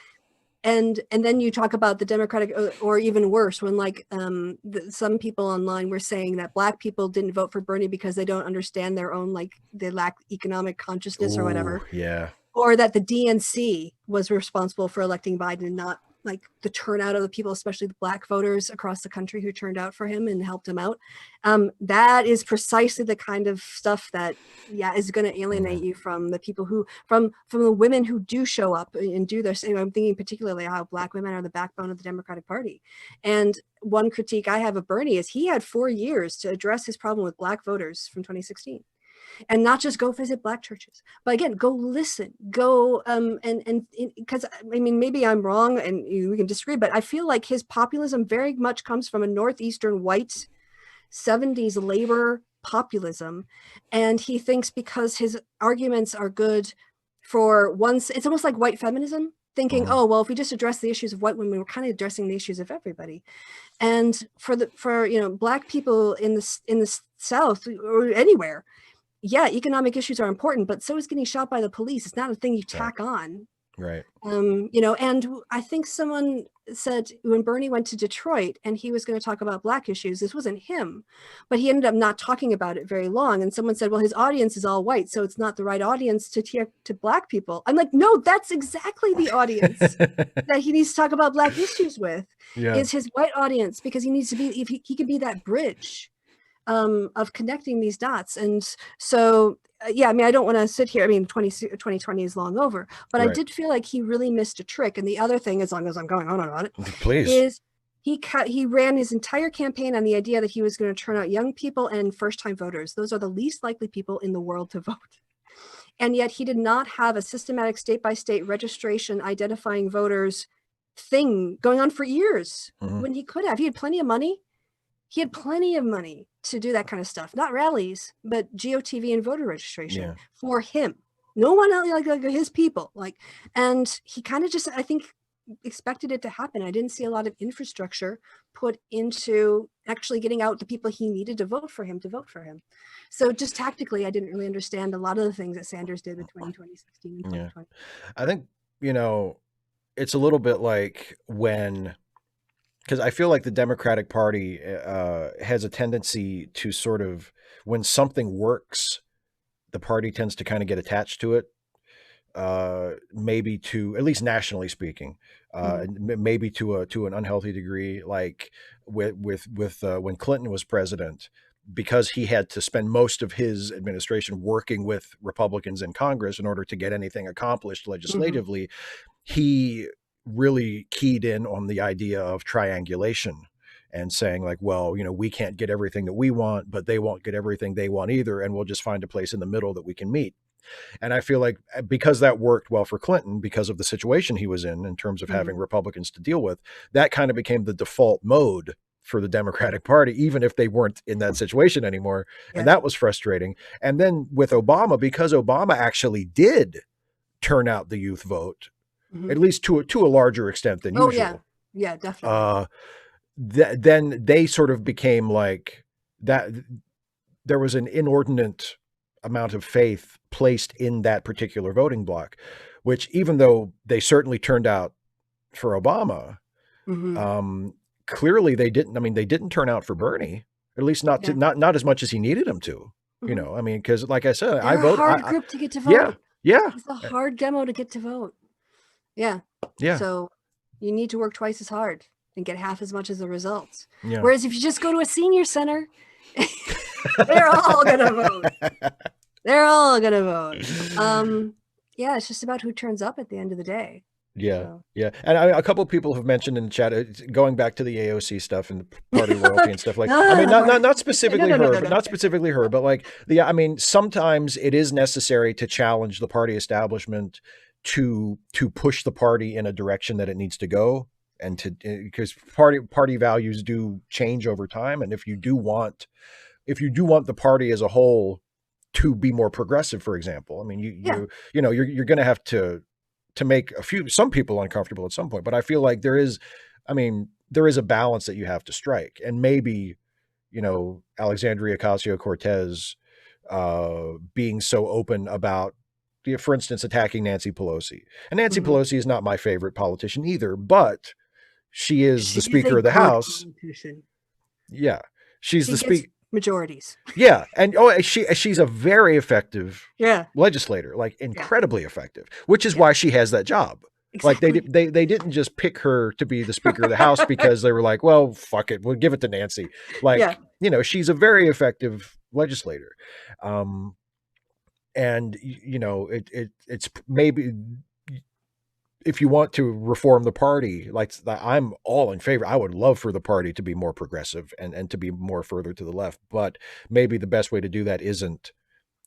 and then you talk about the Democratic, or even worse, when some people online were saying that Black people didn't vote for Bernie because they don't understand their own, they lack economic consciousness or whatever. Yeah. Or that the DNC was responsible for electing Biden, and not the turnout of the people, especially the Black voters across the country who turned out for him and helped him out. That is precisely the kind of stuff that, is going to alienate you from the people from the women who do show up and do their same. I'm thinking particularly how Black women are the backbone of the Democratic Party. And one critique I have of Bernie is he had 4 years to address his problem with Black voters from 2016. And not just go visit Black churches, but again, go listen, go, and because I mean, maybe I'm wrong and we can disagree, but I feel like his populism very much comes from a Northeastern white 70s labor populism. And he thinks because his arguments are good for once, it's almost like white feminism, thinking, oh, well, if we just address the issues of white women, we're kind of addressing the issues of everybody. And for Black people in the South or anywhere, economic issues are important, but so is getting shot by the police. It's not a thing you tack on. Right. And I think someone said when Bernie went to Detroit and he was going to talk about Black issues, this wasn't him, but he ended up not talking about it very long. And someone said, well, his audience is all white, so it's not the right audience to Black people. I'm like, no, that's exactly the audience that he needs to talk about Black issues with, is his white audience, because he needs to be, if he could be that bridge. of connecting these dots. And so, yeah, I mean, I don't want to sit here. I mean, 2020 is long over, but I did feel like he really missed a trick. And the other thing, as long as I'm going on about it, please, is he ran his entire campaign on the idea that he was going to turn out young people and first-time voters. Those are the least likely people in the world to vote. And yet he did not have a systematic state-by-state registration identifying voters thing going on for years when he could have. He had plenty of money. He had plenty of money to do that kind of stuff, not rallies, but GOTV and voter registration for him. No one else, like his people. And he kind of just, I think, expected it to happen. I didn't see a lot of infrastructure put into actually getting out the people he needed to vote for him. So just tactically, I didn't really understand a lot of the things that Sanders did between 2016 and 2020. I think, it's a little bit like because I feel like the Democratic Party has a tendency to sort of, when something works, the party tends to kind of get attached to it. Maybe to, at least nationally speaking, maybe to an unhealthy degree, like with when Clinton was president, because he had to spend most of his administration working with Republicans in Congress in order to get anything accomplished legislatively. He really keyed in on the idea of triangulation and saying like, well, we can't get everything that we want, but they won't get everything they want either. And we'll just find a place in the middle that we can meet. And I feel like because that worked well for Clinton, because of the situation he was in terms of having Republicans to deal with, that kind of became the default mode for the Democratic Party, even if they weren't in that situation anymore. And that was frustrating. And then with Obama, because Obama actually did turn out the youth vote, at least to a larger extent than usual. Yeah, definitely. Then they sort of became like that. There was an inordinate amount of faith placed in that particular voting bloc, which, even though they certainly turned out for Obama, clearly they didn't. I mean, they didn't turn out for Bernie, at least not not as much as he needed them to. I mean, because like I said, They're a hard group to get to vote. Yeah, it's a hard demo to get to vote. Yeah. So you need to work twice as hard and get half as much as the results. Whereas if you just go to a senior center, they're all gonna vote. They're all gonna vote. It's just about who turns up at the end of the day. And a couple of people have mentioned in the chat, going back to the AOC stuff and the party loyalty and stuff, like, I mean, not specifically not specifically her, but like I mean, sometimes it is necessary to challenge the party establishment to push the party in a direction that it needs to go, and because party values do change over time. And if you do want the party as a whole to be more progressive, for example, I mean, you're going to have to make some people uncomfortable at some point. But I feel like there is a balance that you have to strike. And maybe, Alexandria Ocasio-Cortez being so open about, for instance, attacking Nancy Pelosi. And Nancy Pelosi is not my favorite politician either, but she is the Speaker of the House. Politician. Yeah. She's the Speaker. Majorities. Yeah. And she's a very effective legislator, like incredibly effective, which is why she has that job. Exactly. Like they didn't just pick her to be the Speaker of the House because they were like, well, fuck it, we'll give it to Nancy. Like, she's a very effective legislator. And it's maybe, if you want to reform the party, like I'm all in favor. I would love for the party to be more progressive and to be more further to the left. But maybe the best way to do that isn't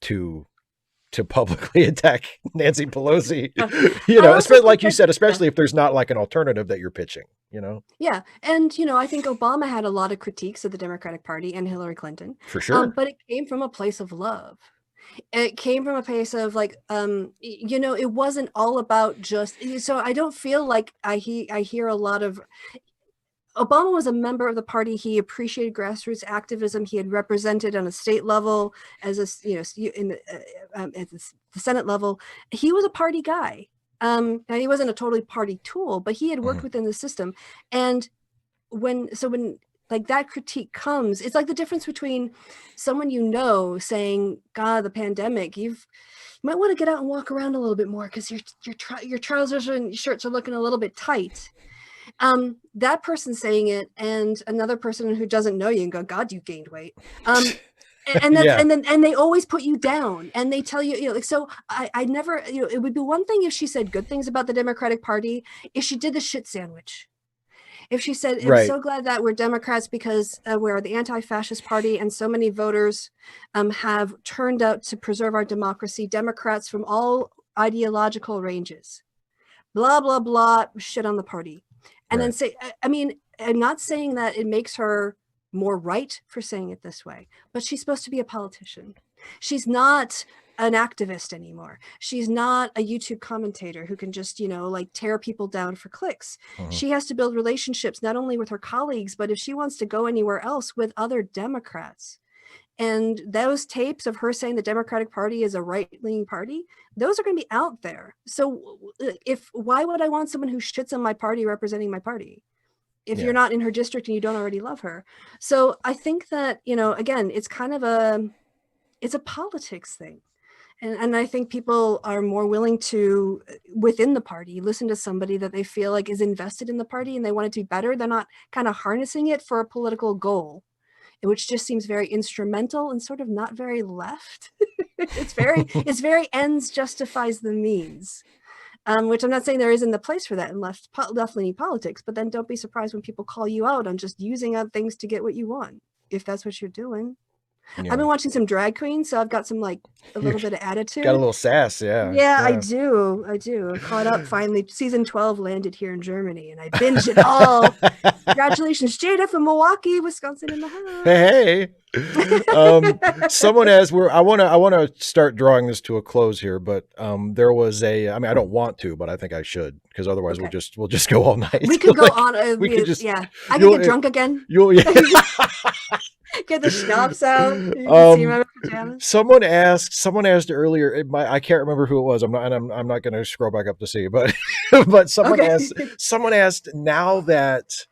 to publicly attack Nancy Pelosi, especially like you said, especially if there's not like an alternative that you're pitching, Yeah. And, I think Obama had a lot of critiques of the Democratic Party and Hillary Clinton. For sure. But it came from a place of love. It came from a place of like, it wasn't all about just, so I don't feel like I hear a lot of, Obama was a member of the party. He appreciated grassroots activism. He had represented on a state level at the Senate level. He was a party guy. Now he wasn't a totally party tool, but he had worked within the system. And when like that critique comes, it's like the difference between someone saying, God, the pandemic, you might want to get out and walk around a little bit more because your trousers and shirts are looking a little bit tight. That person saying it and another person who doesn't know you and go, God, you gained weight. And that's, Yeah. and they always put you down and they tell you, you know, like, so I never, you know, it would be one thing if she said good things about the Democratic Party, if she did the shit sandwich. If she said, I'm Right. so glad that we're Democrats because we're the anti-fascist party and so many voters have turned out to preserve our democracy, Democrats from all ideological ranges, blah, blah, blah, shit on the party. And then say, I mean, I'm not saying that it makes her more right for saying it this way, but she's supposed to be a politician. She's not an activist anymore. She's not a YouTube commentator who can just, you know, like tear people down for clicks. She has to build relationships not only with her colleagues, but if she wants to go anywhere else, with other Democrats. And those tapes of her saying the Democratic Party is a right-leaning party, those are going to be out there. So why would I want someone who shits on my party representing my party if you're not in her district and you don't already love her? So I think that, you know, again, it's kind of it's a politics thing. And I think people are more willing to, within the party, listen to somebody that they feel like is invested in the party and they want it to be better. They're not kind of harnessing it for a political goal, which just seems very instrumental and sort of not very left. It's very ends justifies the means, which I'm not saying there isn't the place for that in left-leaning politics, but then don't be surprised when people call you out on just using up things to get what you want, if that's what you're doing. I've been watching some drag queens, so I've got some, like, a little bit of attitude. Got a little sass, Yeah, I do. I caught up finally. Season 12 landed here in Germany, and I binged it all. Congratulations, Jada from Milwaukee, Wisconsin in the house. Hey. Someone asked, I want to start drawing this to a close here, but there was I mean, I don't want to, but I think I should, because otherwise we'll just go all night. We could go on. We could just, yeah. I could get drunk again. Get the schnapps out. You can see my pajamas. Someone asked earlier. I can't remember who it was. I'm not going to scroll back up to see, but someone asked, now that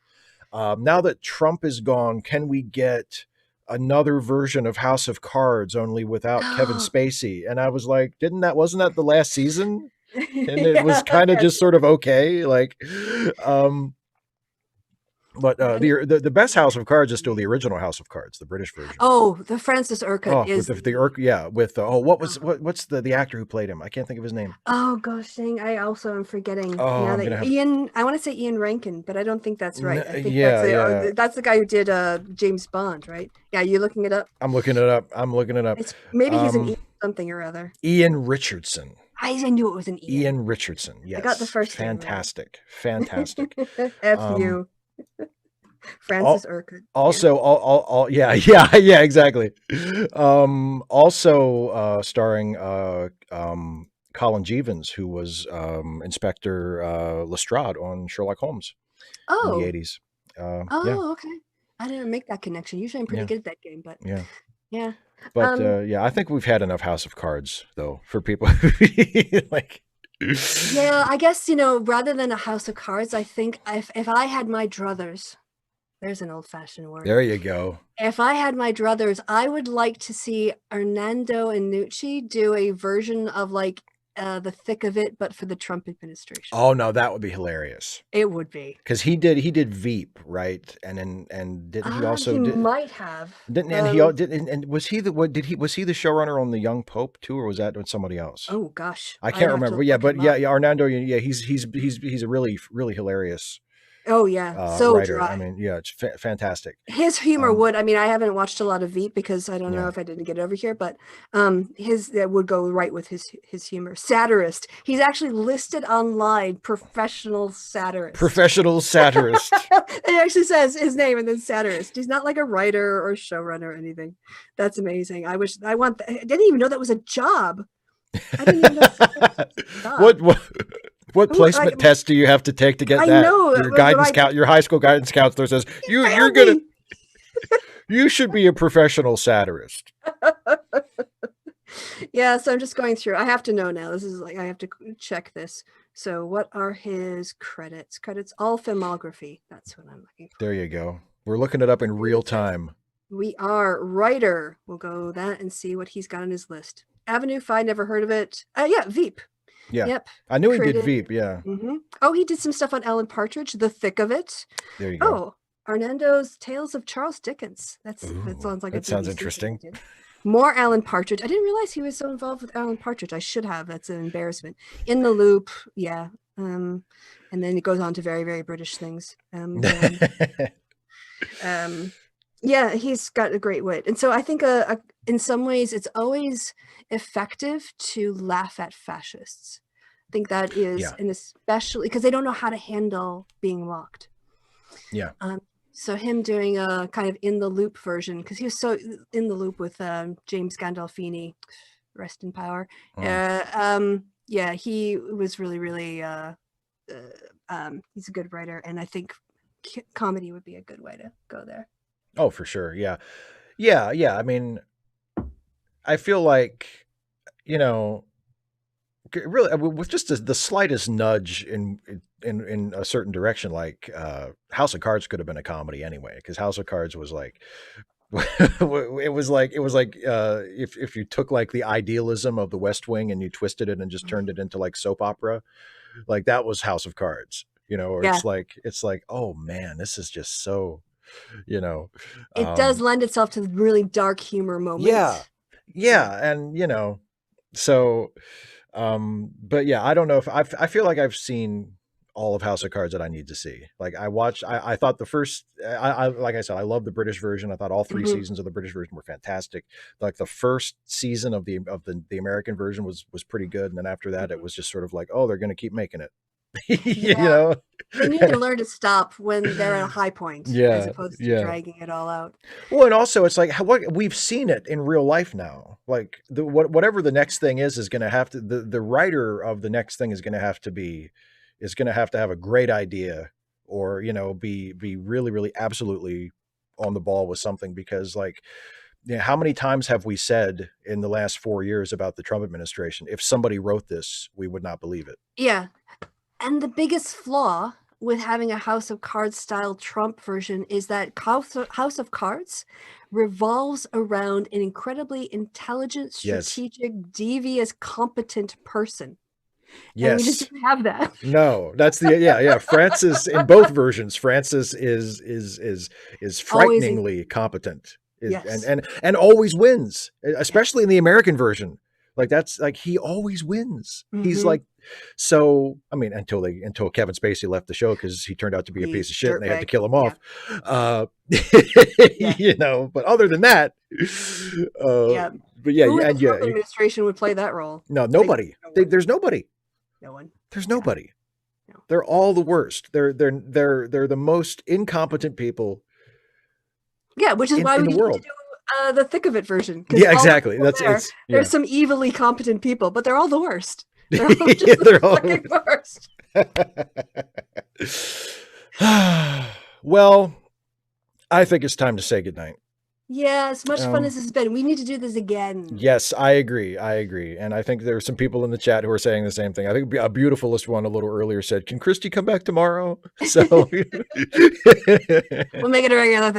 Trump is gone, can we get another version of House of Cards, only without Kevin Spacey? And I was like, wasn't that the last season? And it was kind of just sort of okay, like. But the best House of Cards is still the original House of Cards, the British version. Oh, the Francis Urquhart is with what's the actor who played him? I can't think of his name. Oh gosh, dang! I also am forgetting. Ian. I want to say Ian Rankin, but I don't think that's right. I think that's the guy who did James Bond, right? Yeah, you looking it up? I'm looking it up. Maybe he's an Ian something or other. Ian Richardson. I knew it was an Ian. Ian Richardson. Yes, I got the first. Fantastic. F you. Francis Urquhart. Also, yeah, exactly. Also starring Colin Jeavons, who was Inspector Lestrade on Sherlock Holmes in the 80s. Okay. I didn't make that connection. Usually I'm pretty good at that game, but yeah. But I think we've had enough House of Cards, though, for people like. Yeah, I guess, rather than a House of Cards, I think if I had my druthers, there's an old-fashioned word. There you go. If I had my druthers, I would like to see Hernando Iannucci do a version of like The Thick of It, but for the Trump administration. Oh no, that would be hilarious. It would be, because he did Veep, right? And didn't he also? He might have. Didn't and was he the showrunner on The Young Pope too, or was that somebody else? Oh gosh, I can't remember. Hernando. Yeah, he's a really really hilarious. Oh yeah, so writer. dry. I mean, yeah, it's fantastic. His humor would. I mean, I haven't watched a lot of Veep because I don't know if I didn't get over here, but his that would go right with his humor. Satirist. He's actually listed online. Professional satirist. Professional satirist. It actually says his name and then satirist. He's not like a writer or showrunner or anything. That's amazing. I didn't even know that was a job. I didn't even know that was a job. What placement test do you have to take to get that? Know, your high school guidance counselor says you should be a professional satirist. Yeah, so I'm just going through. I have to know now. This is like I have to check this. So, what are his credits? All filmography. That's what I'm looking for. There you go. We're looking it up in real time. We are. Writer. We'll go that and see what he's got on his list. Avenue 5, never heard of it. Veep. Yeah. Yep. I knew he did Critic. Veep. Yeah. Oh, he did some stuff on Alan Partridge, The Thick of It. There you go. Oh, Arnaldo's Tales of Charles Dickens. That sounds like that a sounds BBC interesting. thing. More Alan Partridge. I didn't realize he was so involved with Alan Partridge. I should have. That's an embarrassment. In the Loop. Yeah. And then it goes on to very, very British things. Yeah, he's got a great wit. And so I think in some ways it's always effective to laugh at fascists. I think that is, and especially because they don't know how to handle being mocked. Yeah. So him doing a kind of in the loop version, because he was so in the loop with James Gandolfini, rest in power. Yeah, he was really, really, he's a good writer. And I think comedy would be a good way to go there. Oh, for sure. Yeah. Yeah. Yeah. I mean, I feel like, really with just the slightest nudge in a certain direction, like House of Cards could have been a comedy anyway, because House of Cards was like, it was like if you took like the idealism of the West Wing and you twisted it and just turned it into like soap opera, like that was House of Cards, or it's like, oh man, this is just so, it does lend itself to really dark humor moments. Yeah. And so but yeah, I don't know if I feel like I've seen all of House of Cards that I need to see. Like I thought the first, like I said, I love the British version. I thought all 3 seasons of the British version were fantastic. Like the first season of the American version was pretty good. And then after that, it was just sort of like, oh, they're going to keep making it. They need to learn to stop when they're at a high point, as opposed to dragging it all out. Well, and also it's like what we've seen it in real life now. Like whatever the next thing is going to have to, the writer of the next thing is going to have to have a great idea, or be really, really absolutely on the ball with something, because like, how many times have we said in the last 4 years about the Trump administration, if somebody wrote this, we would not believe it. Yeah. And the biggest flaw with having a House of Cards style Trump version is that House of Cards revolves around an incredibly intelligent, strategic, devious, competent person. Yes. And we just didn't have that. No, that's Francis in both versions. Francis is frighteningly competent. And always wins, especially in the American version. Like that's like, he always wins. He's like, so, I mean, until Kevin Spacey left the show, because he turned out to be a piece of shit and they had to kill him off. But other than that, but the administration would play that role. No, nobody. There's nobody. No one. There's nobody. No. They're all the worst. They're the most incompetent people. Yeah, which is why we need to do the thick of it version. Yeah, exactly. There's some evilly competent people, but they're all the worst. They're all just the fucking worst. Well, I think it's time to say goodnight. Yeah, as much fun as this has been, we need to do this again. Yes, I agree. And I think there are some people in the chat who are saying the same thing. I think a beautifulest one a little earlier said, "Can Kristi come back tomorrow?" So we'll make it a regular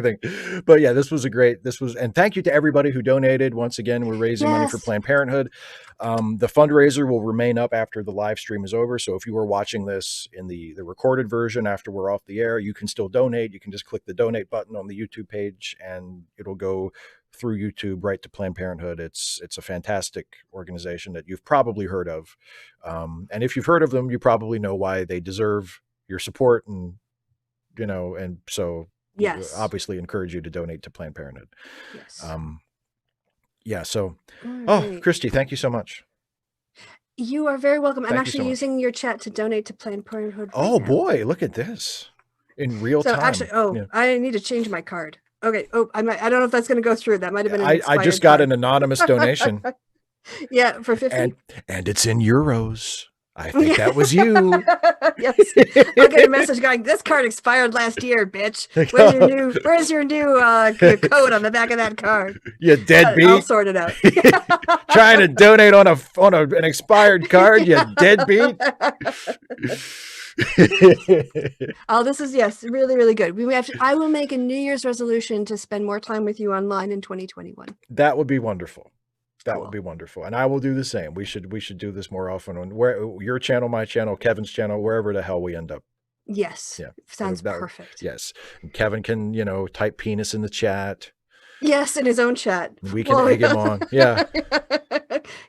thing. But yeah, and thank you to everybody who donated. Once again, we're raising money for Planned Parenthood. The fundraiser will remain up after the live stream is over. So if you are watching this in the recorded version after we're off the air, you can still donate. You can just click the donate button on the YouTube page and it'll go through YouTube right to Planned Parenthood. It's a fantastic organization that you've probably heard of. And if you've heard of them, you probably know why they deserve your support. And, and so obviously encourage you to donate to Planned Parenthood. Yes. So, Kristi, thank you so much. You are very welcome. I'm actually using your chat to donate to Planned Parenthood. Oh boy, look at this in real time. Actually, I need to change my card. Okay. Oh, I don't know if that's going to go through. That might have been. I just got an anonymous donation. Yeah, for 50. And it's in euros. I think that was you. Yes. I get a message going, "This card expired last year, bitch. Where's your new code on the back of that card?" You deadbeat. I'll sort it out. Trying to donate on an expired card, you deadbeat. This is really, really good. I will make a New Year's resolution to spend more time with you online in 2021. That would be wonderful. That would be wonderful. And I will do the same. We should do this more often on your channel, my channel, Kevin's channel, wherever the hell we end up. Yes. Yeah. Sounds perfect. Yes. And Kevin can, type penis in the chat. Yes, in his own chat. We can egg him on. Yeah.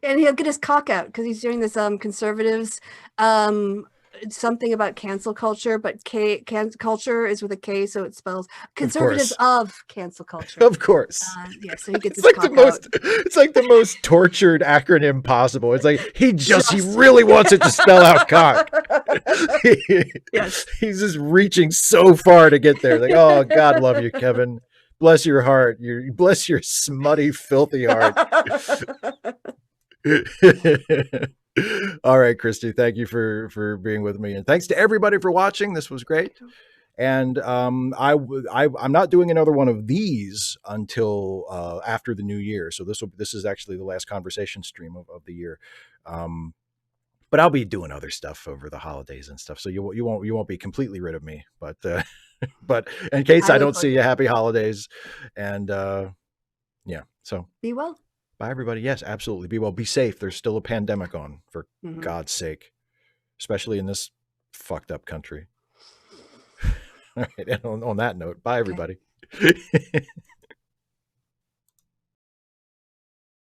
And he'll get his cock out because he's doing this conservatives something about cancel culture, but culture is with a K, so it spells conservatives of cancel culture. Of course. Yeah, so he gets his cock out. It's like the most tortured acronym possible. It's like he really wants it to spell out cock. Yes. He's just reaching so far to get there. Like, oh, God love you, Kevin. Bless your heart. Bless your smutty, filthy heart. All right, Kristi, thank you for being with me, and thanks to everybody for watching. This was great, and I'm not doing another one of these until after the new year. So this is actually the last conversation stream of the year. But I'll be doing other stuff over the holidays and stuff, so you won't be completely rid of me. But but in case I don't see you, happy holidays, and yeah. So be well. Bye, everybody. Yes, absolutely. Be well. Be safe. There's still a pandemic on, for God's sake, especially in this fucked up country. All right. And on that note, bye, everybody. Okay.